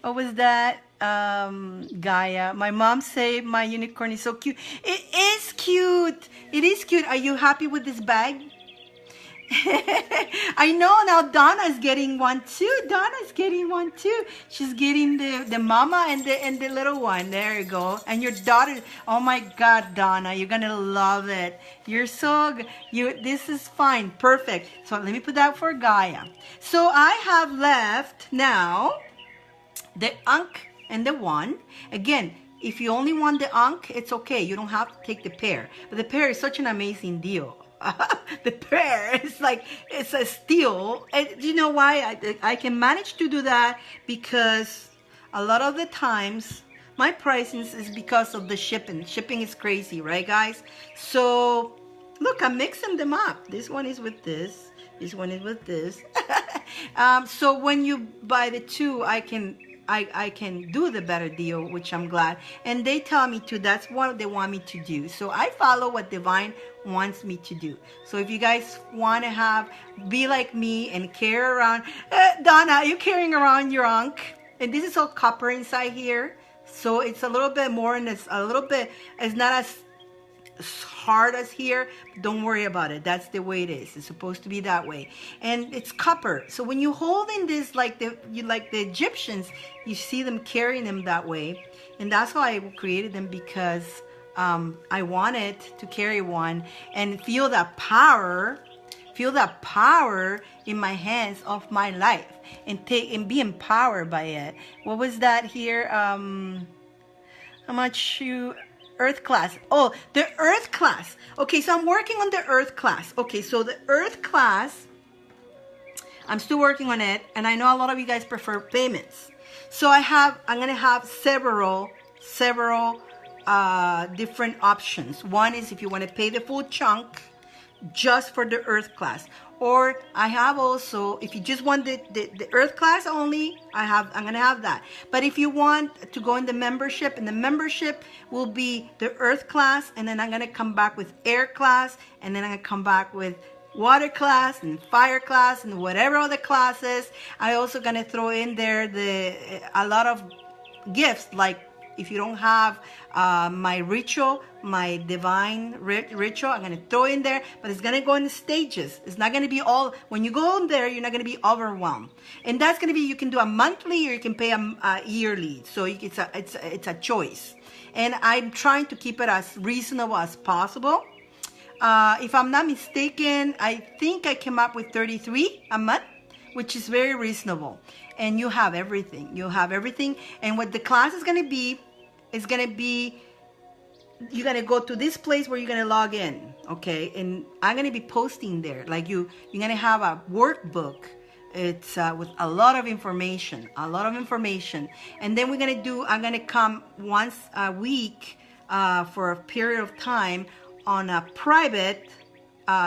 What was that? Gaia. My mom said my unicorn is so cute. It is cute. It is cute. Are you happy with this bag? I know now Donna's getting one too. Donna's getting one too. She's getting the mama and the little one. There you go. And your daughter. Oh my God, Donna, you're gonna love it. You're so this is fine. Perfect. So let me put that for Gaia. So I have left now the Ankh and the Wand. Again, if you only want the Ankh, it's okay. You don't have to take the pair. But the pair is such an amazing deal. The pair is like, it's a steal. And you know why I can manage to do that? Because a lot of the times my pricing is because of the shipping. Shipping is crazy, right, guys? So look, I'm mixing them up. This one is with this. This one is with this. So when you buy the two, I can do the better deal, which I'm glad. And they tell me to, that's what they want me to do. So I follow what Divine wants me to do. So if you guys want to be like me and carry around, Donna, are you carrying around your Ankh? And this is all copper inside here. So it's a little bit more, and it's not as hard as here. Don't worry about it. That's the way it is. It's supposed to be that way. And it's copper. So when you hold in this, like the Egyptians, you see them carrying them that way. And that's how I created them, because I wanted to carry one and feel that power in my hands of my life, and be empowered by it. What was that here? How much you Earth class. Oh, the Earth class. Okay, so I'm working on the Earth class. Okay, so the Earth class, I'm still working on it, and I know a lot of you guys prefer payments. So I'm gonna have several different options. One is if you want to pay the full chunk just for the Earth class, or I have also, if you just want the Earth class only, I'm gonna have that. But if you want to go in the membership, and the membership will be the Earth class, and then I'm gonna come back with Air class, and then I'm gonna come back with Water class and Fire class and whatever other classes. I also gonna throw in there a lot of gifts, like if you don't have my ritual, my divine ritual, I'm going to throw in there, but it's going to go in stages. It's not going to be all, when you go in there, you're not going to be overwhelmed. And that's going to be, you can do a monthly, or you can pay a yearly. So it's a choice. And I'm trying to keep it as reasonable as possible. If I'm not mistaken, I think I came up with $33 a month, which is very reasonable. and you have everything. You'll have everything. And what the class is going to be, you're going to go to this place where you're going to log in, okay? And I'm going to be posting there. Like you're going to have a workbook. It's with a lot of information. And then I'm going to come once a week for a period of time on a private,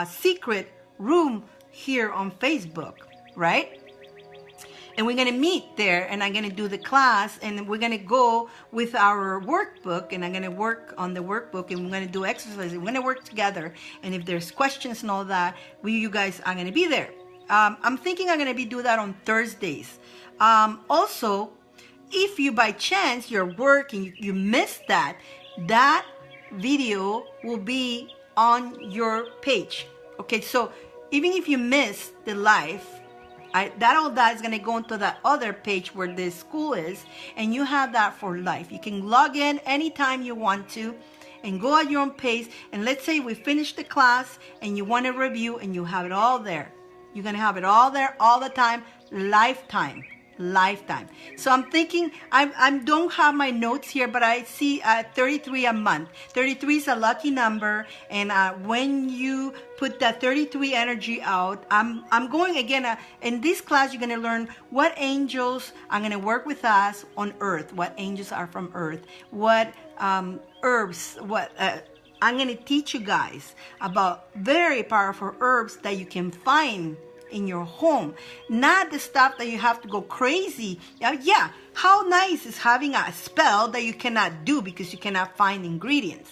secret room here on Facebook, right? And we're going to meet there, and I'm going to do the class, and we're going to go with our workbook, and I'm going to work on the workbook, and we're going to do exercises. We're going to work together, and if there's questions and all that, you guys are going to be there. I'm thinking I'm going to do that on Thursdays. Also, if you by chance you're working, you missed that video will be on your page. Okay, so even if you miss the live, all that is going to go into that other page where the school is, and you have that for life. You can log in anytime you want to and go at your own pace. And let's say we finish the class and you want to review, and you have it all there. You're going to have it all there all the time, lifetime. So I'm thinking, I don't have my notes here, but I see 33 a month. 33 is a lucky number, and when you put that 33 energy out, I'm going again, in this class you're going to learn what angels are going to work with us on earth, what angels are from earth, what herbs, I'm going to teach you guys about very powerful herbs that you can find in your home, not the stuff that you have to go crazy. Yeah, how nice is having a spell that you cannot do because you cannot find ingredients?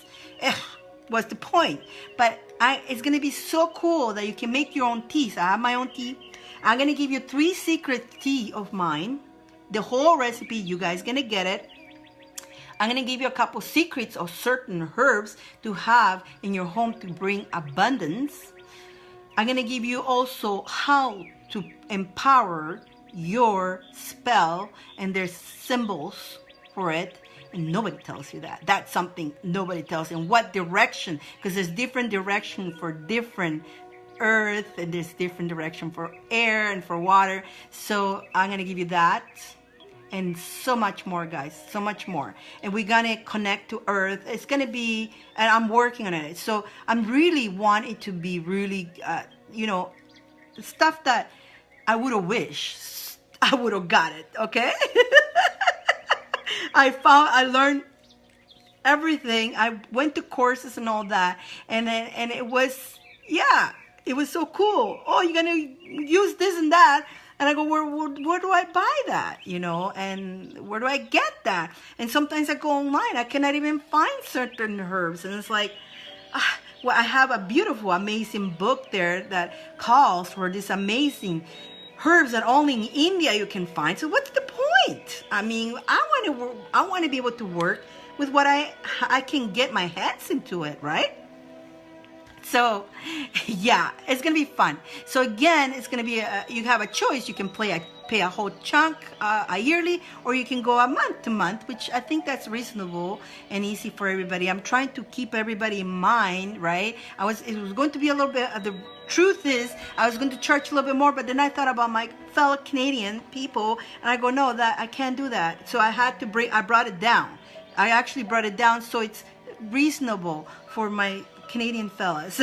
What's the point? But it's going to be so cool that you can make your own teas. I have my own tea. I'm going to give you 3 secret tea of mine. The whole recipe, you guys going to get it. I'm going to give you a couple secrets of certain herbs to have in your home to bring abundance. I'm going to give you also how to empower your spell, and there's symbols for it, and nobody tells you that. That's something nobody tells you. In what direction, because there's different direction for different earth, and there's different direction for air and for water. So I'm going to give you that. And so much more, guys, so much more. And we're going to connect to earth. It's going to be, and I'm working on it. So I'm really want it to be really, stuff that I would have wished I would have got it, okay? I learned everything. I went to courses and all that. And it was, it was so cool. Oh, you're going to use this and that. And I go, where do I buy that, and where do I get that? And sometimes I go online, I cannot even find certain herbs. And it's like, I have a beautiful, amazing book there that calls for this amazing herbs that only in India you can find. So what's the point? I mean, I want to be able to work with what I can get my hands into it, right? So, yeah, it's going to be fun. So, again, it's going to be, you have a choice. You can pay a whole chunk a yearly, or you can go a month to month, which I think that's reasonable and easy for everybody. I'm trying to keep everybody in mind, right? It was going to be a little bit, the truth is, I was going to charge a little bit more, but then I thought about my fellow Canadian people, and I go, no, that I can't do that. So I brought it down. I actually brought it down so it's reasonable for my Canadian fellas.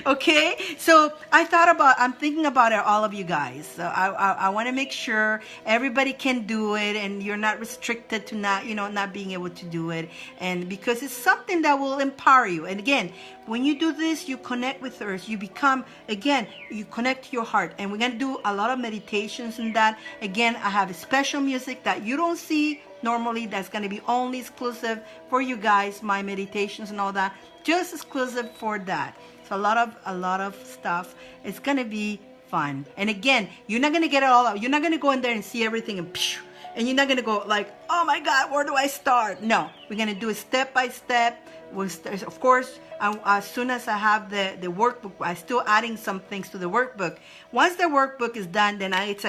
Okay, so I'm thinking about all of you guys. So I want to make sure everybody can do it, and you're not restricted to not being able to do it, and because it's something that will empower you. And again, when you do this, you connect with earth. You connect to your heart, and we're gonna do a lot of meditations in that. Again, I have a special music that you don't see normally. That's gonna be only exclusive for you guys. My meditations and all that, just exclusive for that. So a lot of stuff. It's gonna be fun. And again, you're not gonna get it all out. You're not gonna go in there and see everything and you're not gonna go like, oh my God, where do I start? No, we're gonna do it step by step, Of course, as soon as I have the workbook, I'm still adding some things to the workbook. Once the workbook is done, then it's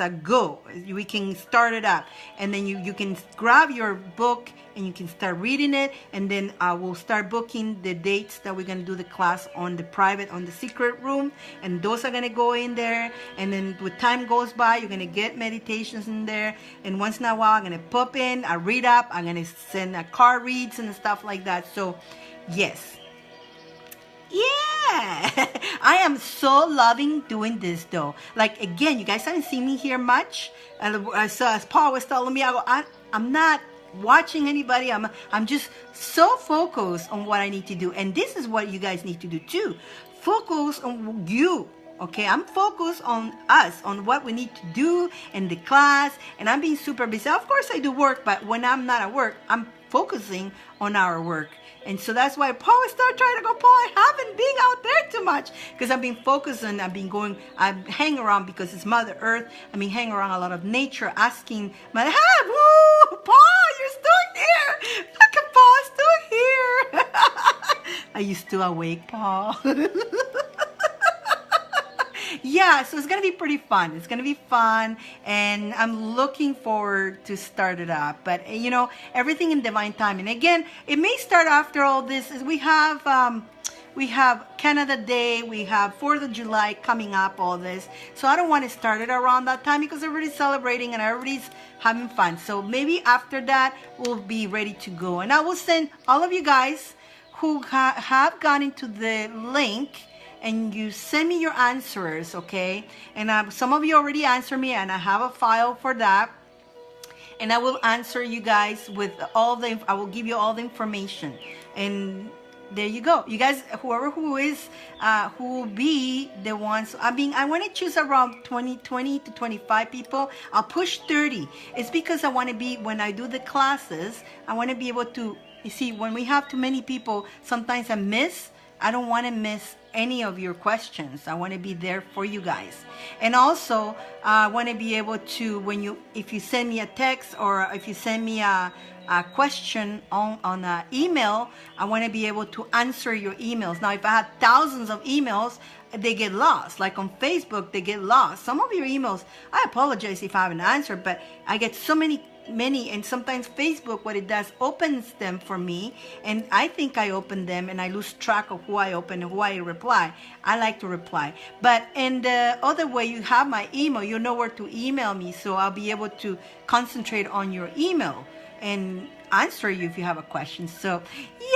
a go. We can start it up, and then you can grab your book and you can start reading it, and then I will start booking the dates that we're going to do the class on the secret room, and those are going to go in there. And then with time goes by, you're going to get meditations in there, and once in a while I'm going to pop in, I read up, I'm going to send a card reads and stuff like that. So yes, I am so loving doing this though. Like, again, you guys haven't seen me here much, and so as Paul was telling me, I'm not watching anybody. I'm just so focused on what I need to do, and this is what you guys need to do too. Focus on you. Okay, I'm focused on us, on what we need to do in the class, and I'm being super busy. Of course I do work, but when I'm not at work, I'm focusing on our work. And so that's why Paul started trying to go, Paul, I haven't been out there too much, because I've been focusing, I've hang around, because it's Mother Earth. I've been hanging around a lot of nature, asking, woo, Paul, you're still here. Look at Paul, still here. Are you still awake, Paul? Yeah, so it's going to be pretty fun. It's going to be fun, and I'm looking forward to start it up. But, everything in divine time. And again, it may start after all this. We have Canada Day, we have 4th of July coming up, all this. So I don't want to start it around that time, because everybody's celebrating and everybody's having fun. So maybe after that, we'll be ready to go. And I will send all of you guys who have gone into the link, and you send me your answers, okay? And some of you already answered me, and I have a file for that. And I will answer you guys with I will give you all the information. And there you go. You guys, whoever who will be the ones, I want to choose around 20 to 25 people. I'll push 30. It's because I want to be, when I do the classes, I want to be able to, you see, when we have too many people, sometimes I don't want to miss any of your questions. I want to be there for you guys. And also, I want to be able to, if you send me a text, or if you send me a question on an email, I want to be able to answer your emails. Now, if I had thousands of emails, they get lost. Like on Facebook, they get lost. Some of your emails, I apologize if I haven't answered, but I get so many, and sometimes Facebook, what it does, opens them for me, and I think I open them, and I lose track of who I open and who I reply. I like to reply. But in the other way, you have my email, you know where to email me, so I'll be able to concentrate on your email and answer you if you have a question. So, yeah!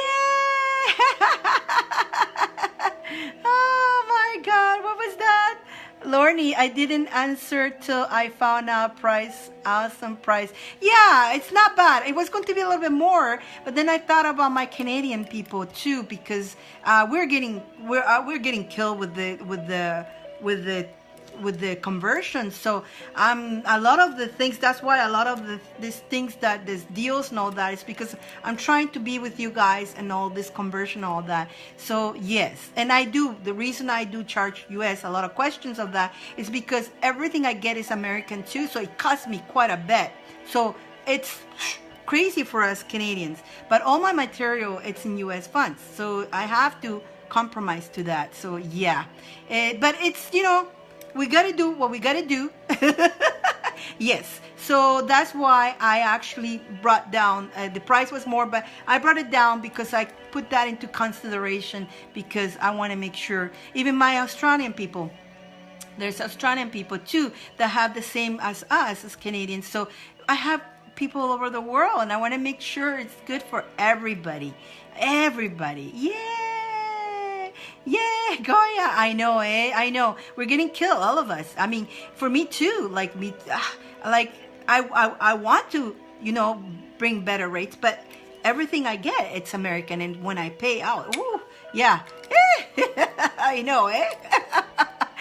Oh my God, what was that? Lorny, I didn't answer till I found out price. Awesome price. Yeah, it's not bad. It was going to be a little bit more, but then I thought about my Canadian people too, because we're getting killed with the conversion. So a lot of the things, that's why a lot of these things, that these deals and all that, is because I'm trying to be with you guys and all this conversion, all that. So yes, and the reason I do charge US a lot of questions of that is because everything I get is American too, so it costs me quite a bit. So it's crazy for us Canadians, but all my material, it's in US funds, so I have to compromise to that. So yeah, but it's, we got to do what we got to do. Yes. So that's why I actually brought down, the price was more, but I brought it down because I put that into consideration, because I want to make sure, even my Australian people, there's Australian people too that have the same as us as Canadians. So I have people all over the world, and I want to make sure it's good for everybody. Everybody. Yeah, Goya, I know, I know. We're getting killed, all of us. I mean, for me too. I want to, bring better rates, but everything I get, it's American, and when I pay out, ooh, yeah, I know,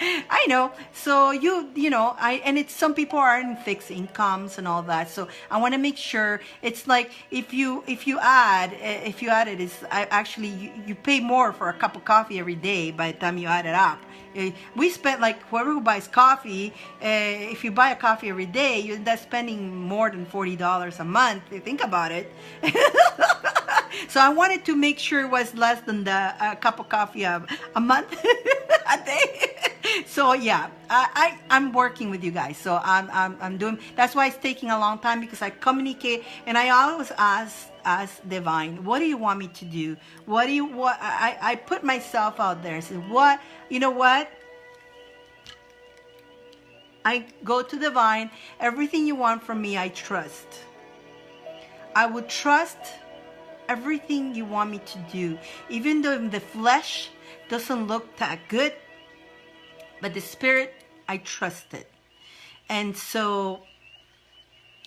I know. So and it's, some people are in fixed incomes and all that. So I want to make sure it's like, if you add it, is actually you pay more for a cup of coffee every day by the time you add it up. We spent, like, whoever who buys coffee, if you buy a coffee every day, that's spending more than $40 a month. Think about it. So I wanted to make sure it was less than the cup of coffee a month, a day. So yeah, I'm working with you guys. So I'm doing. That's why it's taking a long time, because I communicate and I always ask Divine, what do you want me to do? I put myself out there. So what, you know what? I go to Divine. Everything you want from me, I trust. I would trust everything you want me to do, even though the flesh doesn't look that good, but the spirit, I trust it. And so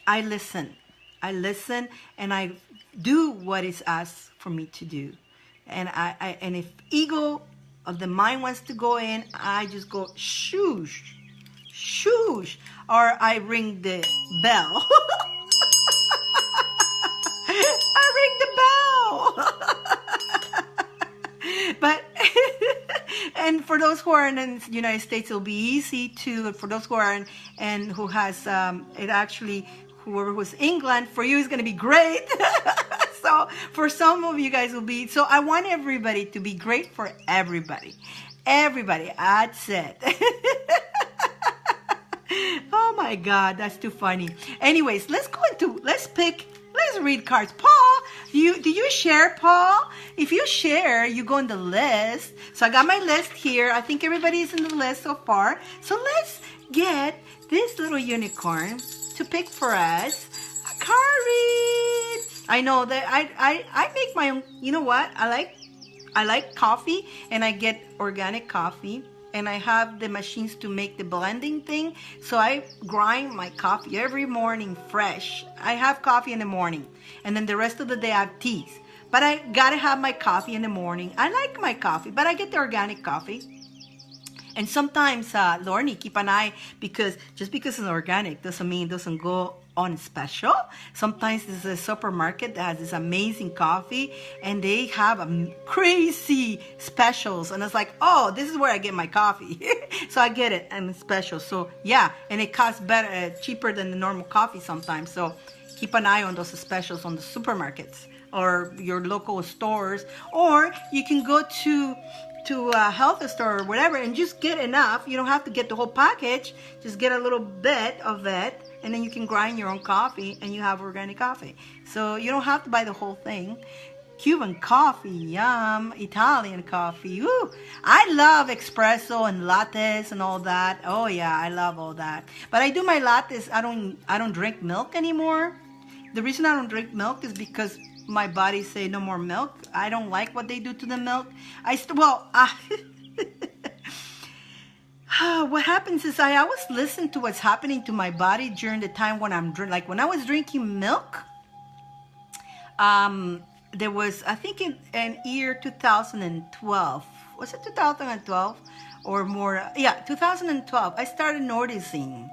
I listen and I do what is asked for me to do. And and if ego of the mind wants to go in, I just go shoosh, shoosh, or I ring the bell. I ring the bell. But and for those who are in the United States, it'll be easy to. For those who are in, and who has it actually, whoever was England, for you is going to be great. So for some of you guys will be. So I want everybody to be great for everybody. Everybody, that's it. Oh my God, that's too funny. Anyways, let's read cards. Paul, do you share, Paul? If you share, you go on the list. So I got my list here. I think everybody's in the list so far. So let's get this little unicorn to pick for us a card read. I know that I make my own. You know what? I like coffee, and I get organic coffee. And I have the machines to make the blending thing. So I grind my coffee every morning fresh. I have coffee in the morning. And then the rest of the day I have teas. But I gotta have my coffee in the morning. I like my coffee, but I get the organic coffee. And sometimes, Lorne, keep an eye, because just because it's organic doesn't mean it doesn't go on special. Sometimes there's a supermarket that has this amazing coffee and they have crazy specials. And it's like, oh, this is where I get my coffee. So I get it and it's special. So yeah, and it costs better, cheaper than the normal coffee sometimes. So keep an eye on those specials on the supermarkets or your local stores, or you can go to a health store or whatever and just get enough. You don't have to get the whole package. Just get a little bit of it, and then you can grind your own coffee and you have organic coffee. So you don't have to buy the whole thing. Cuban coffee, yum. Italian coffee, woo. I love espresso and lattes and all that. Oh yeah, I love all that. But I do my lattes. I don't drink milk anymore. The reason I don't drink milk is because my body say no more milk. I don't like what they do to the milk. What happens is I always listen to what's happening to my body during the time when I'm like when I was drinking milk. There was, I think in year 2012. Was it 2012 or more? Yeah, 2012. I started noticing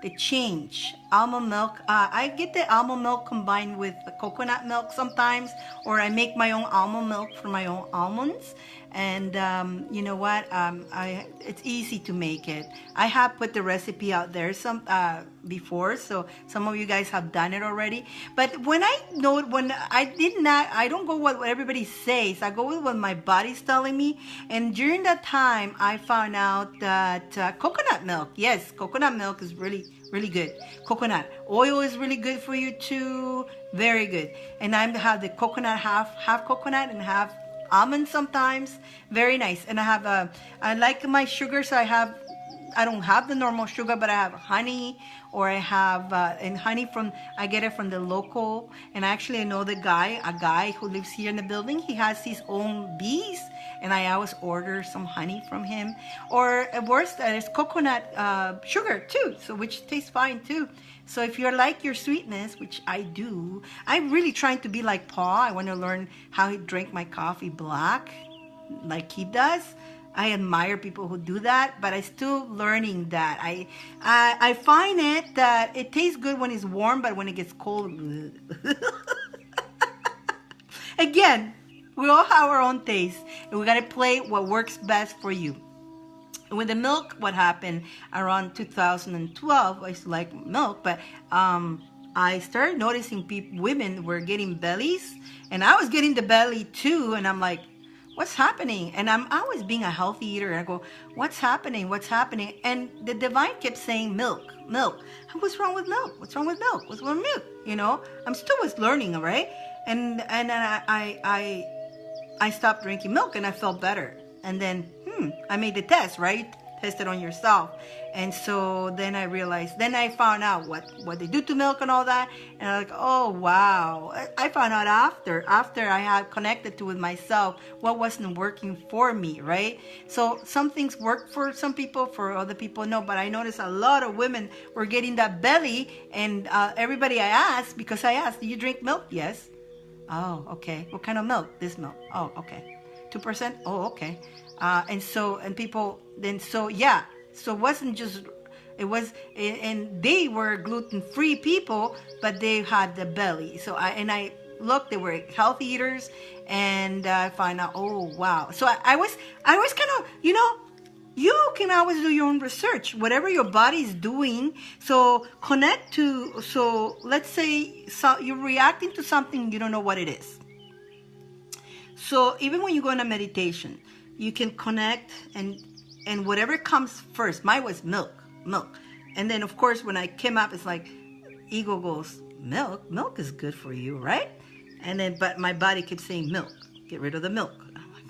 the change. Almond milk. I get the almond milk combined with the coconut milk sometimes, or I make my own almond milk for my own almonds. And you know what? It's easy to make it. I have put the recipe out there before, so some of you guys have done it already. But when I don't go with what everybody says. I go with what my body's telling me. And during that time, I found out that coconut milk. Yes, coconut milk is really good. Coconut oil is really good for you too. Very good. And I have the coconut half coconut and half almonds sometimes. Very nice. And I like my sugar, so I don't have the normal sugar, but I have honey, or I have and honey I get it from the local. And actually I know a guy who lives here in the building. He has his own bees, and I always order some honey from him. Or worse, there's coconut sugar too, so which tastes fine too. So if you're like your sweetness, which I do, I'm really trying to be like Paul. I want to learn how he drank my coffee black, like he does. I admire people who do that, but I'm still learning that. I find it that it tastes good when it's warm, but when it gets cold, again, we all have our own taste, and we gotta play what works best for you. With the milk, what happened around 2012, I used to like milk, but I started noticing women were getting bellies, and I was getting the belly too. And I'm like, what's happening? And I'm always being a healthy eater. And I go, what's happening? What's happening? And the divine kept saying milk, milk. What's wrong with milk? What's wrong with milk? What's wrong with milk? You know, I'm still was learning, right? And I stopped drinking milk and I felt better. And then, I made the test, right? Test it on yourself. And so then I realized, then I found out what they do to milk and all that. And I'm like, oh, wow. I found out after I had connected to with myself what wasn't working for me, right? So some things work for some people, for other people, no. But I noticed a lot of women were getting that belly. And everybody I asked, because I asked, do you drink milk? Yes. Oh, okay. What kind of milk? This milk. Oh, okay. 2%? Oh, okay. And people, then, so yeah. So it wasn't just, it was, and they were gluten-free people, but they had the belly. So I looked, they were healthy eaters, and I find out, oh, wow. So I was kind of, you know, you can always do your own research, whatever your body is doing. So connect to, so let's say you're reacting to something, you don't know what it is. So even when you go in a meditation, you can connect and whatever comes first. Mine was milk. And then of course when I came up, it's like ego goes, milk is good for you, right? And then, but my body kept saying milk, get rid of the milk. And I'm like,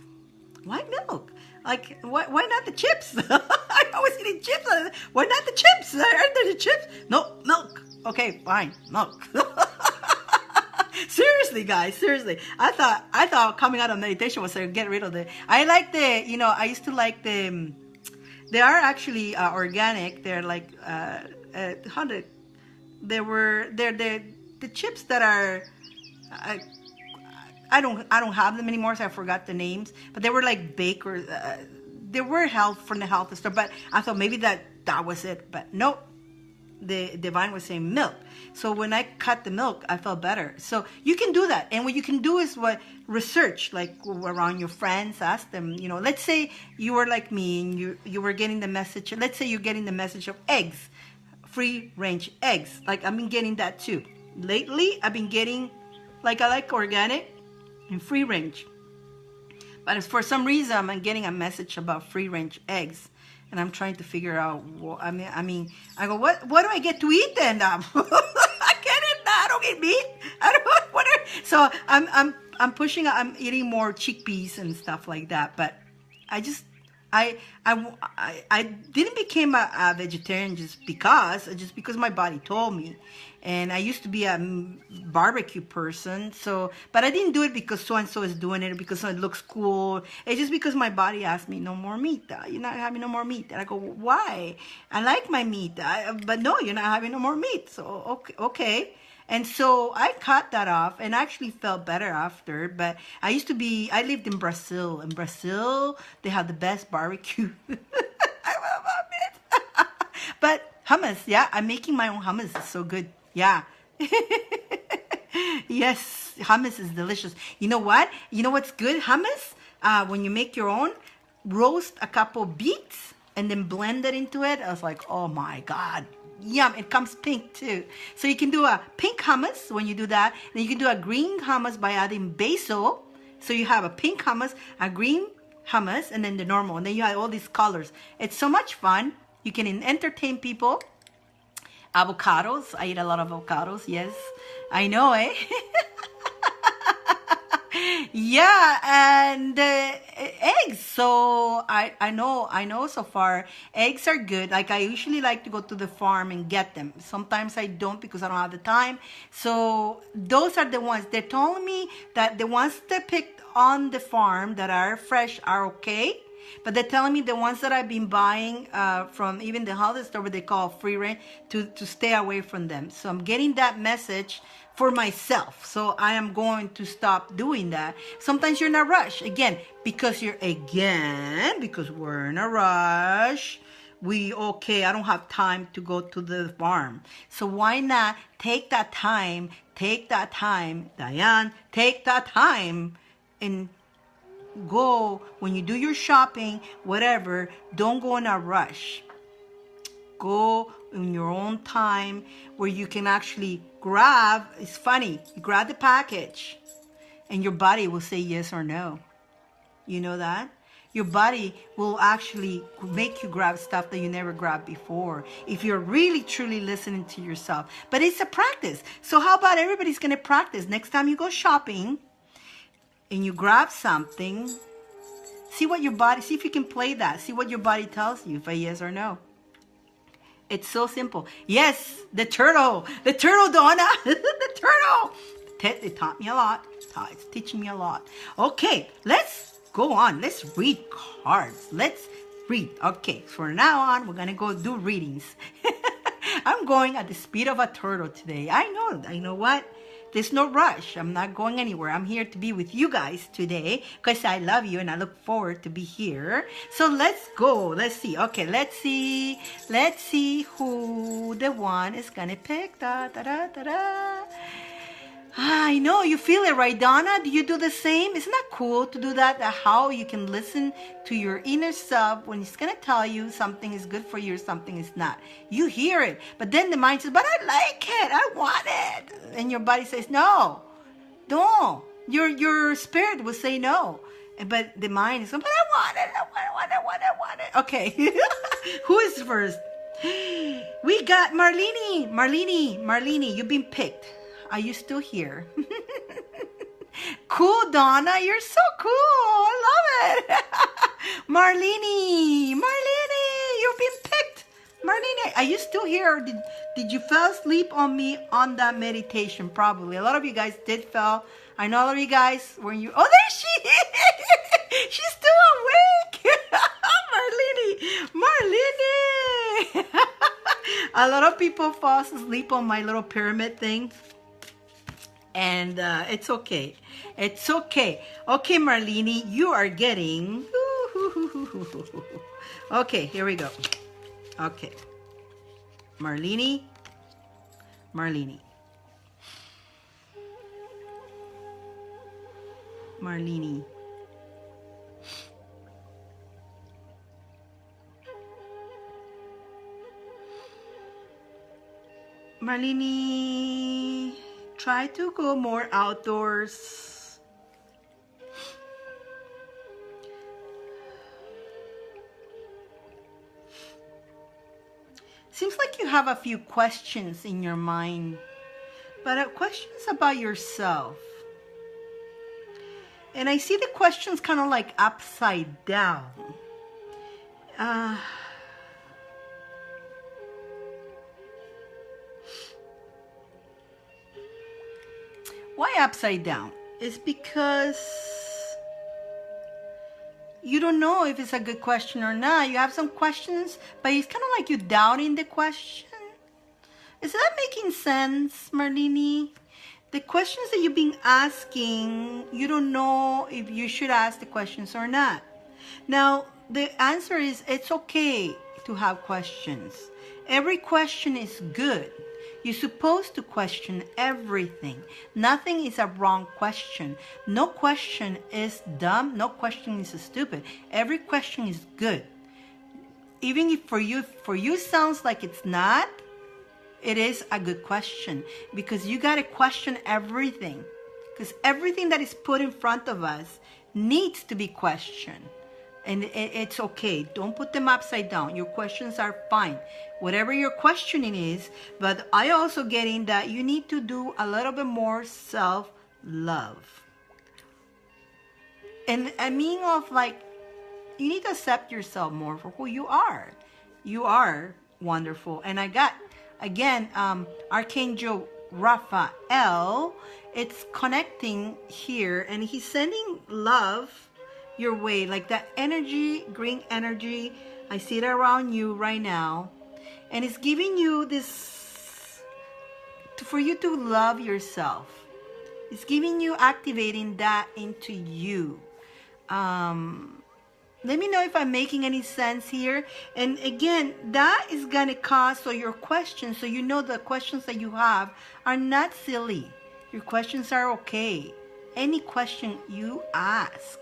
why milk? Like, why not the chips? I always eating chips. Why not the chips? Aren't there the chips? No, milk. Okay, fine, milk. Seriously, guys, seriously. I thought coming out of meditation was to get rid of I like I used to like they are actually organic. They're like, they're the chips that are, I don't have them anymore, so I forgot the names, but they were like bakers. They were from the health store, but I thought maybe that was it, but nope. The divine was saying milk. So when I cut the milk, I felt better. So you can do that. And what you can do is research, like around your friends, ask them, let's say you were like me and you were getting the message. Let's say you're getting the message of eggs, free range eggs. Like I've been getting that too. Lately, I've been getting, like I like organic and free range. But for some reason, I'm getting a message about free range eggs. And I'm trying to figure out. I mean, I go. What do I get to eat then? I can't eat that. I don't eat meat. I don't. What? So I'm pushing. I'm eating more chickpeas and stuff like that. But I didn't become a vegetarian just because my body told me. And I used to be a barbecue person, but I didn't do it because so-and-so is doing it, or because it looks cool. It's just because my body asked me, no more meat. You're not having no more meat. And I go, why? I like my meat. But no, you're not having no more meat. So, okay. And so I cut that off and actually felt better after. But I lived in Brazil. In Brazil, they have the best barbecue. I love it. But hummus, yeah, I'm making my own hummus. It's so good. Yeah. Yes, hummus is delicious. You know what? You know what's good? Hummus, when you make your own, roast a couple beets and then blend it into it. I was like, oh my God. Yum. It comes pink too. So you can do a pink hummus when you do that. Then you can do a green hummus by adding basil. So you have a pink hummus, a green hummus, and then the normal. And then you have all these colors. It's so much fun. You can entertain people. Avocados. I eat a lot of avocados. Yes, I know, eh? Yeah, and eggs. So I know so far eggs are good. Like I usually like to go to the farm and get them. Sometimes I don't because I don't have the time. So those are the ones. They're telling me that the ones they picked on the farm that are fresh are okay. But they're telling me the ones that I've been buying from even the holiday store, what they call free range, to stay away from them. So I'm getting that message for myself. So I am going to stop doing that. Sometimes you're in a rush. Again, because we're in a rush. I don't have time to go to the farm. So why not take that time, Dyane, take that time and go when you do your shopping, whatever. Don't go in a rush. Go in your own time, where you can actually grab. It's funny, you grab the package and your body will say yes or no. You know that? Your body will actually make you grab stuff that you never grabbed before if you're really truly listening to yourself. But it's a practice. So how about everybody's going to practice? Next time you go shopping and you grab something, see if you can play that. See what your body tells you, if a yes or no. It's so simple. Yes, the turtle, Donna, the turtle. It taught me a lot. It's teaching me a lot. Okay, let's go on. Let's read cards. Let's read. Okay, from now on, we're going to go do readings. I'm going at the speed of a turtle today. I know what? There's no rush. I'm not going anywhere. I'm here to be with you guys today because I love you and I look forward to be here. So let's go. Let's see. Okay, let's see. Let's see who the one is going to pick. Da, da, da, da, da. I know, you feel it, right, Donna? Do you do the same? Isn't that cool to do that? How you can listen to your inner self when it's going to tell you something is good for you or something is not. You hear it, but then the mind says, but I like it, I want it. And your body says, no, don't. Your spirit will say no. But the mind is, but I want it. Okay, who is first? We got Marlene. Marlene, you've been picked. Are you still here? Cool, Donna. You're so cool. I love it. Marlene, you've been picked. Marlene, are you still here? Or did you fall asleep on me on that meditation? Probably. A lot of you guys did fall. I know a lot of you guys, when you... Oh, there she is. She's still awake. Marlene. A lot of people fall asleep on my little pyramid thing. And it's okay. It's okay. Okay, Marlene, you are getting... Okay, here we go. Okay. Marlene. Marlene, try to go more outdoors. Seems like you have a few questions in your mind, but questions about yourself. And I see the questions kind of like upside down. Why upside down? It's because you don't know if it's a good question or not. You have some questions, but it's kind of like you doubting the question. Is that making sense, Marlene? The questions that you've been asking, you don't know if you should ask the questions or not. Now, the answer is it's okay to have questions. Every question is good. You're supposed to question everything. Nothing is a wrong question. No question is dumb. No question is stupid. Every question is good. Even if for you sounds like it's not, it is a good question, because you got to question everything, because everything that is put in front of us needs to be questioned. And it's okay. Don't put them upside down. Your questions are fine, whatever your questioning is. But I also get in that you need to do a little bit more self-love. And I mean of like, you need to accept yourself more for who you are. You are wonderful. And I got, again, Archangel Raphael. It's connecting here, and he's sending love your way, like that energy, green energy. I see it around you right now, and it's giving you this for you to love yourself. It's giving you, activating that into you. Let me know if I'm making any sense here. And again, that is going to cause, so your questions, so you know the questions that you have are not silly. Your questions are okay. Any question you ask.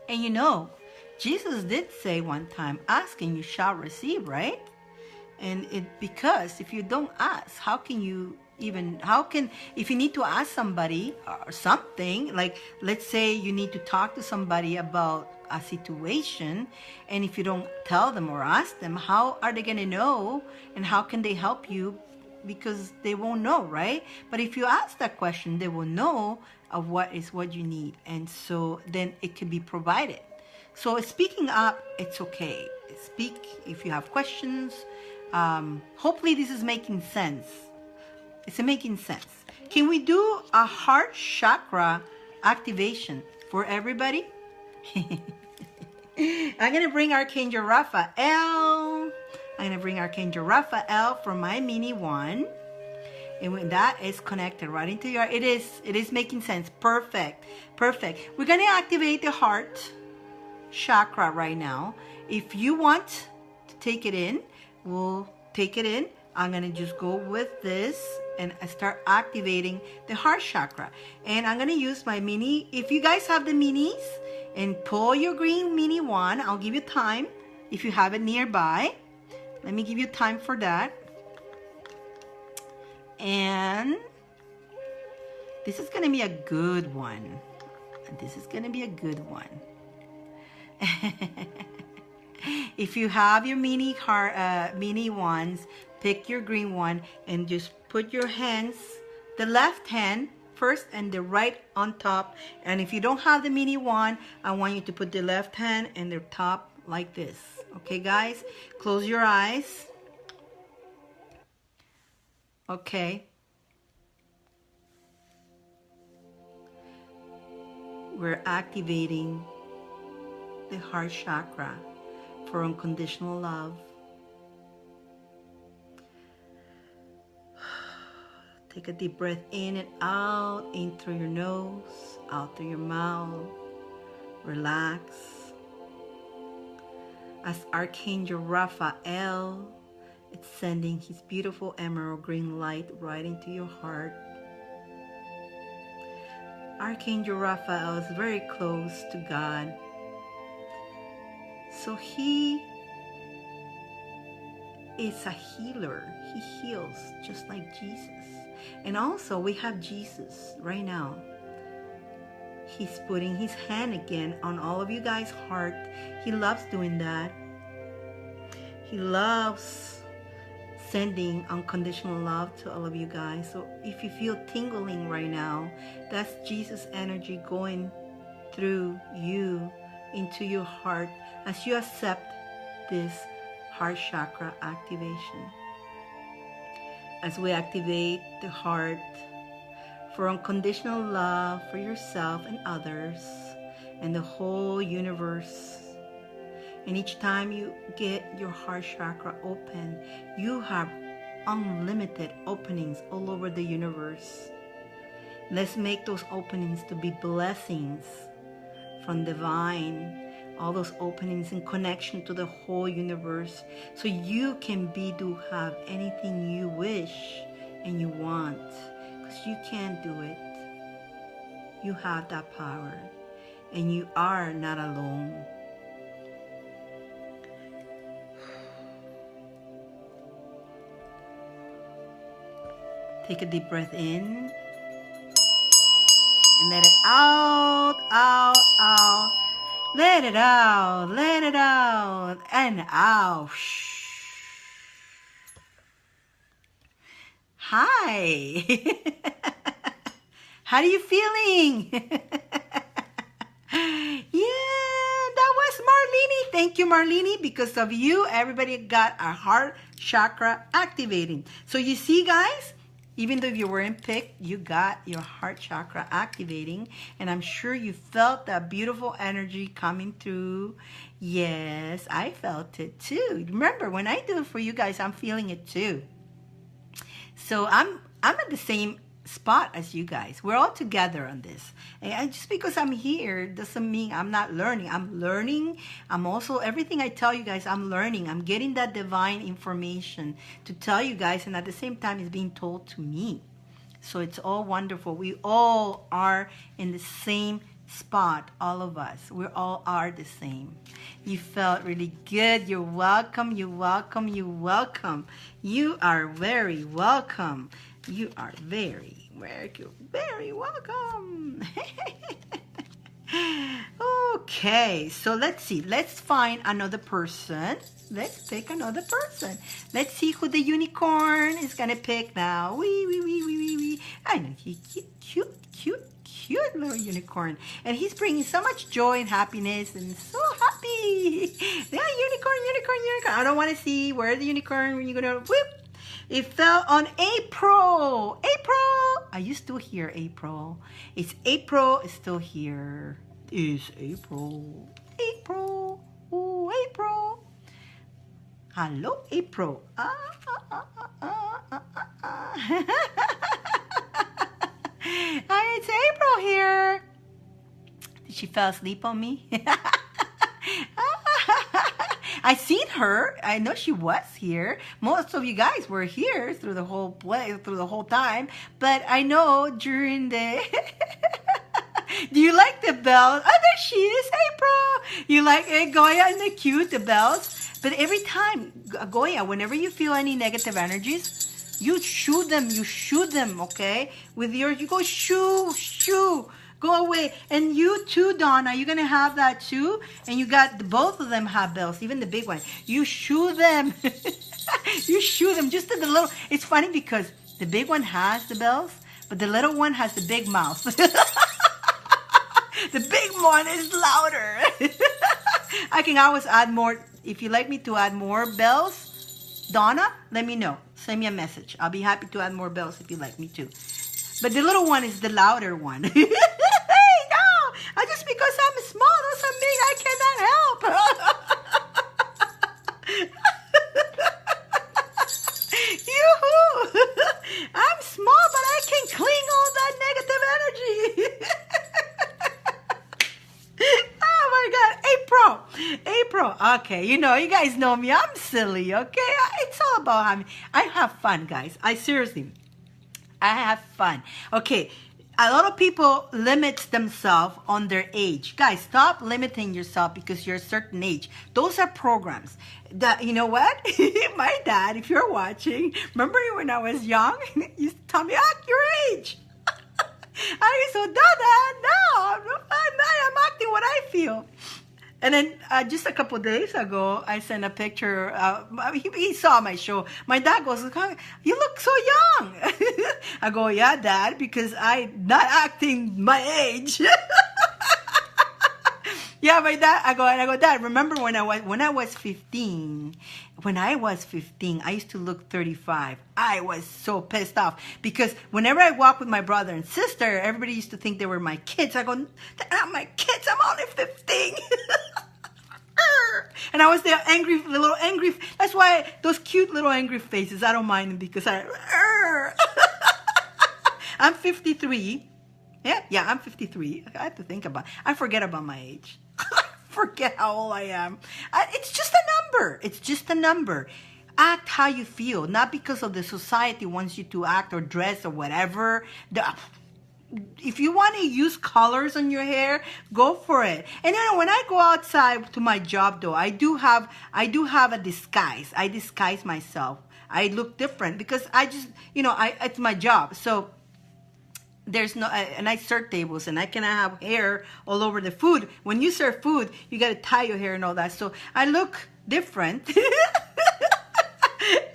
And you know, Jesus did say one time, ask and you shall receive, right? And because if you don't ask, how can you even, if you need to ask somebody or something, like let's say you need to talk to somebody about a situation, and if you don't tell them or ask them, how are they going to know, and how can they help you? Because they won't know, right? But if you ask that question, they will know of what you need, and so then it can be provided. So speaking up, it's okay. Speak if you have questions. Hopefully this is making sense. It's making sense. Can we do a heart chakra activation for everybody? I'm going to bring Archangel Raphael. I'm going to bring Archangel Raphael from my mini one. And when that is connected right into your, it is making sense. Perfect. Perfect. We're going to activate the heart chakra right now. If you want to take it in, we'll take it in. I'm going to just go with this and start activating the heart chakra. And I'm going to use my mini. If you guys have the minis, and pull your green mini wand. I'll give you time if you have it nearby. Let me give you time for that. And this is going to be a good one. This is going to be a good one. If you have your mini wands, pick your green one and just put your hands, the left hand first and the right on top. And if you don't have the mini wand, I want you to put the left hand and the top like this. Okay, guys? Close your eyes. Okay. We're activating the heart chakra for unconditional love. Take a deep breath in and out, in through your nose, out through your mouth. Relax. As Archangel Raphael, it's sending his beautiful emerald green light right into your heart. Archangel Raphael is very close to God. So he is a healer. He heals just like Jesus. And also we have Jesus right now. He's putting his hand again on all of you guys' heart. He loves doing that. He loves sending unconditional love to all of you guys. So if you feel tingling right now, that's Jesus energy going through you into your heart as you accept this heart chakra activation. As we activate the heart for unconditional love for yourself and others and the whole universe. And each time you get your heart chakra open, you have unlimited openings all over the universe. Let's make those openings to be blessings from divine. All those openings in connection to the whole universe. So you can have anything you wish and you want. Because you can't do it. You have that power. And you are not alone. Take a deep breath in. And let it out, out, out. Let it out, and out. Hi. How are you feeling? Yeah, that was Marlene. Thank you, Marlene. Because of you, everybody got a heart chakra activating. So you see, guys, even though you weren't picked, you got your heart chakra activating. And I'm sure you felt that beautiful energy coming through. Yes, I felt it too. Remember, when I do it for you guys, I'm feeling it too. So I'm at the same spot as you guys. We're all together on this. And just because I'm here doesn't mean I'm not learning. I'm learning. I'm also, everything I tell you guys, I'm learning. I'm getting that divine information to tell you guys, and at the same time it's being told to me. So it's all wonderful. We all are in the same spot, all of us. We all are the same. You felt really good. You're welcome. You're welcome. You're welcome. You are very welcome. You are very, very welcome. Okay, so let's see. Let's find another person. Let's pick another person. Let's see who the unicorn is gonna pick now. Wee. I know he's cute little unicorn, and he's bringing so much joy and happiness, and so happy. Yeah, unicorn. I don't want to see where the unicorn. When you're gonna whoop. It fell on April. Are you still here, April? It's April. It's still here. It's April. Ooh, April. Hello, April. Hi, it's April here. Did she fall asleep on me? I seen her. I know she was here. Most of you guys were here through the whole play, through the whole time. But I know during the... Do you like the bells? Oh, there she is, April. You like Goya and the cute, the bells? But every time, Goya, whenever you feel any negative energies, you shoot them, okay? With yours, you go shoo. Go away. And you too, Donna, you're going to have that too. And you got, both of them have bells, even the big one. You shoo them. You shoo them. Just the little, it's funny because the big one has the bells, but the little one has the big mouth. The big one is louder. I can always add more. If you like me to add more bells, Donna, let me know. Send me a message. I'll be happy to add more bells if you like me to. But the little one is the louder one. Hey, no! Just because I'm small doesn't mean I cannot help. Yoo-hoo! I'm small, but I can clean all that negative energy. Oh my God, April. Okay, you guys know me. I'm silly, okay? It's all about having. I have fun, guys. I have fun. Okay, a lot of people limit themselves on their age. Guys, stop limiting yourself because you're a certain age. Those are programs. You know what? My dad, if you're watching, remember when I was young? He used to tell me, act your age. I said, Dada, no, I'm acting what I feel. And then just a couple of days ago, I sent a picture. He saw my show. My dad goes, you look so young. I go, yeah, Dad, because I'm not acting my age. Yeah, my dad. I go, Dad. Remember when I was 15? When I was 15, I used to look 35. I was so pissed off because whenever I walked with my brother and sister, everybody used to think they were my kids. I go, they're not my kids. I'm only 15. And I was there little angry. That's why those cute little angry faces, I don't mind them because I'm 53. Yeah, I'm 53. I have to think about it. I forget about my age. Forget how old I am. It's just a number. It's just a number. Act how you feel, not because of the society wants you to act or dress or whatever. If you want to use colors on your hair, go for it. And when I go outside to my job, though, I do have a disguise. I disguise myself. I look different because I just, it's my job. So there's no, and I serve tables and I cannot have hair all over the food. When you serve food, you got to tie your hair and all that. So I look different.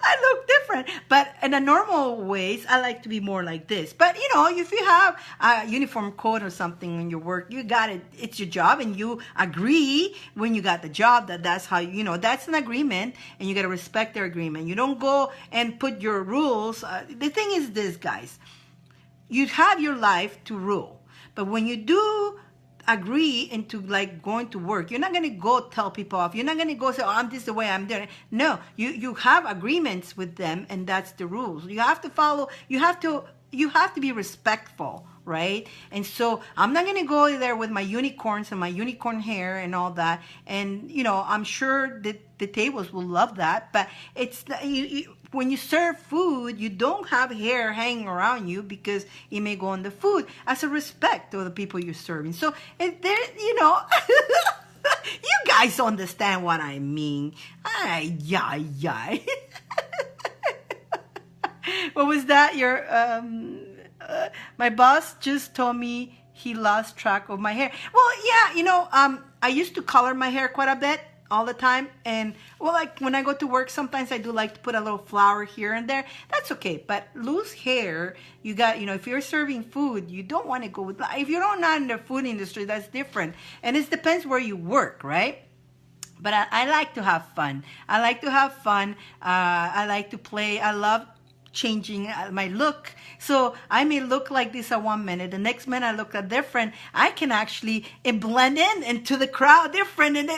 I look different, but in a normal ways, I like to be more like this. But if you have a uniform code or something in your work, you got it. It's your job, and you agree when you got the job that's how that's an agreement, and you got to respect their agreement. You don't go and put your rules. The thing is this, guys. You have your life to rule, but when you do agree into like going to work, you're not going to go tell people off. You're not going to go say, I'm this the way I'm doing it. No, you have agreements with them, and that's the rules. You have to follow. You have to be respectful, right? And so I'm not going to go there with my unicorns and my unicorn hair and all that. And I'm sure that the tables will love that, but it's when you serve food, you don't have hair hanging around you because it may go on the food as a respect to the people you're serving. So there, you guys understand what I mean. Ay, yay, yay. What was that? My boss just told me he lost track of my hair. Well, yeah, I used to color my hair quite a bit all the time. And, well, like when I go to work, sometimes I do like to put a little flower here and there. That's okay. But loose hair, you got, if you're serving food, you don't want to go with, if you're not in the food industry, that's different. And it depends where you work, right? But I like to have fun. I like to have fun. I like to play. I love changing my look. So I may look like this at 1 minute. The next minute I look different. I can actually blend into the crowd different. And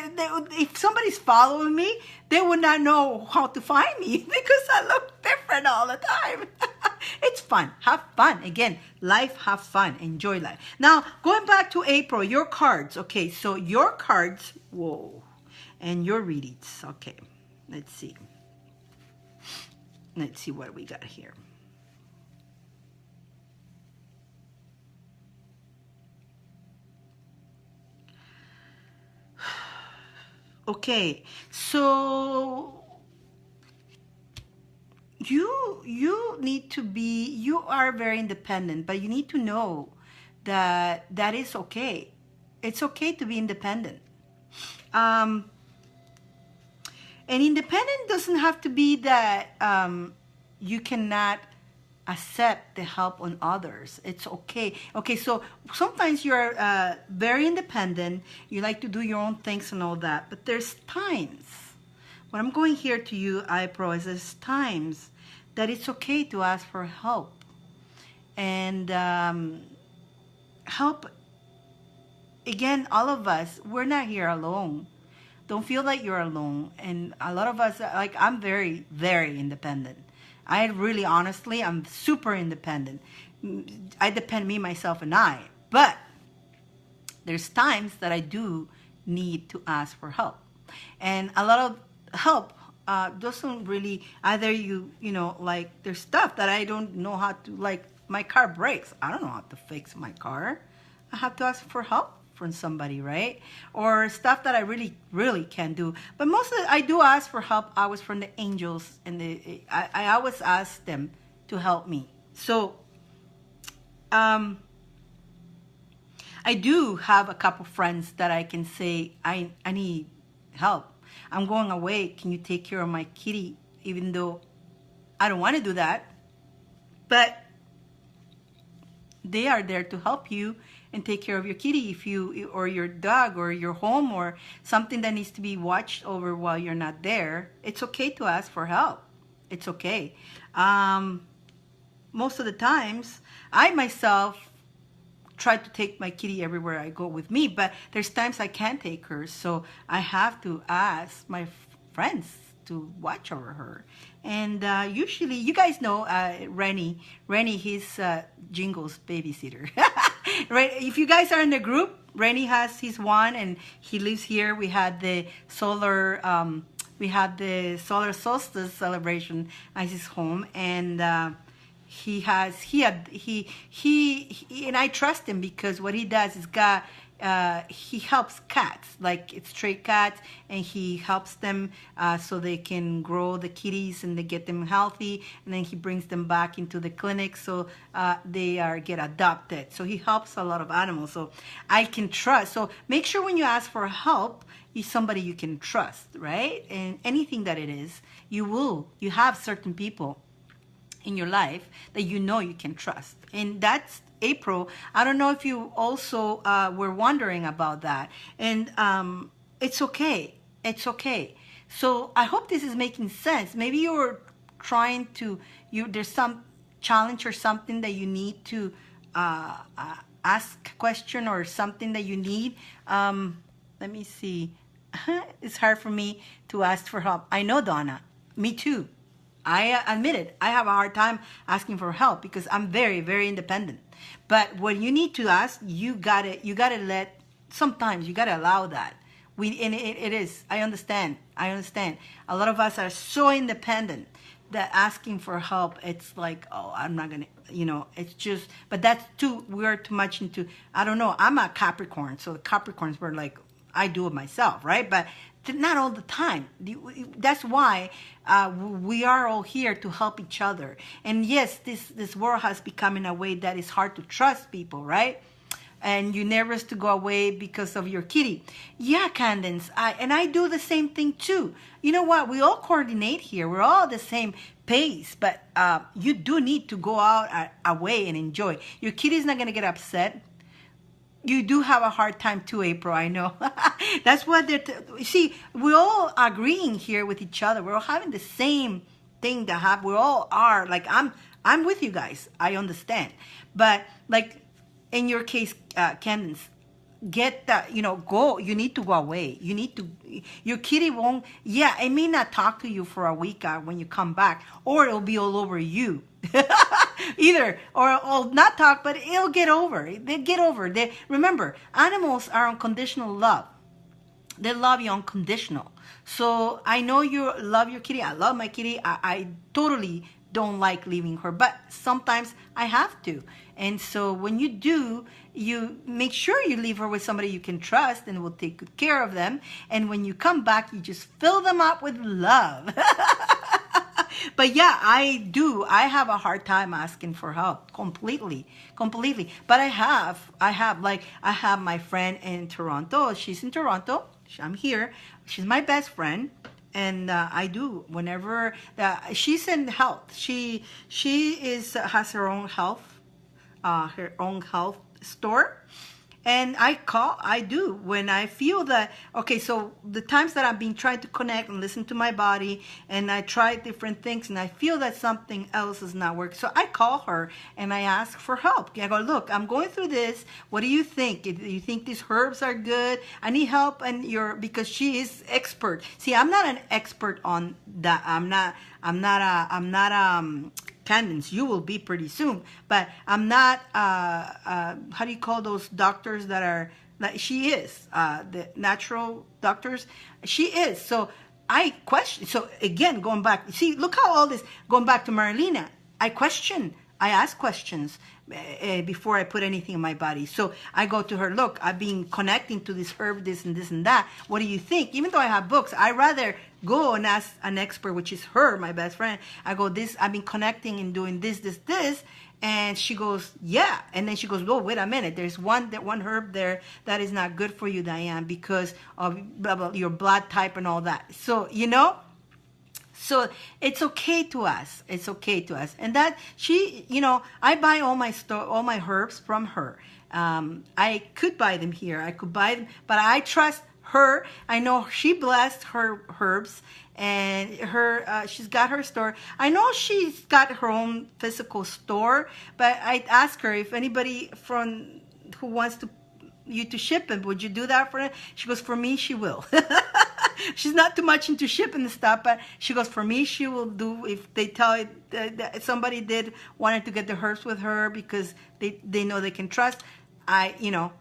if somebody's following me, they would not know how to find me because I look different all the time. It's fun. Have fun. Again, life, have fun. Enjoy life. Now, going back to April, your cards. Okay, so your cards, whoa, and your readings. Okay, let's see. Let's see what we got here. Okay, so you need to be, you are very independent, but you need to know that is okay. It's okay to be independent. And independent doesn't have to be that you cannot accept the help on others. It's okay. Okay, so sometimes you're very independent. You like to do your own things and all that. But there's times, what I'm going here to you, iPro, is there's times that it's okay to ask for help. And help, again, all of us, we're not here alone. Don't feel like you're alone. And a lot of us, like, I'm very, very independent. I really, honestly, I'm super independent. I depend me, myself, and I. But there's times that I do need to ask for help. And a lot of help doesn't really, either like, there's stuff that I don't know how to, like, my car breaks. I don't know how to fix my car. I have to ask for help from somebody, right? Or stuff that I really, really can't do. But mostly I do ask for help always from the angels, and I always ask them to help me. So I do have a couple friends that I can say, I need help. I'm going away. Can you take care of my kitty? Even though I don't want to do that. But they are there to help you and take care of your kitty if you, or your dog, or your home, or something that needs to be watched over while you're not there. It's okay to ask for help. It's okay. Most of the times, I myself try to take my kitty everywhere I go with me, but there's times I can't take her, so I have to ask my friends to watch over her. And usually, you guys know Rennie, he's Jingle's babysitter. Right? If you guys are in the group, Rennie has his one, and he lives here. We had the solar solstice celebration as his home, and and I trust him because what he does is he helps cats, like it's stray cats, and he helps them so they can grow the kitties and they get them healthy, and then he brings them back into the clinic so they get adopted. So he helps a lot of animals, so I can trust. So make sure when you ask for help, he's somebody you can trust, right? And anything that it is, you have certain people in your life that you can trust. And that's April. I don't know if you also were wondering about that. And it's okay. It's okay. So I hope this is making sense. Maybe you're trying to, there's some challenge or something that you need to ask a question, or something that you need. Let me see. It's hard for me to ask for help. I know, Donna. Me too. I admit it. I have a hard time asking for help because I'm very, very independent. But when you need to ask, you gotta sometimes you gotta allow that. It is. I understand. A lot of us are so independent that asking for help, it's like, oh, I'm not gonna, it's just, but that's we're too much into, I don't know, I'm a Capricorn, so the Capricorns were like, I do it myself, right? But not all the time. That's why we are all here to help each other. And yes, this world has become in a way that is hard to trust people, right? And you're nervous to go away because of your kitty. Yeah, Candence, I do the same thing too. You know what? We all coordinate here. We're all the same pace, but you do need to go out away and enjoy. Your kitty's not gonna get upset. You do have a hard time too, April, I know. That's what see, we're all agreeing here with each other. We're all having the same thing that happen. We all are, like, I'm with you guys. I understand. But, like, in your case, Candace, get that, go. You need to go away. You need to, your kitty won't, yeah, it may not talk to you for a week when you come back, or it'll be all over you. Either, or not talk, but it'll get over. They get over. Remember, animals are unconditional love. They love you unconditional. So I know you love your kitty. I love my kitty. I totally don't like leaving her, but sometimes I have to. And so when you do, you make sure you leave her with somebody you can trust and will take good care of them. And when you come back, you just fill them up with love. But yeah, I do. I have a hard time asking for help completely. But I have my friend in Toronto. She's in Toronto. I'm here. She's my best friend. And I do whenever she's in health. She has her own health store. And I do when I feel that, okay, so the times that I've been trying to connect and listen to my body, and I try different things, and I feel that something else is not working. So I call her and I ask for help. I go, look, I'm going through this. What do you think? Do you think these herbs are good? I need help. And because she is expert. See, I'm not an expert on that. I'm not Candence, you will be pretty soon, but I'm not, how do you call those doctors that are, like she is, the natural doctors, she is. So I question, so again, going back, see, look how all this, going back to Marilena, I ask questions before I put anything in my body. So I go to her, look, I've been connecting to this herb, this and this and that. What do you think? Even though I have books, I rather go and ask an expert, which is her, my best friend. I go, I've been connecting and doing this. And she goes, yeah. And then she goes, oh, wait a minute. There's one herb there that is not good for you, Dyane, because of blah, blah, your blood type and all that. So, so it's okay to us. It's okay to us. And that she, I buy all my herbs from her. I could buy them here. I could buy them, but I trust her. I know she blessed her herbs, and she's got her store. I know she's got her own physical store, but I asked her if anybody who wants you to ship them, would you do that for her? She goes, for me, she will. She's not too much into shipping the stuff, but she goes, for me, she will do, if they tell it that somebody wanted to get the herbs with her because they know they can trust.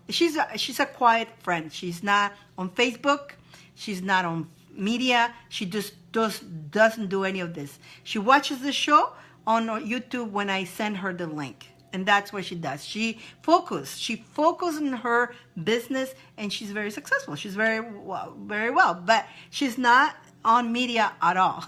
She's a quiet friend. She's not on Facebook. She's not on media. She just doesn't do any of this. She watches the show on YouTube when I send her the link. And that's what she does. She focuses on her business, and she's very successful. She's very well, but she's not on media at all.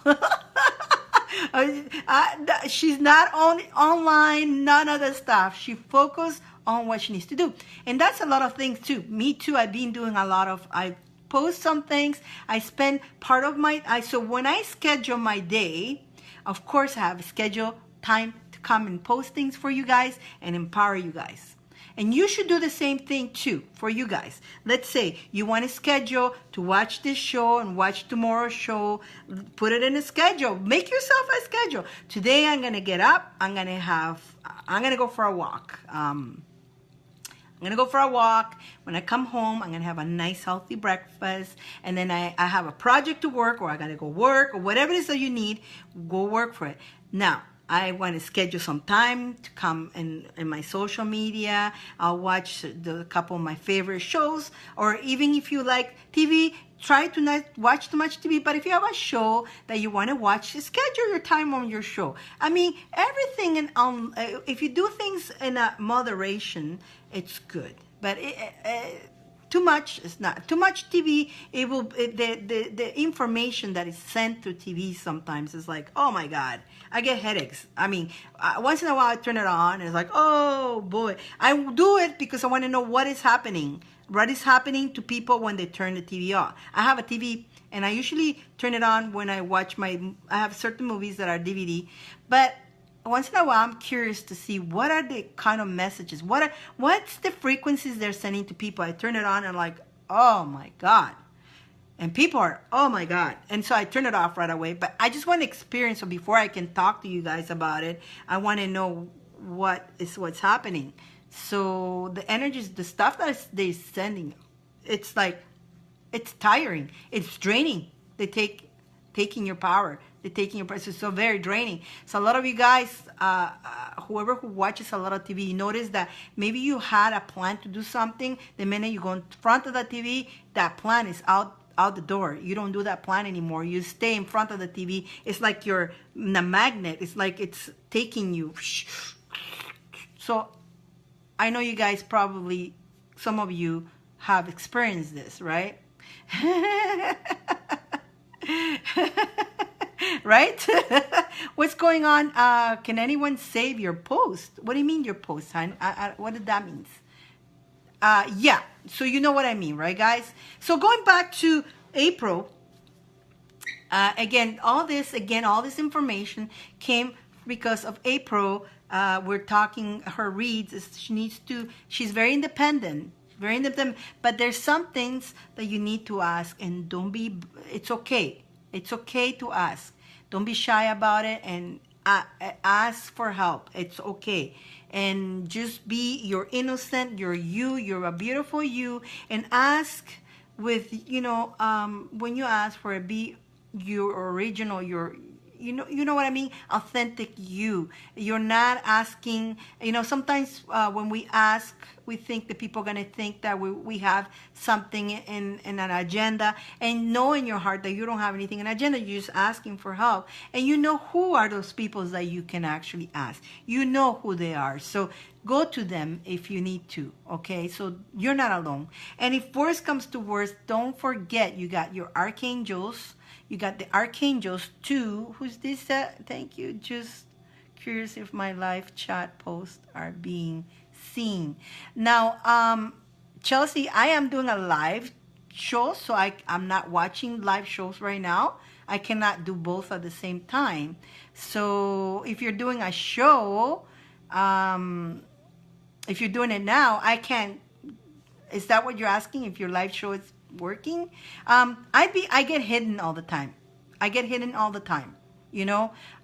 She's not online, none of the stuff. She focuses on what she needs to do. And that's a lot of things too. Me too, I've been doing a lot of, I post some things. I spend part of so when I schedule my day, of course I have scheduled time to come and post things for you guys and empower you guys. And you should do the same thing too for you guys. Let's say you want to schedule to watch this show and watch tomorrow's show. Put it in a schedule. Make yourself a schedule. Today I'm going to get up. I'm going to go for a walk. I'm going to go for a walk. When I come home, I'm going to have a nice, healthy breakfast. And then I have a project to work, or I got to go work, or whatever it is that you need, go work for it. Now, I want to schedule some time to come in my social media. I'll watch a couple of my favorite shows, or even if you like TV, try to not watch too much TV. But if you have a show that you want to watch, schedule your time on your show. I mean, everything if you do things in a moderation, it's good. But too much is not too much TV. The information that is sent to TV sometimes is like, oh my god, I get headaches. I mean, once in a while I turn it on and it's like, oh boy. I do it because I want to know what is happening to people when they turn the TV on. I have a TV and I usually turn it on when I watch I have certain movies that are DVD, but once in a while, I'm curious to see what are the kind of messages, what's the frequencies they're sending to people. I turn it on and I'm like, oh my God. And people are, oh my God. And so I turn it off right away. But I just want to experience. So before I can talk to you guys about it, I want to know what's happening. So the energies, the stuff that they're sending, it's like, it's tiring. It's draining. Taking your power. They're taking your power. It's so very draining. So a lot of you guys, whoever who watches a lot of TV, you notice that maybe you had a plan to do something. The minute you go in front of the TV, that plan is out the door. You don't do that plan anymore. You stay in front of the TV. It's like you're a magnet. It's like it's taking you. So I know you guys probably, some of you have experienced this, right? Right? What's going on? Can anyone save your post? What do you mean your post, hon? What did that mean? Yeah, so you know what I mean, right, guys? So going back to April, again, all this information came because of April. We're talking her reads. She's very independent. Very independent, but there's some things that you need to ask, and it's okay. It's okay to ask. Don't be shy about it, and ask for help. It's okay. And just be your innocent, you're a beautiful you, and ask with, when you ask for it, be your original, you know what I mean? Authentic you. You're not asking, sometimes when we ask, we think that people are going to think that we have something in an agenda, and know in your heart that you don't have anything in an agenda. You're just asking for help. And you know who are those people that you can actually ask. You know who they are. So go to them if you need to, okay? So you're not alone. And if worse comes to worse, don't forget you got your archangels. You got the archangels too. Who's this? Thank you. Just curious if my live chat posts are being seen. Now, Chelsea, I am doing a live show, so I'm not watching live shows right now. I cannot do both at the same time. So if you're doing a show, if you're doing it now, I can't. Is that what you're asking? If your live show is working? I get hidden all the time.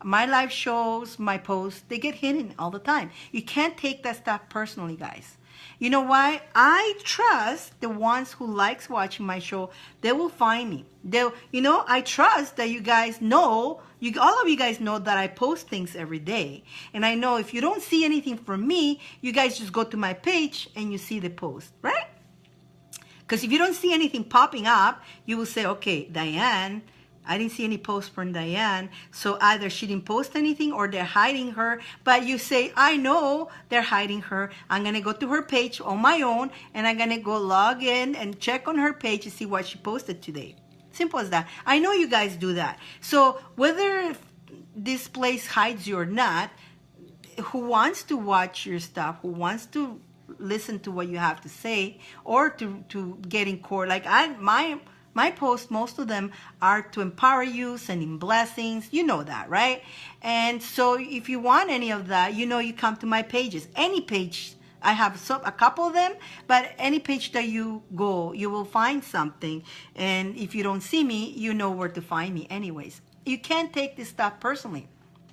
My live shows, my posts, they get hidden all the time. You can't take that stuff personally, guys. You know why? I trust the ones who likes watching my show. They will find me. I trust that you guys know, all of you guys know that I post things every day. And I know if you don't see anything from me, you guys just go to my page and you see the post, right? Because if you don't see anything popping up, you will say, okay, Dyane, I didn't see any posts from Dyane. So either she didn't post anything or they're hiding her. But you say, I know they're hiding her. I'm going to go to her page on my own, and I'm going to go log in and check on her page to see what she posted today. Simple as that. I know you guys do that. So whether this place hides you or not, who wants to watch your stuff, who wants to listen to what you have to say, or to get in court, like my posts, most of them are to empower you, sending blessings, you know that, right? And so if you want any of that, you come to my pages. Any page, I have a couple of them, but any page that you go, you will find something. And if you don't see me, you know where to find me anyways. You can't take this stuff personally.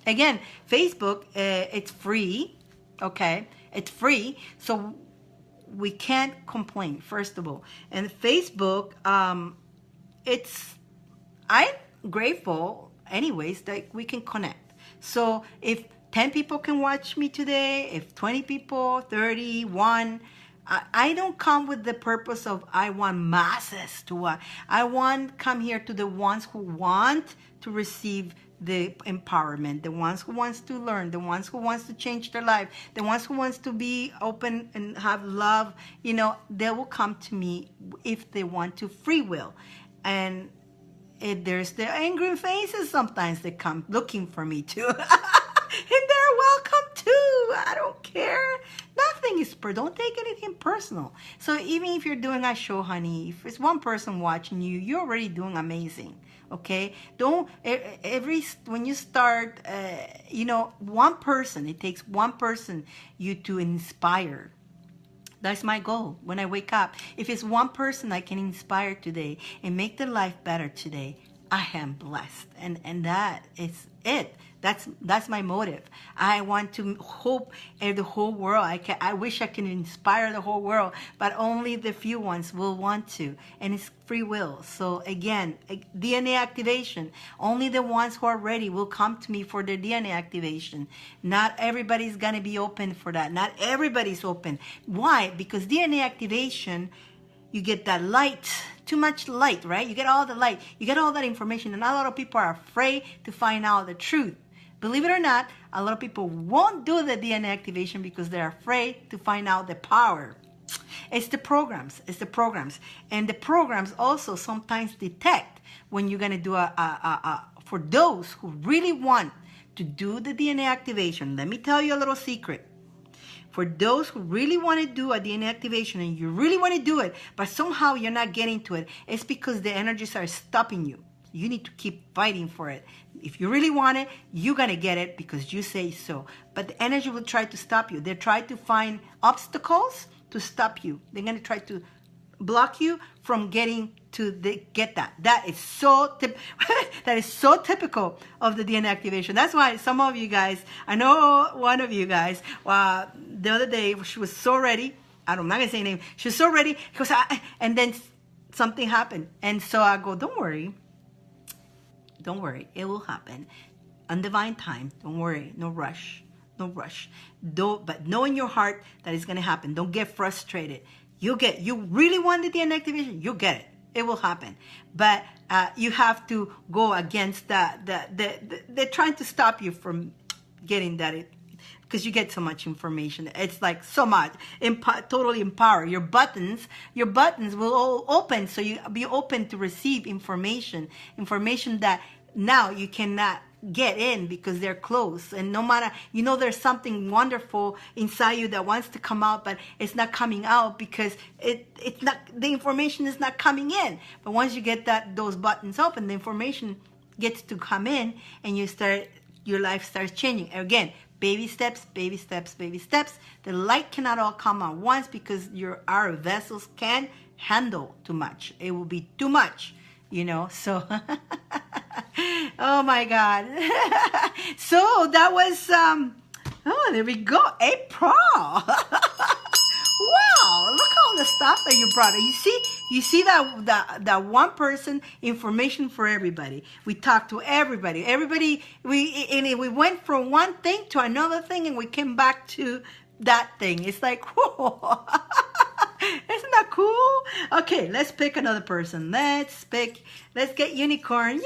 Again, Facebook, it's free, okay? It's free, so we can't complain, first of all. And Facebook, I'm grateful anyways that we can connect. So if 10 people can watch me today, if 20 people, 30, 1, I don't come with the purpose of I want masses to watch. I want come here to the ones who want to receive the empowerment, the ones who wants to learn, the ones who wants to change their life, the ones who wants to be open and have love. You know, they will come to me if they want to, free will. And there's the angry faces sometimes that come looking for me too. And they're welcome too. I don't care. Nothing is don't take anything personal. So even if you're doing a show, honey, if it's one person watching you, you're already doing amazing. Okay? Don't when you start, you know, one person. It takes one person you to inspire. That's my goal when I wake up. If it's one person I can inspire today and make their life better today, I am blessed. And that is it. That's my motive. I want to hope the whole world. I wish I can inspire the whole world, but only the few ones will want to. And it's free will. So again, DNA activation. Only the ones who are ready will come to me for their DNA activation. Not everybody's going to be open for that. Not everybody's open. Why? Because DNA activation, you get that light, too much light, right? You get all the light, you get all that information, and a lot of people are afraid to find out the truth. Believe it or not, a lot of people won't do the DNA activation because they're afraid to find out the power. It's the programs. It's the programs. And the programs also sometimes detect when you're going to do for those who really want to do the DNA activation. Let me tell you a little secret. For those who really want to do a DNA activation and you really want to do it, but somehow you're not getting to it, it's because the energies are stopping you. You need to keep fighting for it. If you really want it, you're going to get it because you say so. But the energy will try to stop you. They try to find obstacles to stop you. They're going to try to block you from getting to get that. That is so typical of the DNA activation. That's why some of you guys, I know one of you guys, the other day she was so ready. I'm not gonna say her name. She was so ready because and then something happened, and so I go, don't worry, it will happen on divine time. Don't worry, no rush. But know in your heart that it's gonna happen. Don't get frustrated. You really want the DNA activation, you'll get it. It will happen. But you have to go against they're trying to stop you from getting that because you get so much information. It's like so much. Totally empower. Your buttons will all open, so you be open to receive information that now you cannot get in because they're closed. And no matter, there's something wonderful inside you that wants to come out, but it's not coming out because it's not, the information is not coming in. But once you get those buttons open, the information gets to come in, and your life starts changing. Again, baby steps. The light cannot all come at once because our vessels can't handle too much. It will be too much. So oh my God. So that was there we go, April. Wow, look all the stuff that you brought. You see that one person, information for everybody. We talked to everybody. We went from one thing to another thing, and we came back to that thing. It's like, whoa. Isn't that cool? Okay, let's pick another person. Let's get Unicorn.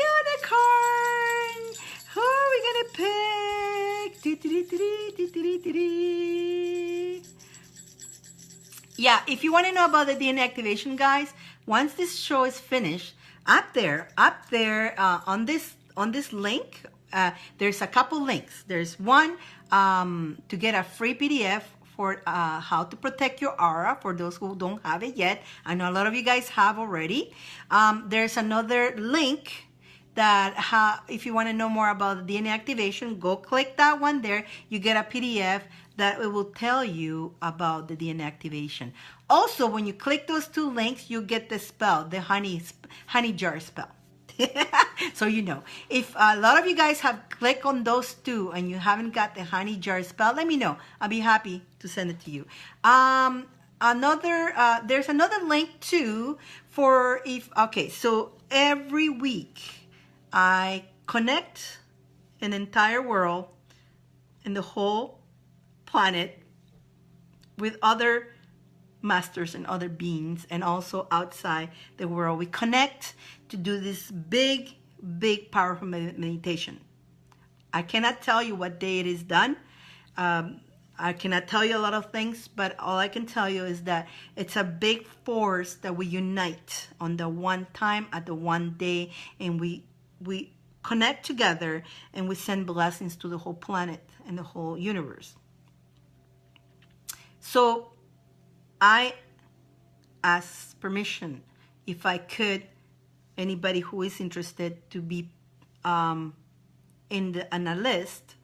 Who are we gonna pick? Yeah, if you want to know about the DNA activation, guys, once this show is finished, up there on this link, there's a couple links. There's one to get a free PDF for how to protect your aura, for those who don't have it yet. I know a lot of you guys have already. There's another link that if you want to know more about the DNA activation, go click that one there. You get a PDF that it will tell you about the DNA activation. Also, when you click those two links, you get the spell, the honey jar spell. So if a lot of you guys have clicked on those two and you haven't got the honey jar spell, let me know. I'll be happy to send it to you. There's another link too so every week I connect an entire world in the whole planet with other masters and other beings, and also outside the world. We connect to do this big, big, powerful meditation. I cannot tell you what day it is done. I cannot tell you a lot of things, but all I can tell you is that it's a big force that we unite on the one time at the one day, and we connect together, and we send blessings to the whole planet and the whole universe. So I ask permission, if I could, anybody who is interested to be on a list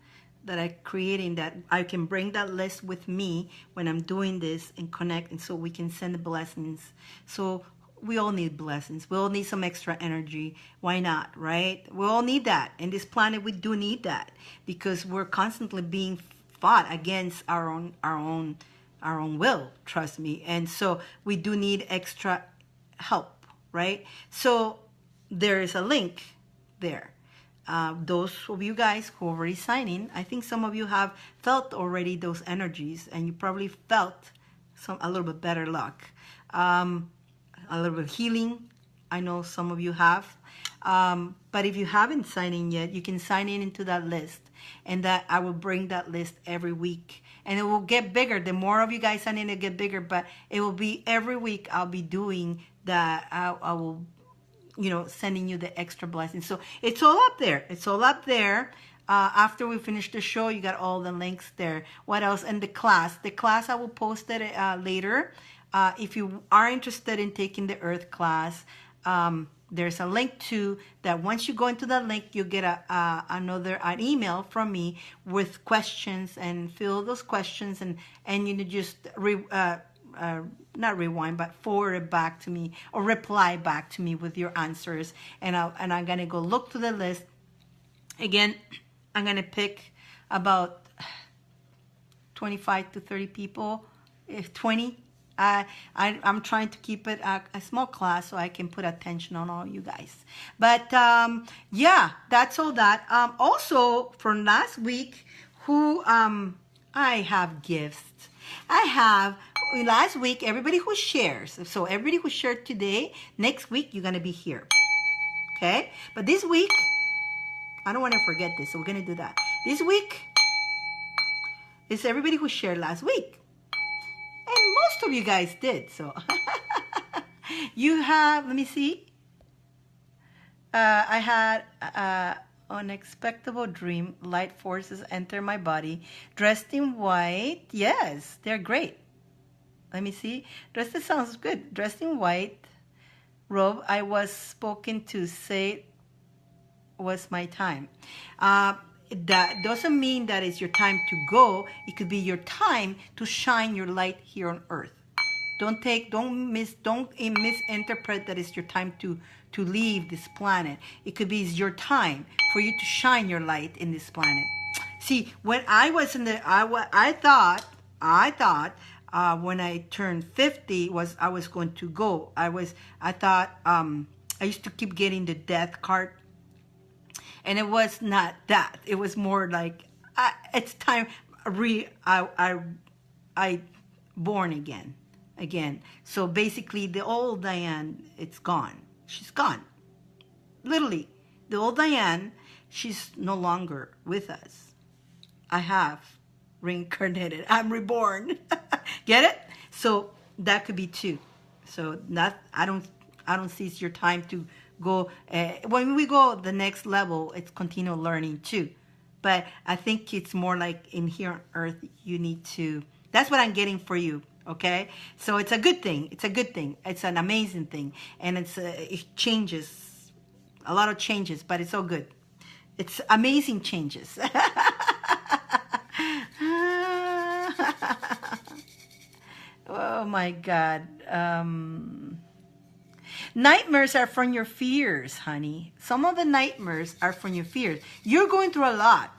that I creating, that I can bring that list with me when I'm doing this and connect, and so we can send the blessings. So we all need blessings. We all need some extra energy. Why not, right? We all need that. In this planet, we do need that, because we're constantly being fought against our own will, trust me. And so we do need extra help, right? So there is a link there. Those of you guys who are already signing, I think some of you have felt already those energies, and you probably felt a little bit better luck, a little bit of healing. I know some of you have, but if you haven't signed in yet, you can sign in into that list, and that I will bring that list every week, and it will get bigger. The more of you guys sign in, it'll get bigger, but it will be every week. I'll be doing that. I will, sending you the extra blessings. So it's all up there. It's all up there. After we finish the show, you got all the links there. What else? And the class. The class, I will post it later. If you are interested in taking the Earth class, there's a link to that. Once you go into that link, you get an email from me with questions, and fill those questions, and you just not rewind, but forward it back to me, or reply back to me with your answers. And I'm gonna go look to the list again. I'm gonna pick about 25 to 30 people, if 20. I'm trying to keep it a small class so I can put attention on all you guys. But yeah, that's all that. Also, from last week, I have gifts. I have last week, everybody who shares. So everybody who shared today, next week you're gonna be here. Okay? But this week, I don't want to forget this, so we're gonna do that. This week is everybody who shared last week. And most of you guys did, so. You have, let me see. I had an unexpected dream. Light forces enter my body. Dressed in white. Yes, they're great. Let me see. Dressed sounds good. Dressed in white robe. I was spoken to say was my time. That doesn't mean that it's your time to go. It could be your time to shine your light here on earth. Don't misinterpret that it's your time to leave this planet. It could be your time for you to shine your light in this planet. See, when I was in the, I thought when I turned 50 I was going to go. I thought I used to keep getting the death card. And it was not that. It was more like, it's time, I born again. So basically, the old Dyane, it's gone. She's gone. Literally, the old Dyane, she's no longer with us. I have reincarnated. I'm reborn. Get it? So that could be too. So I don't see it's your time to go. When we go the next level, it's continual learning too. But I think it's more like in here on earth, you need to, that's what I'm getting for you. Okay, so it's a good thing. It's a good thing. It's an amazing thing, and it changes, a lot of changes, but it's all good. It's amazing changes. Oh my God. Nightmares are from your fears, honey. Some of the nightmares are from your fears. You're going through a lot.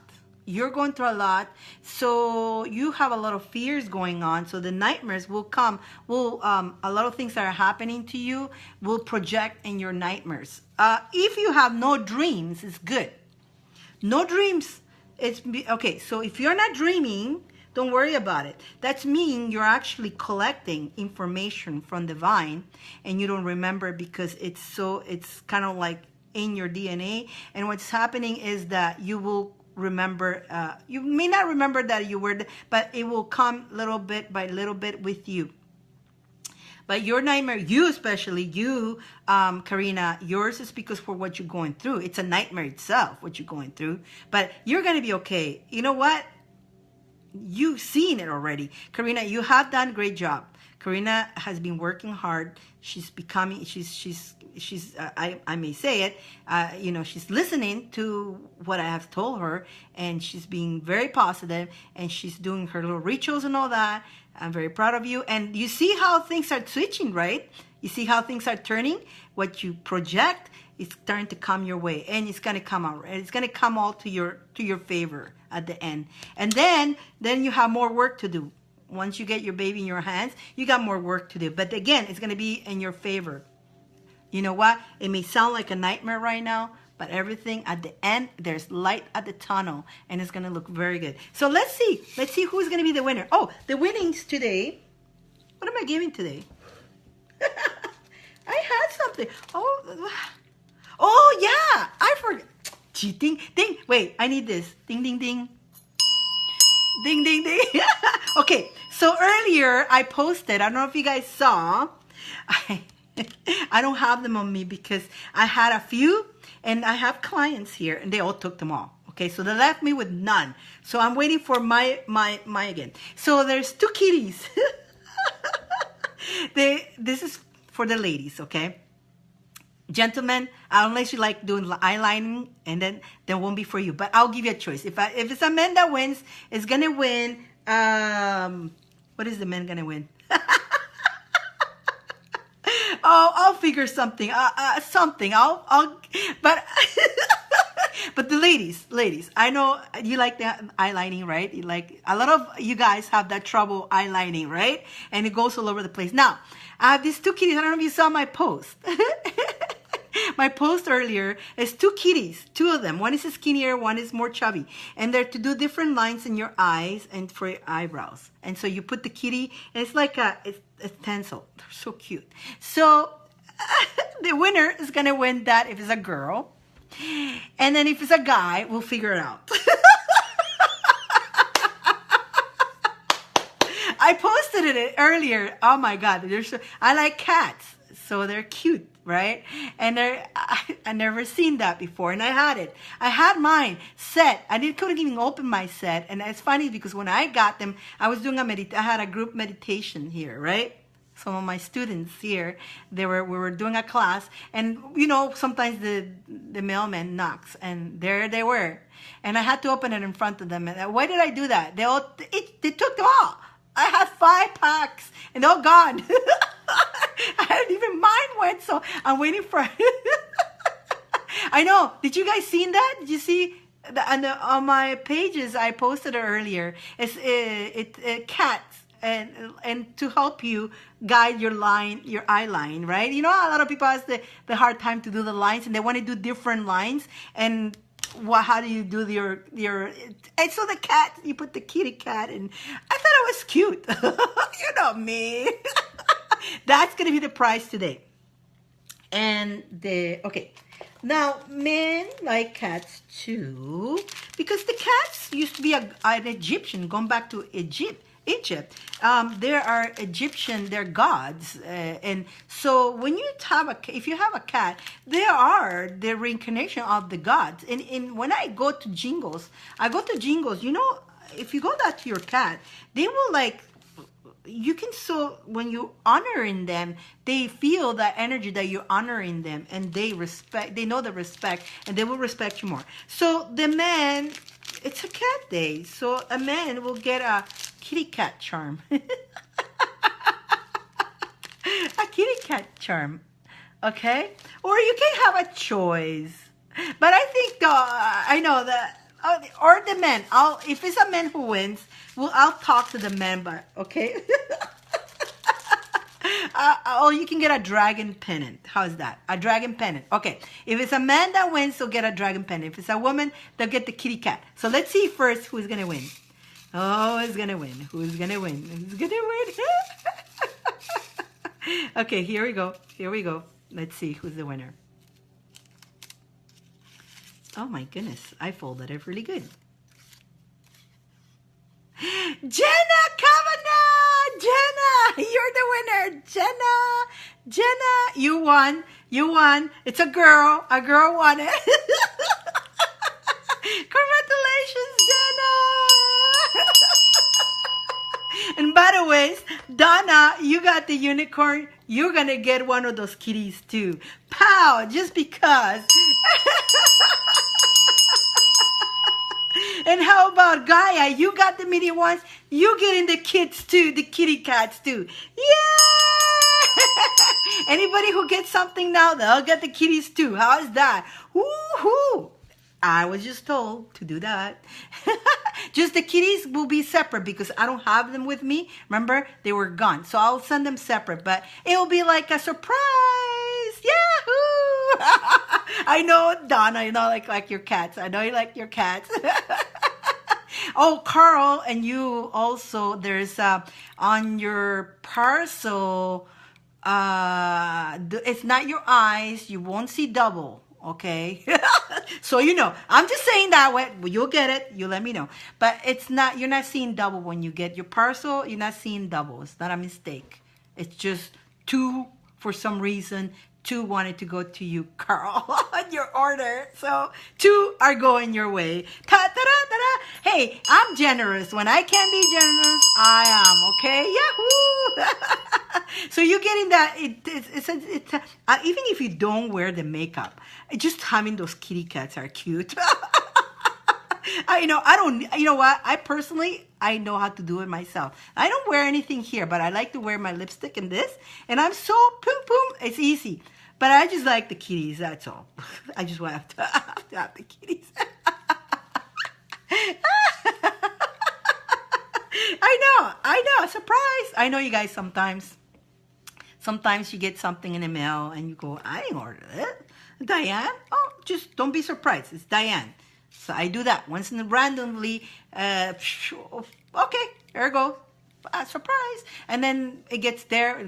So you have a lot of fears going on. So the nightmares will come. A lot of things that are happening to you will project in your nightmares. If you have no dreams, it's good. No dreams Okay, so if you're not dreaming, don't worry about it. That's mean you're actually collecting information from the vine and you don't remember because it's kind of like in your DNA. And what's happening is that you will remember, you may not remember that you were, but it will come little bit by little bit with you. But your nightmare, you especially, you, Karina, yours is because for what you're going through. It's a nightmare itself, what you're going through. But you're going to be okay. You know what? You've seen it already. Karina, you have done a great job. Karina has been working hard. She's becoming, I may say it, she's listening to what I have told her, and she's being very positive, and she's doing her little rituals and all that. I'm very proud of you. And you see how things are switching, right? You see how things are turning? What you project is starting to come your way, and it's going to come out. It's going to come all to your favor at the end. And then you have more work to do. Once you get your baby in your hands, you got more work to do. But again, it's going to be in your favor. You know what? It may sound like a nightmare right now, but everything at the end, there's light at the tunnel, and it's going to look very good. So let's see who's going to be the winner. Oh, the winnings today. What am I giving today? I had something. Oh yeah, I forgot. Ding, ding. Wait, I need this. Ding, ding, ding. Ding, ding, ding. Okay, so earlier I posted, I don't know if you guys saw, I don't have them on me because I had a few, and I have clients here, and they all took them all. Okay, so they left me with none. So I'm waiting for my again. So there's 2 kitties. This is for the ladies, okay? Gentlemen, unless you like doing eyelining, and then won't be for you. But I'll give you a choice. If it's a man that wins, it's gonna win. What is the man gonna win? Oh, I'll figure something. Something. But but the ladies, I know you like the eyelining, right? You like, a lot of you guys have that trouble eyelining, right? And it goes all over the place. Now, I have these 2 kitties. I don't know if you saw my post. My post earlier is 2 kitties, 2 of them. One is skinnier, one is more chubby. And they're to do different lines in your eyes and for your eyebrows. And so you put the kitty, and it's like a stencil. They're so cute. So the winner is going to win that if it's a girl. And then if it's a guy, we'll figure it out. I posted it earlier. Oh my God. I like cats. So they're cute, right? And I never seen that before. And I had it. I had mine set. Couldn't even open my set. And it's funny because when I got them, I was doing I had a group meditation here, right? Some of my students here, we were doing a class, and sometimes the mailman knocks, and there they were, and I had to open it in front of them. And why did I do that? They took them all. I had 5 packs, and they're all gone. I hadn't even mine went, so I'm waiting for. I know. Did you guys see that? Did you see? On my pages, I posted it earlier. It's cats. And to help you guide your eye line, right? You know, a lot of people have the hard time to do the lines, and they want to do different lines. And how do you do your? And so the cat, you put the kitty cat, and I thought it was cute. You know me. That's gonna be the prize today. And okay. Now, men like cats too, because the cats used to be an Egyptian, going back to Egypt. There are Egyptian, they're gods, and so when if you have a cat, they are the reincarnation of the gods. And when I go to Jingles, you know, if you go that to your cat, they will when you honoring them, they feel that energy that you're honoring them, and they know the respect, and they will respect you more. So the man, it's a cat day, so a man will get a kitty cat charm. A kitty cat charm, okay? Or you can have a choice. But I think, I know that, or the men. If it's a man who wins, I'll talk to the men, but okay? Oh, you can get a dragon pennant. How's that? A dragon pennant. Okay. If it's a man that wins, they'll get a dragon pennant. If it's a woman, they'll get the kitty cat. So let's see first who's going to win. Oh, who's going to win? Who's going to win? Who's going to win? Okay, here we go. Here we go. Let's see who's the winner. Oh my goodness. I folded it really good. Jenna Kavanaugh! Jenna! You're the winner! Jenna! You won. You won. It's a girl. A girl won it. Congratulations, Jenna! And by the way, Donna, you got the unicorn. You're going to get one of those kitties too. Pow! Just because. And how about Gaia? You got the mini ones. You getting the kids too, the kitty cats too. Yeah! Anybody who gets something now, they'll get the kitties too. How is that? Woohoo! I was just told to do that. Just the kitties will be separate because I don't have them with me. Remember, they were gone. So I'll send them separate, but it will be like a surprise. Yahoo! I know, Donna, you know, like your cats. I know you like your cats. Oh, Carl, and you also, there's on your parcel, it's not your eyes. You won't see double. Okay. So, you know, I'm just saying that way. Well, you'll get it. You let me know. But it's not, you're not seeing double when you get your parcel. You're not seeing double. It's not a mistake. It's just two, for some reason, two wanted to go to you, Carl, on your order. So two are going your way. Ta-da-da-da-da. Hey, I'm generous. When I can be generous, I am. Okay? Yahoo! So you're getting that. It's even if you don't wear the makeup, just having those kitty cats are cute. You know what? I personally, I know how to do it myself. I don't wear anything here, but I like to wear my lipstick and this. And I'm so poom. It's easy. But I just like the kitties, that's all. I just want to have the kitties. I know, surprise. I know you guys sometimes you get something in the mail and you go, I didn't order it. Dyane? Oh, just don't be surprised. It's Dyane. So I do that once in randomly. Okay, there it goes. Surprise. And then it gets there,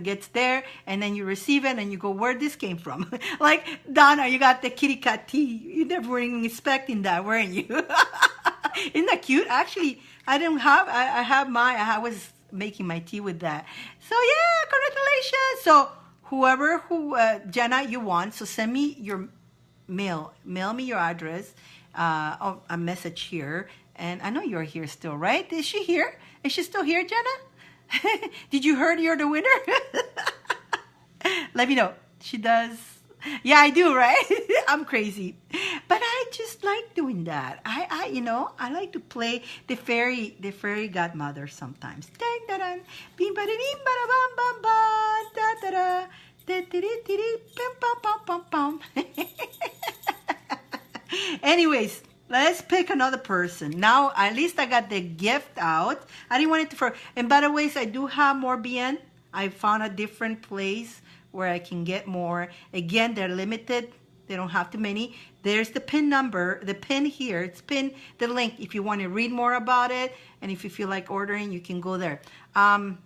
and then you receive it and you go, where this came from? Like, Donna, you got the kitty cat tea. You never were even expecting that, weren't you? Isn't that cute? Actually, I was making my tea with that. So yeah, congratulations. So whoever Jenna, you won. So send me your mail me your address, a message here. And I know you're here still, right? Is she here? Is she still here, Jenna? Did you heard you're the winner? Let me know. She does. Yeah, I do, right? I'm crazy. But I just like doing that. I like to play the fairy godmother sometimes. Anyways, let's pick another person. Now, at least I got the gift out. I didn't want it to and by the way, I do have more BN. I found a different place where I can get more. Again, they're limited. They don't have too many. There's the pin number, the pin here. It's pin, the link. If you want to read more about it, and if you feel like ordering, you can go there. In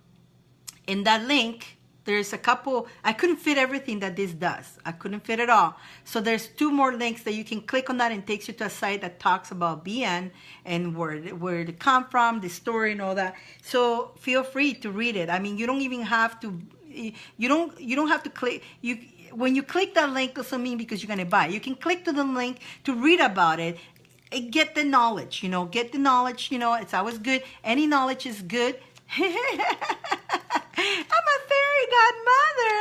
that link, there's a couple. I couldn't fit everything that this does. I couldn't fit it all. So there's 2 more links that you can click on that and takes you to a site that talks about BN and where they come from, the story and all that. So feel free to read it. I mean, you don't even have to. You don't have to click. When you click that link, doesn't mean because you're gonna buy. You can click to the link to read about it. And get the knowledge. Get the knowledge. It's always good. Any knowledge is good. I'm a fairy godmother.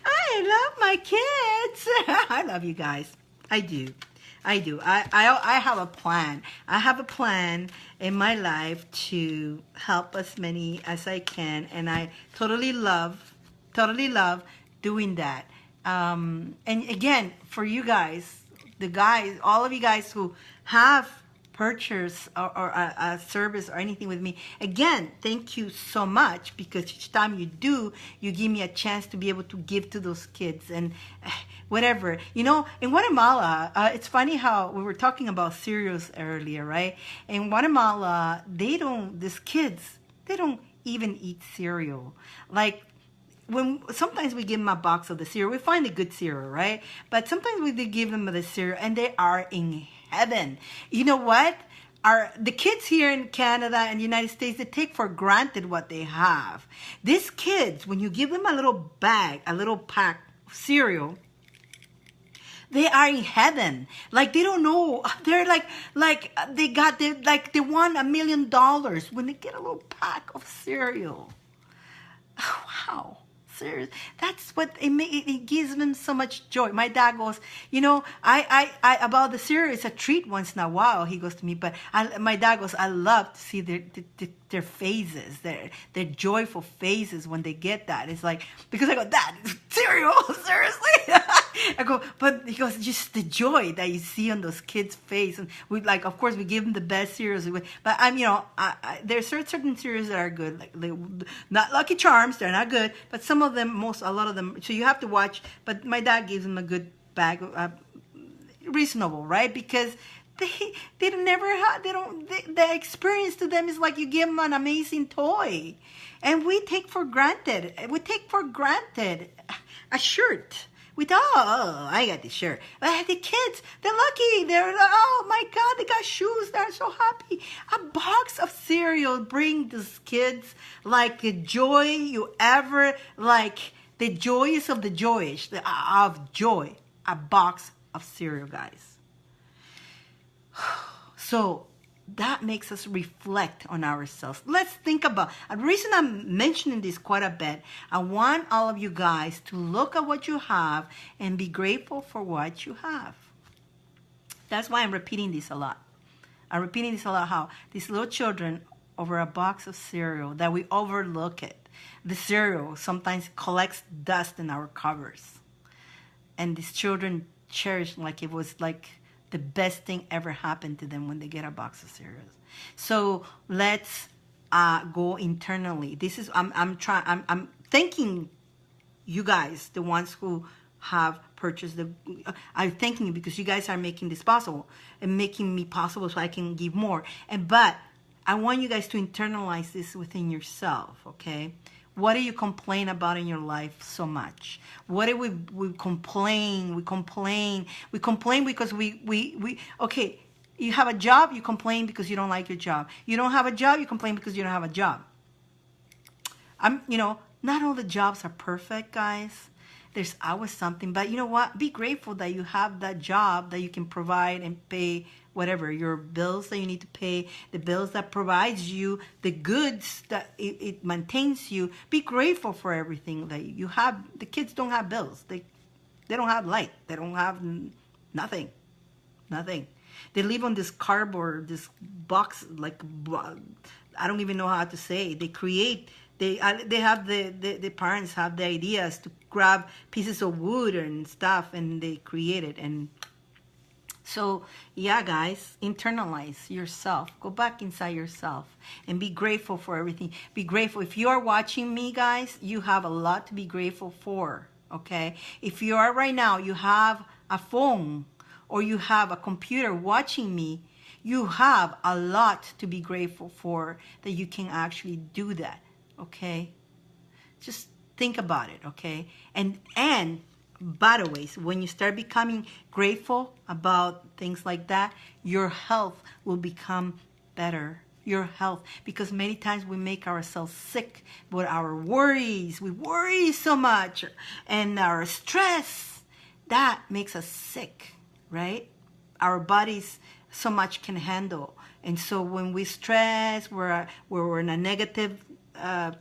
I love my kids. I love you guys. I do. I have a plan. I have a plan in my life to help as many as I can, and I totally love doing that. And again, for you guys, all of you guys who have purchase or a service or anything with me, again, thank you so much, because each time you do, you give me a chance to be able to give to those kids and whatever. You know, in Guatemala, it's funny how we were talking about cereals earlier, right? In Guatemala, these kids, they don't even eat cereal. Like, sometimes we give them a box of the cereal, we find a good cereal, right? But sometimes we give them the cereal and they are in heaven. You know what? The kids here in Canada and the United States, they take for granted what they have. These kids, when you give them a little bag, a little pack of cereal, they are in heaven. Like, they don't know. They're like they won $1 million when they get a little pack of cereal. Wow. Serious. That's what it gives them so much joy. My dad goes, you know, I about the cereal, it's a treat once in a while. He goes to me, but my dad goes, I love to see their faces, their joyful faces when they get that. It's like, because I go, Dad, cereal, seriously? I go, but he goes, just the joy that you see on those kids' face. And we, like, of course, we give them the best cereals. But there's certain cereals that are good, like not Lucky Charms, they're not good. But some of them, a lot of them. So you have to watch. But my dad gives them a good bag, reasonable, right? Because they never had, the experience to them is like you give them an amazing toy, and we take for granted a shirt. I got this shirt. But the kids, they're lucky. Oh my God, they got shoes. They're so happy. A box of cereal bring these kids like the joy you ever, like the joyous of the joyish, of joy. A box of cereal, guys. So that makes us reflect on ourselves. Let's think about, the reason I'm mentioning this quite a bit, I want all of you guys to look at what you have and be grateful for what you have. That's why I'm repeating this a lot. I'm repeating this a lot, how these little children over a box of cereal, that we overlook it. The cereal sometimes collects dust in our covers. And these children cherish like it was like the best thing ever happened to them when they get a box of cereals. So let's go internally. This is I'm thanking you guys, the ones who have purchased I'm thanking you because you guys are making this possible and making me possible so I can give more. But I want you guys to internalize this within yourself, okay? What do you complain about in your life so much? What do we complain? We complain because okay, you have a job, you complain because you don't like your job. You don't have a job, you complain because you don't have a job. Not all the jobs are perfect, guys. There's always something, but you know what? Be grateful that you have that job that you can provide and pay whatever, your bills that you need to pay, the bills that provides you, the goods that it maintains you. Be grateful for everything that you have. The kids don't have bills. They don't have light. They don't have nothing. They live on this cardboard, this box, like, I don't even know how to say. They create, they have the parents have the ideas to grab pieces of wood and stuff, and they create it. And so, yeah, guys, internalize yourself. Go back inside yourself and be grateful for everything. Be grateful. If you are watching me, guys, you have a lot to be grateful for, okay? If you are right now, you have a phone or you have a computer watching me, you have a lot to be grateful for that you can actually do that, okay? Just think about it, okay? And by the way, so when you start becoming grateful about things like that, your health will become better. Your health, because many times we make ourselves sick with our worries. We worry so much, and our stress, that makes us sick, right? Our bodies so much can handle. And so when we stress, we're in a negative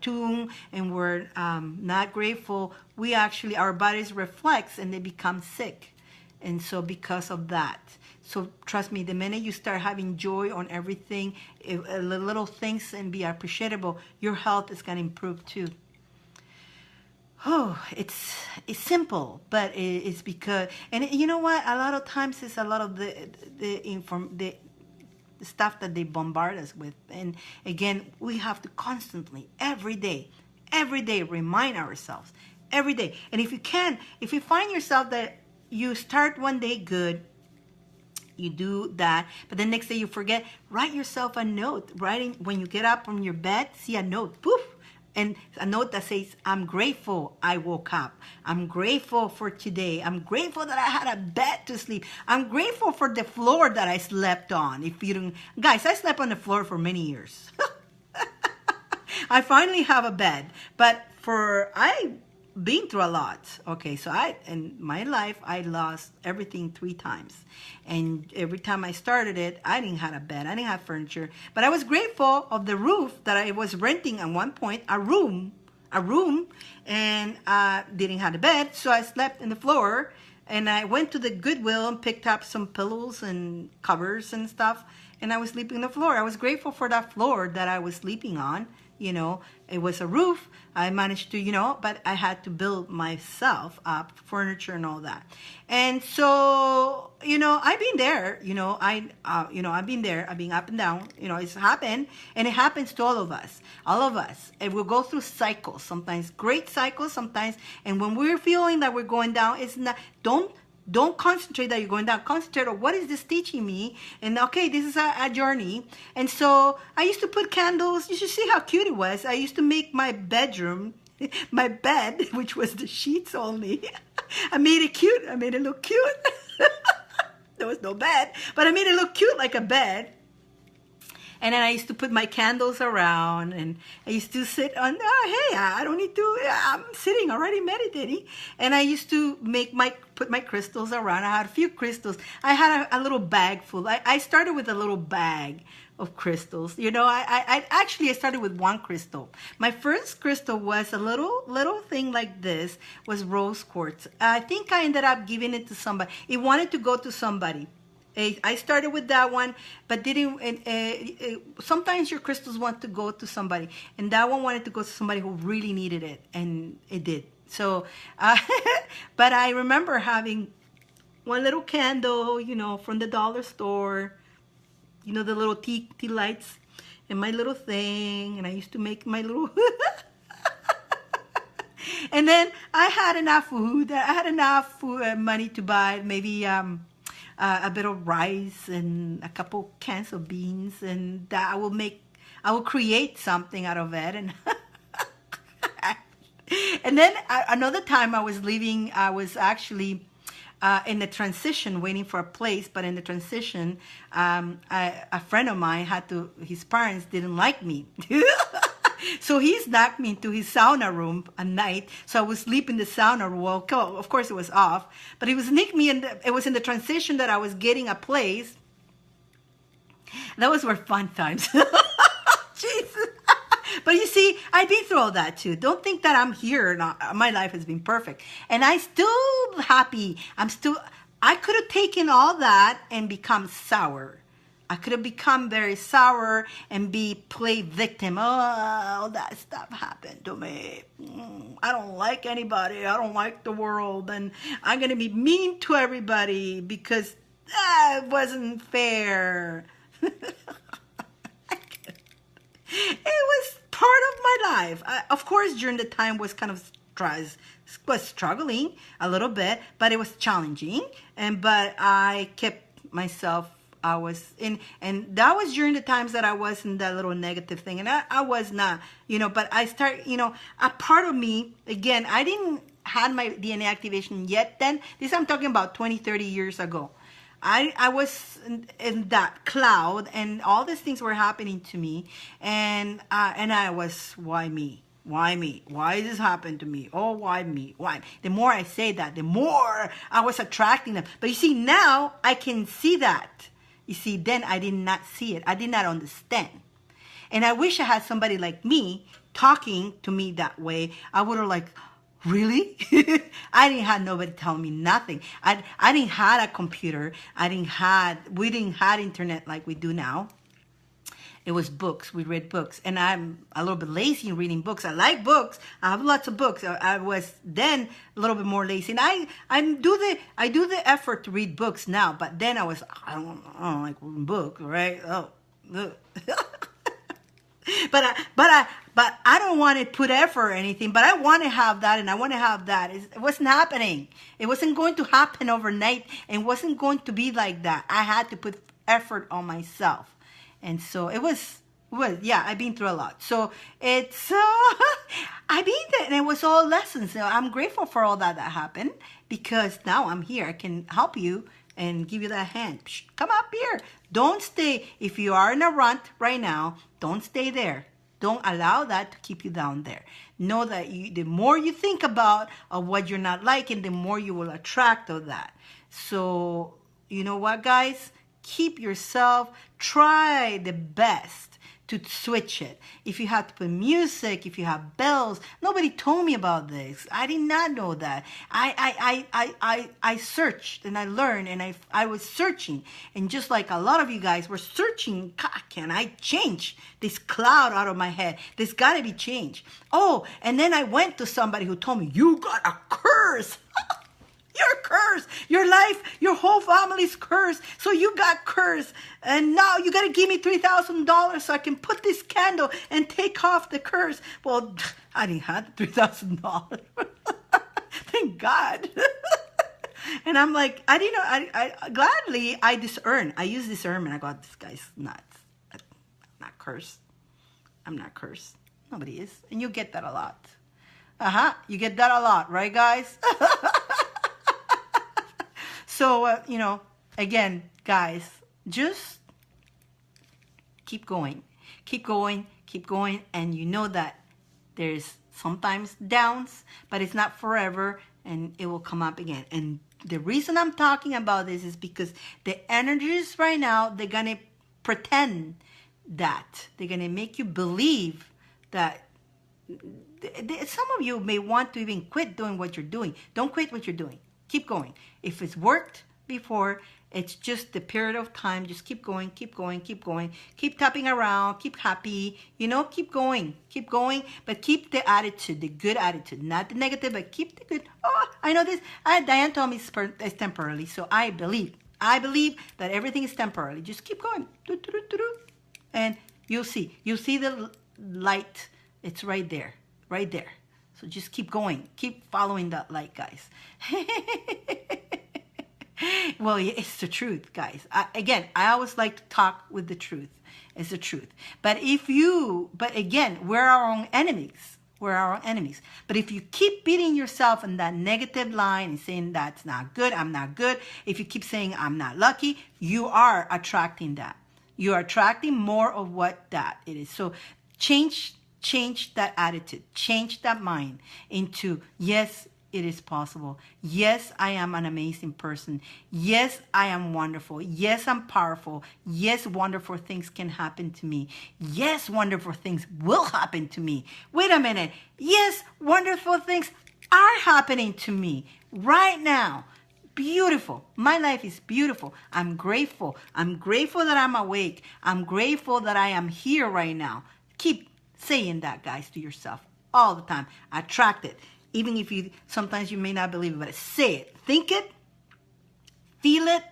tune, and we're not grateful, we actually, our bodies reflects and they become sick. And so because of that, so trust me, the minute you start having joy on everything, little things, and be appreciable, your health is going to improve too. Oh, it's simple, but it's because, and you know what? A lot of times it's a lot of the the stuff that they bombard us with. And again, we have to constantly, every day, remind ourselves, every day. And if you find yourself that you start one day good, you do that, but the next day you forget, write yourself a note. Writing, when you get up from your bed, see a note, poof, and a note that says, I'm grateful I woke up. I'm grateful for today. I'm grateful that I had a bed to sleep. I'm grateful for the floor that I slept on. If you don't, guys, I slept on the floor for many years. I finally have a bed, but I been through a lot. Okay, so in my life, I lost everything 3 times. And every time I started it, I didn't have a bed. I didn't have furniture. But I was grateful of the roof that I was renting at one point, a room, and didn't have a bed. So I slept in the floor, and I went to the Goodwill and picked up some pillows and covers and stuff. And I was sleeping on the floor. I was grateful for that floor that I was sleeping on. You know, it was a roof. I managed to, but I had to build myself up, furniture and all that. And so, I've been there. I've been there. I've been up and down. It's happened, and it happens to all of us. All of us. And we'll go through cycles. Sometimes great cycles. Sometimes, and when we're feeling that we're going down, it's not. Don't concentrate that you're going down. Concentrate on what is this teaching me? And okay, this is a journey. And so I used to put candles. You should see how cute it was. I used to make my bedroom, my bed, which was the sheets only. I made it cute. I made it look cute. There was no bed, but I made it look cute like a bed. And then I used to put my candles around, and I used to sit on, hey, I don't need to, I'm sitting already meditating. And I used to put my crystals around. I had a few crystals. I had a little bag full. I started with a little bag of crystals. I started with one crystal. My first crystal was a little thing like this, was rose quartz. I think I ended up giving it to somebody. It wanted to go to somebody. I started with that one, but sometimes your crystals want to go to somebody, and that one wanted to go to somebody who really needed it, and it did. So, but I remember having one little candle, from the dollar store, the little tea lights, and my little thing, and I used to make my little... And then I had enough food. I had enough money to buy maybe... a bit of rice and a couple cans of beans, and I will create something out of it. And then another time I was actually in the transition, waiting for a place, but in the transition, a friend of mine his parents didn't like me. So he snuck me into his sauna room at night. So I was sleeping in the sauna room. Well, of course it was off, but he was sneak me, and it was in the transition that I was getting a place. Those were fun times. Jesus. But you see, I've been through all that too. Don't think that I'm here. My life has been perfect, and I'm still happy. I could have taken all that and become sour. I could have become very sour and play victim. Oh, that stuff happened to me. I don't like anybody. I don't like the world. And I'm going to be mean to everybody because it wasn't fair. It was part of my life. Of course, during the time was kind of struggling a little bit, but it was challenging. But I kept myself. And that was during the times that I was in that little negative thing, and I was not, but I start, a part of me, again, I didn't had my DNA activation yet then. I'm talking about 20, 30 years ago. I was in that cloud, and all these things were happening to me, and I was, why me? Why me? Why this happened to me? Oh, why me? Why? The more I say that, the more I was attracting them. But you see, now I can see that. You see, then I did not see it. I did not understand. And I wish I had somebody like me talking to me that way. I would have really? I didn't have nobody telling me nothing. I didn't have a computer. We didn't have internet like we do now. it was books. We read books, and I'm a little bit lazy in reading books. I like books. I have lots of books. I was then a little bit more lazy, and I do the effort to read books now. But then I don't like reading books, right? Oh. But I don't want to put effort or anything, but I want to have that, and I want to have that. It wasn't happening. It wasn't going to happen overnight, and wasn't going to be like that. I had to put effort on myself. And so it was, yeah, I've been through a lot. So it's, I've been there, and it was all lessons. So I'm grateful for all that happened, because now I'm here. I can help you and give you that hand. Psh, come up here. Don't stay. If you are in a rut right now, don't stay there. Don't allow that to keep you down there. Know that the more you think about what you're not liking, the more you will attract of that. So, you know what, guys? Keep yourself, try the best to switch it. If you have to put music, if you have bells, nobody told me about this. I did not know that. I searched and I learned, and I was searching. And just like a lot of you guys were searching, God, can I change this cloud out of my head? There's got to be change. Oh, and then I went to somebody who told me, you got a curse. You're cursed. Your life, your whole family's cursed. So you got cursed. And now you got to give me $3,000 so I can put this candle and take off the curse. Well, I didn't have the $3,000. Thank God. And I'm like, I didn't know. I gladly, I discern. I use discernment. I go, this guy's nuts. I'm not cursed. I'm not cursed. Nobody is. And you get that a lot. You get that a lot, right, guys? So, again, guys, just keep going. Keep going, keep going. And you know that there's sometimes downs, but it's not forever, and it will come up again. And the reason I'm talking about this is because the energies right now, they're going to pretend that. They're going to make you believe that. Some of you may want to even quit doing what you're doing. Don't quit what you're doing. Keep going. If it's worked before, it's just the period of time. Just keep going, keep going, keep going. Keep tapping around, keep happy. Keep going, but keep the attitude, the good attitude, not the negative, but keep the good. Oh, I know this. Dyane told me it's temporarily, so I believe that everything is temporarily. Just keep going, and you'll see the light. It's right there. So just keep going. Keep following that light, guys. Well, it's the truth, guys. I always like to talk with the truth. It's the truth. But again, we're our own enemies. But if you keep beating yourself in that negative line and saying that's not good, I'm not good, if you keep saying I'm not lucky, you are attracting that. You are attracting more of what that it is. So change that attitude, change that mind into, yes, it is possible. Yes, I am an amazing person. Yes, I am wonderful. Yes, I'm powerful. Yes, wonderful things can happen to me. Yes, wonderful things will happen to me. Wait a minute. Yes, wonderful things are happening to me right now. Beautiful. My life is beautiful. I'm grateful. I'm grateful that I'm awake. I'm grateful that I am here right now. Keep saying that, guys, to yourself all the time. Attract it. Even if sometimes you may not believe it, but say it. Think it, feel it,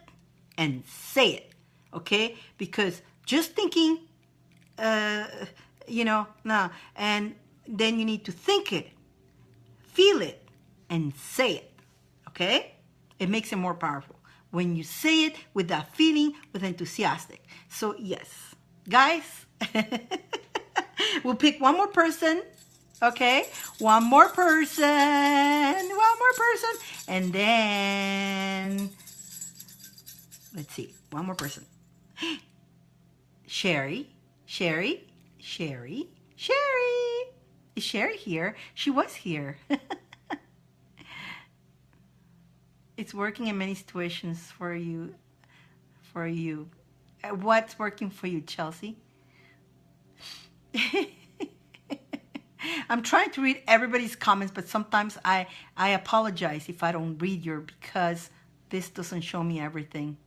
and say it. Okay? Because just thinking, no. And then you need to think it, feel it, and say it. Okay? It makes it more powerful when you say it with that feeling, with enthusiastic. So yes, guys, we'll pick one more person. Okay, one more person, and then let's see, one more person. Sherry. Is Sherry here? She was here. It's working in many situations for you. What's working for you, Chelsea? I'm trying to read everybody's comments, but sometimes I apologize if I don't read because this doesn't show me everything.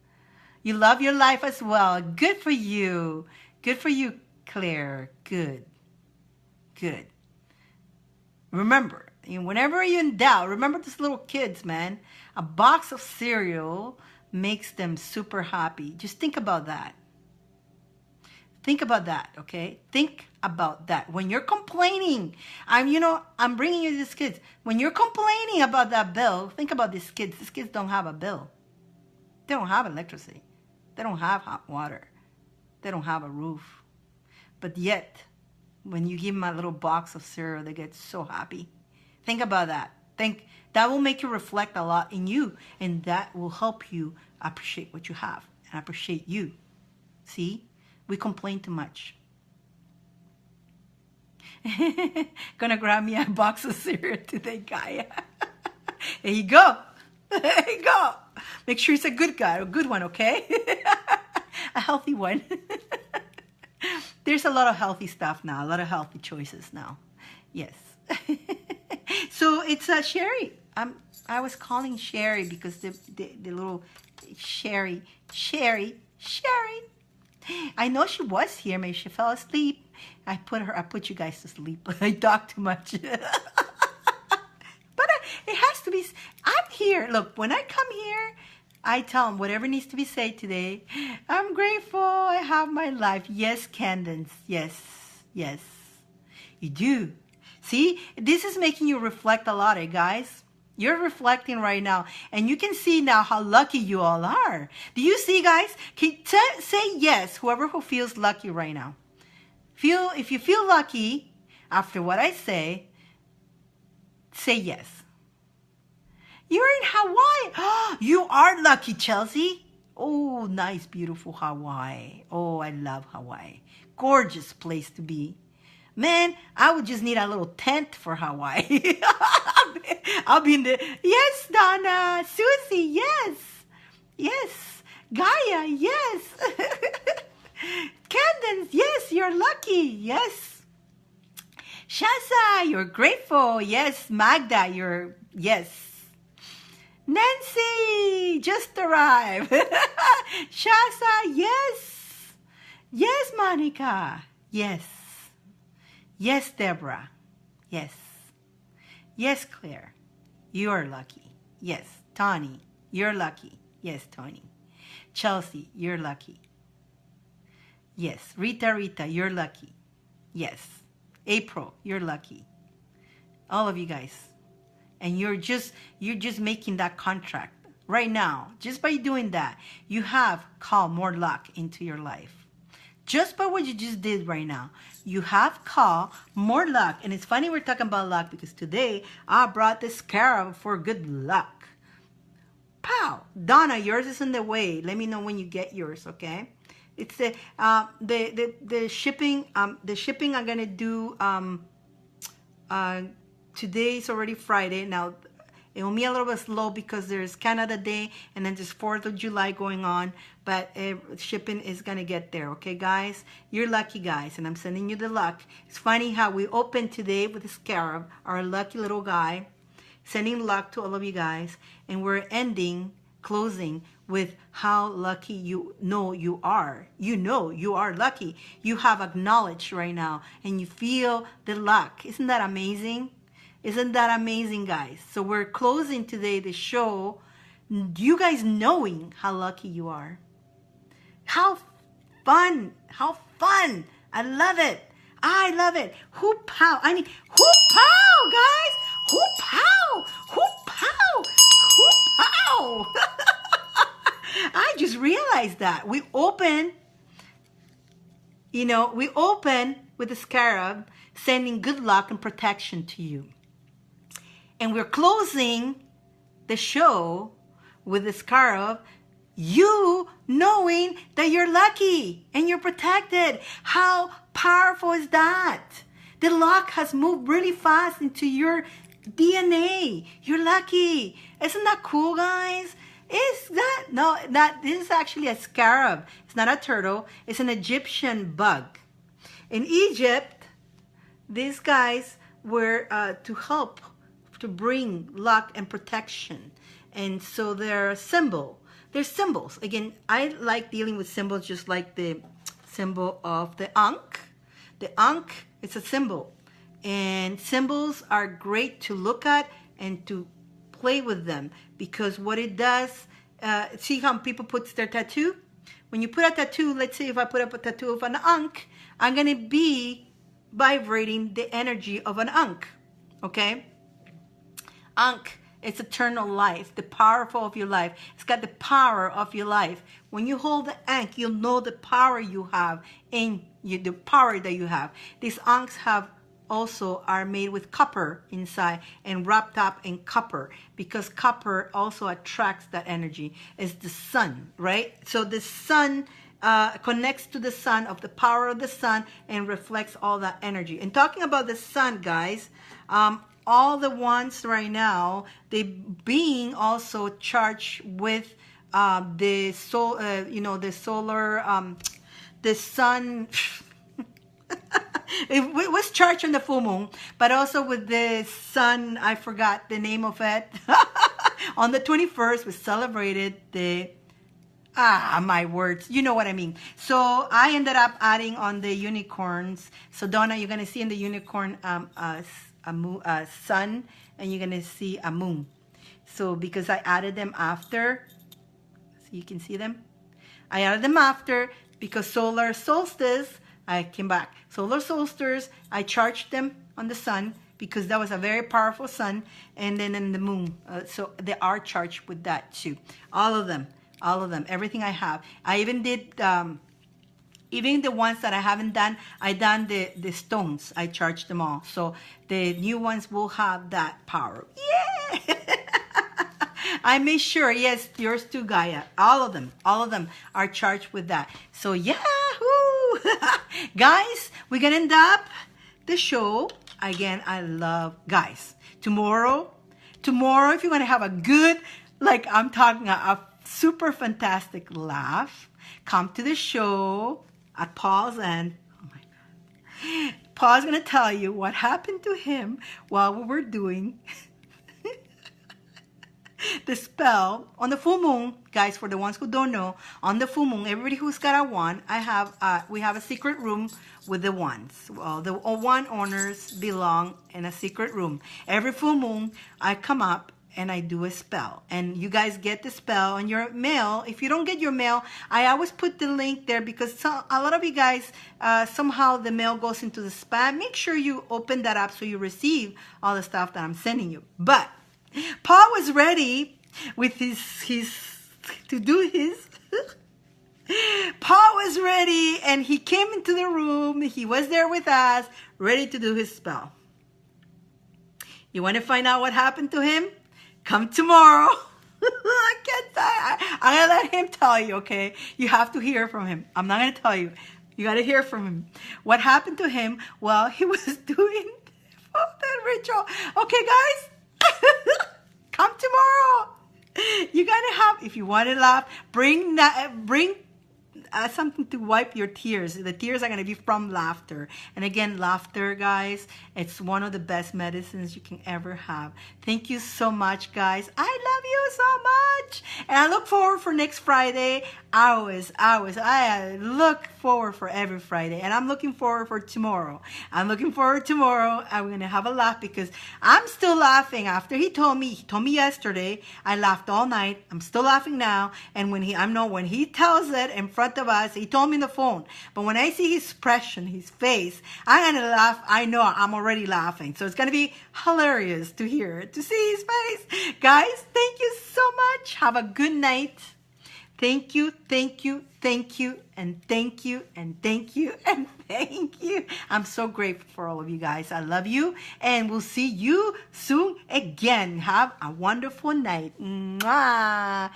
You love your life as well. Good for you. Good for you, Claire, good. Good. Remember, whenever you're in doubt, remember these little kids, man. A box of cereal makes them super happy. Just think about that. Think about that, okay? Think about that. When you're complaining, I'm bringing you these kids. When you're complaining about that bill, think about these kids. These kids don't have a bill. They don't have electricity. They don't have hot water. They don't have a roof. But yet, when you give them a little box of cereal, they get so happy. Think about that. That will make you reflect a lot in you, and that will help you appreciate what you have and appreciate you. See? We complain too much. Gonna grab me a box of cereal today, Gaia. There you go. There you go. Make sure it's a good one, okay? A healthy one. There's a lot of healthy stuff now, a lot of healthy choices now. Yes. So it's Sherry. I was calling Sherry because the little Sherry. I know she was here. Maybe she fell asleep. I put you guys to sleep. I talk too much. But it has to be. I'm here. Look, when I come here, I tell them whatever needs to be said today. I'm grateful I have my life. Yes, Candence. Yes. Yes. You do. See, this is making you reflect a lot, guys. You're reflecting right now, and you can see now how lucky you all are. Do you see, guys? Say yes, whoever who feels lucky right now. If you feel lucky after what I say yes. You're in Hawaii. You are lucky, Chelsea. Oh, nice, beautiful Hawaii. Oh, I love Hawaii. Gorgeous place to be. Man, I would just need a little tent for Hawaii. I'll be in the... Yes, Donna. Susie, yes. Yes. Gaia, yes. Candence, yes, you're lucky. Yes. Shasa, you're grateful. Yes. Magda, you're... Yes. Nancy, just arrived. Shasa, yes. Yes, Monica. Yes. Yes, Deborah. Yes. Yes, Claire. You're lucky. Yes. Tony, you're lucky. Yes, Tony. Chelsea, you're lucky. Yes. Rita, you're lucky. Yes. April, you're lucky. All of you guys. And you're just making that contract right now. Just by doing that, you have called more luck into your life. Just by what you just did right now, you have called more luck. And it's funny we're talking about luck because today I brought this scarab for good luck. Pow! Donna, yours is in the way. Let me know when you get yours, okay? It's the shipping. The shipping I'm gonna do. Today's already Friday. Now it will be a little bit slow because there's Canada Day and then there's 4th of July going on. But shipping is going to get there. Okay, guys? You're lucky, guys. And I'm sending you the luck. It's funny how we opened today with the scarab, our lucky little guy. Sending luck to all of you guys. And we're closing with how lucky you know you are. You know you are lucky. You have acknowledged right now. And you feel the luck. Isn't that amazing? Isn't that amazing, guys? So we're closing today the show. You guys knowing how lucky you are. How fun. How fun. I love it. I love it. Hoop pow. I need hoop pow, guys. Hoop pow. Hoop pow. Hoop pow. I just realized that. We open with the scarab, sending good luck and protection to you. And we're closing the show with the scarab, you knowing that you're lucky and you're protected. How powerful is that? The luck has moved really fast into your DNA. You're lucky. Isn't that cool, guys? This is actually a scarab. It's not a turtle. It's an Egyptian bug. In Egypt, these guys were to help to bring luck and protection. And so they're symbols. Again, I like dealing with symbols just like the symbol of the Ankh, The Ankh, it's a symbol. And symbols are great to look at and to play with them, because what it does, see how people put their tattoo? When you put a tattoo, let's say if I put up a tattoo of an Ankh, I'm going to be vibrating the energy of an Ankh, okay? Ankh, it's eternal life, the powerful of your life. It's got the power of your life. When you hold the Ankh, you'll know the power you have in you, the power that you have. These Ankhs also are made with copper inside and wrapped up in copper, because copper also attracts that energy. It's the sun, right? So the sun connects to the sun, of the power of the sun, and reflects all that energy. And talking about the sun, guys, all the ones right now, they being also charged with the the solar, the sun. It was charged on the full moon, but also with the sun, I forgot the name of it. On the 21st, we celebrated the, my words, you know what I mean. So I ended up adding on the unicorns. So Donna, you're going to see in the unicorn a sun, and you're going to see a moon. So because I added them after, so you can see them. I added them after because solar solstice, I came back. Solar solstice, I charged them on the sun because that was a very powerful sun, and then in the moon. So they are charged with that too. All of them, everything I have. I even did, even the ones that I haven't done, I done the stones. I charged them all. So the new ones will have that power. Yeah! I made sure, yes, yours too, Gaia. All of them are charged with that. So yahoo! Guys, we're gonna end up the show. Again, I love, guys, tomorrow, if you want to have a good, like I'm talking a super fantastic laugh, come to the show at Paul's end. Oh my God. Paul's gonna tell you what happened to him while we were doing the spell on the full moon. Guys, for the ones who don't know, on the full moon, everybody who's got a wand, we have a secret room with the wands. Well, the wand owners belong in a secret room. Every full moon, I come up and I do a spell, and you guys get the spell on your mail. If you don't get your mail, I always put the link there, because a lot of you guys, somehow the mail goes into the spam. Make sure you open that up so you receive all the stuff that I'm sending you. But Paul was ready with his to do his. Paul was ready, and he came into the room. He was there with us, ready to do his spell. You want to find out what happened to him? Come tomorrow. I can't tell. I'm going to let him tell you, okay? You have to hear from him. I'm not going to tell you. You got to hear from him. What happened to him while he was doing that ritual? Okay, guys? Come tomorrow. You gotta have, if you want to laugh, bring something to wipe your tears. The tears are going to be from laughter. And again, laughter, guys, it's one of the best medicines you can ever have. Thank you so much, guys. I love you so much. And I look forward for next Friday. I look forward for every Friday. And I'm looking forward for tomorrow. I'm going to have a laugh, because I'm still laughing after he told me yesterday. I laughed all night. I'm still laughing now. And when he tells it in front of us, he told me on the phone. But when I see his expression, his face, I'm going to laugh. I know I'm already laughing. So it's going to be hilarious to see his face. Guys, thank you so much. Have a good night. Thank you, thank you, thank you, and thank you, and thank you, and thank you. I'm so grateful for all of you guys. I love you, and we'll see you soon again. Have a wonderful night. Mwah.